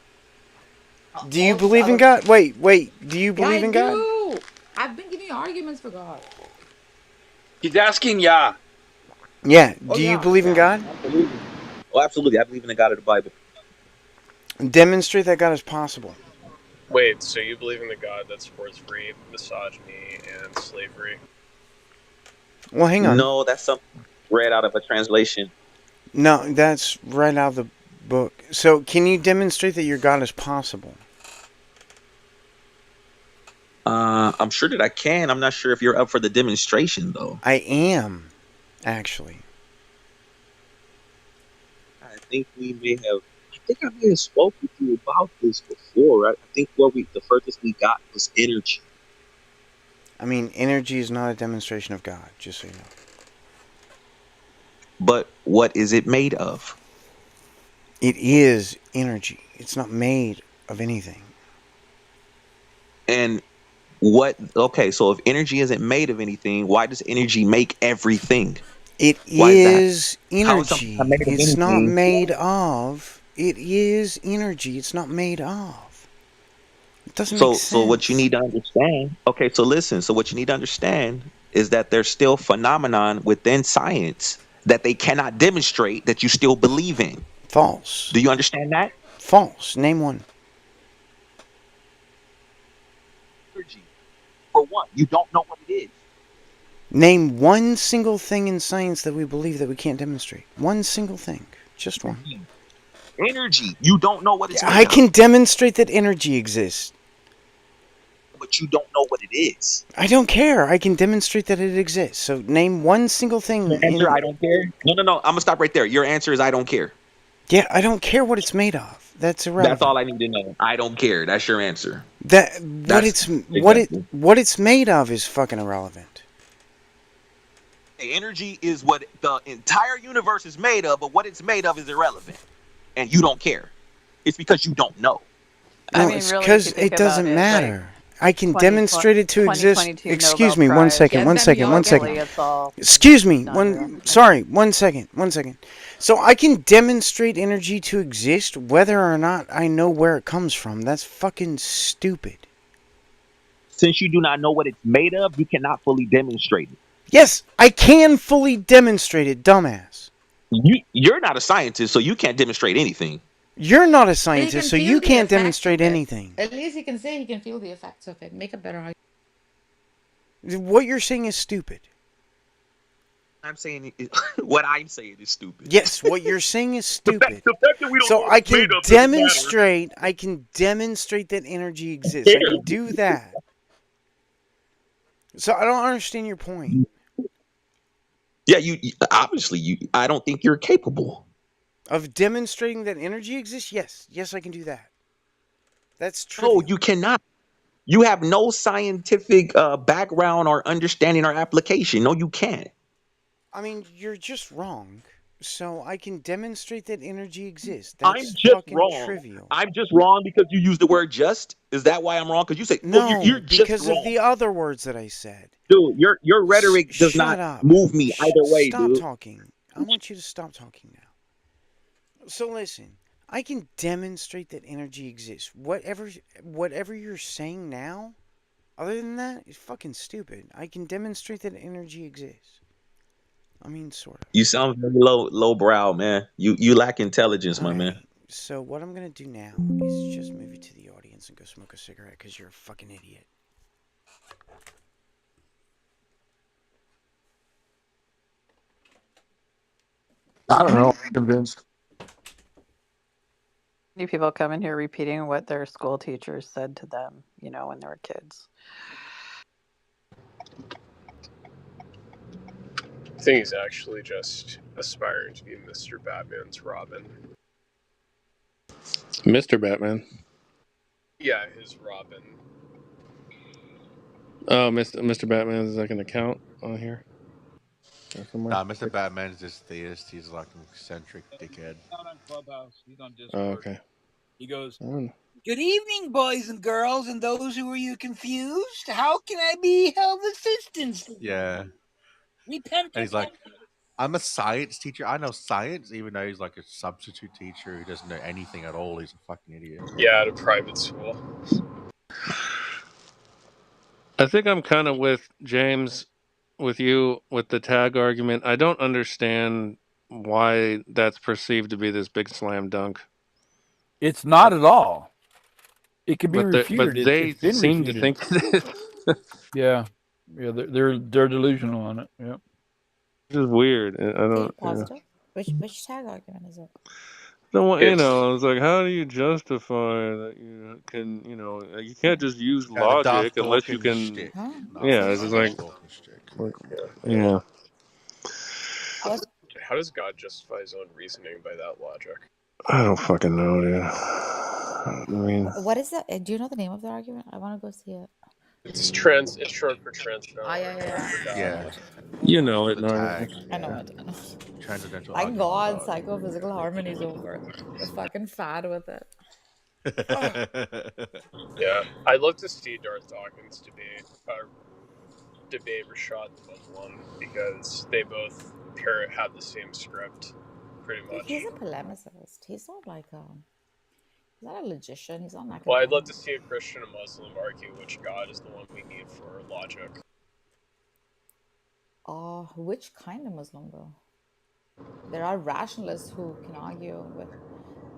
Do you All these believe in other God? Wait. Do you Yeah, believe I in God? do. I've been giving arguments for God. He's asking, yeah. Yeah. Oh Do you yeah, believe in yeah. God? Absolutely. Oh, absolutely. I believe in the God of the Bible. Demonstrate that God is possible. Wait, so you believe in the God that supports rape, misogyny, and slavery? Well, hang on. No, that's something read out of a translation. No, that's right out of the book. So, can you demonstrate that your God is possible? I'm sure that I can. I'm not sure if you're up for the demonstration, though. I am, actually. I think we may have. I think I may have spoke with you about this before. Right? I think the furthest we got was energy. I mean, energy is not a demonstration of God, just so you know. But what is it made of? It is energy. It's not made of anything. And what? Okay, so if energy isn't made of anything, why does energy make everything? It Why is that? is How is something not energy. made of It's not anything? made of. It is energy. It's not made of. It doesn't make So what you sense. need to understand. Okay, so listen. So what you need to understand is that there's still phenomenon within science that they cannot demonstrate that you still believe in. False. Do you understand that? False. Name one. Energy. For one, you don't know what it is. Name one single thing in science that we believe that we can't demonstrate. One single thing. Just one. Energy. You don't know what it's I made of, can demonstrate that energy exists. but you don't know what it is. I don't care. I can demonstrate that it exists. So name one single thing Your answer, in. I don't care. No. I'm gonna stop right there. Your answer is I don't care. Yeah, I don't care what it's made of. That's That's irrelevant. all I need to know. I don't care. That's your answer. That That's what it's made of is fucking irrelevant. Energy is what the entire universe is made of, but what it's made of is irrelevant, and you don't care. It's because you don't know. No, I mean, it's really, if because you think it about doesn't it, like matter. I can 20 demonstrate it to exist. 2022 Excuse Nobel me, one Prize. second, Get one them, second, y'all. one Get second. Really, them. it's all Excuse me, not real. one second. So I can demonstrate energy to exist whether or not I know where it comes from. That's fucking stupid. Since you do not know what it's made of, you cannot fully demonstrate it. Yes, I can fully demonstrate it, dumbass. You're not a scientist, so you can't demonstrate anything. You're not a But he scientist, can so feel you the can't effects demonstrate of it. anything. At least he can say he can feel the effects of it. Make a better argument. What you're saying is stupid. I'm saying what I'm saying is stupid. Yes, what you're saying is stupid. The fact that we don't So know what I it's made can of doesn't demonstrate that energy exists. I can do that. So I don't understand your point. Yeah, obviously I don't think you're capable. Of demonstrating that energy exists? Yes, I can do that. That's No, trivial. you cannot. You have no scientific background or understanding or application. No, you can't. I mean, you're just wrong. So I can demonstrate that energy exists. I'm That's just fucking wrong. trivial. I'm just wrong because you use the word just. Is that why I'm wrong? Because you say, well, you're No, just because of wrong, the other words that I said. dude. Your rhetoric does not Shut up. move me either way, Stop dude. talking. I want you to stop talking now. So listen, I can demonstrate that energy exists. Whatever you're saying now, other than that, is fucking stupid. I can demonstrate that energy exists. I mean, sort of. You sound very low brow, man. You lack intelligence, my man. Alright, so what I'm gonna do now is just move you to the audience and go smoke a cigarette because you're a fucking idiot. I don't know. I'm convinced. New people come in here repeating what their school teachers said to them, when they were kids. I think he's actually just aspiring to be Mr. Batman's Robin. Mr. Batman. Yeah, his Robin. Oh, Mr. Batman is like an account on here. Nah, Mr. Batman is just theist. He's like an eccentric dickhead. Not on Clubhouse. He's on Discord. Oh, okay. He goes, Oh. "Good evening, boys and girls, and those who are you confused. How can I be of assistance? Yeah. Repent. And he's like, I'm a science teacher. I know science, even though he's like a substitute teacher who doesn't know anything at all. He's a fucking idiot. Yeah, at a private school. I think I'm kind of with James, with you, with the tag argument. I don't understand why that's perceived to be this big slam dunk. It's not at all. It can be But refuted. they It's been seem refuted. to think it is. Yeah, they're delusional on it. Yeah, This is weird. I don't. Positive. Which tag argument is it? I was like, how do you justify that you can, you can't just use Yeah, the Darth logic unless you Dawkins can. shtick. Yeah, it's just like, Dawkins shtick. yeah. How does God justify his own reasoning by that logic? I don't fucking know, dude. I mean, What is that? Do you know the name of the argument? I want to go see it. It's trans. It's short for transcendental. Yeah. You know it, The Narnia. tag. I know it. I know. Transcendental Thank argument. God, psychophysical harmony's over. We're fucking fad with it. Yeah, I'd love to see Darth Dawkins debate Rashad the Muslim because they both have the same script, pretty much. He's a polemicist. He's not like he's not a logician. He's not an academic. Well, I'd love to see a Christian and Muslim argue which God is the one we need for logic. Which kind of Muslim though? There are rationalists who can argue with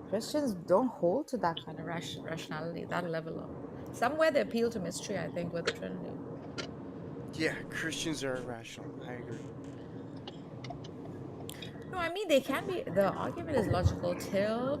Christians. Don't hold to that kind of rationality, that level of. Somewhere they appeal to mystery, I think, with the Trinity. Yeah, Christians are irrational. I agree. No, I mean they can be. The argument is logical till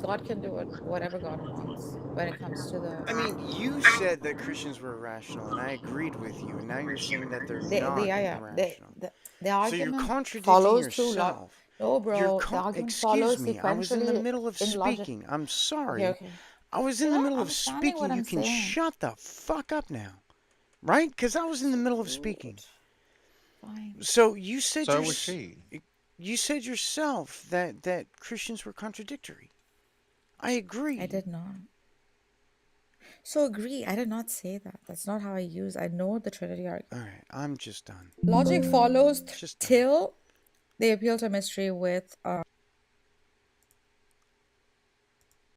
God can do whatever God wants when it comes to the. I mean, you said that Christians were irrational, and I agreed with you, and now you're saying that they're not irrational. The argument so you're contradicting follows yourself. No, bro. The argument follows Excuse me, I was in the middle of speaking. I'm sorry. Okay. I was in the middle of speaking. You can shut the fuck up now. Right? Because I was in the middle of speaking. Fine. So you said so was she. You said yourself that Christians were contradictory. I agree. I did not. So agree. I did not say that. That's not how I use. I know the Trinity argument. All right, I'm just done. Logic follows till they appeal to mystery with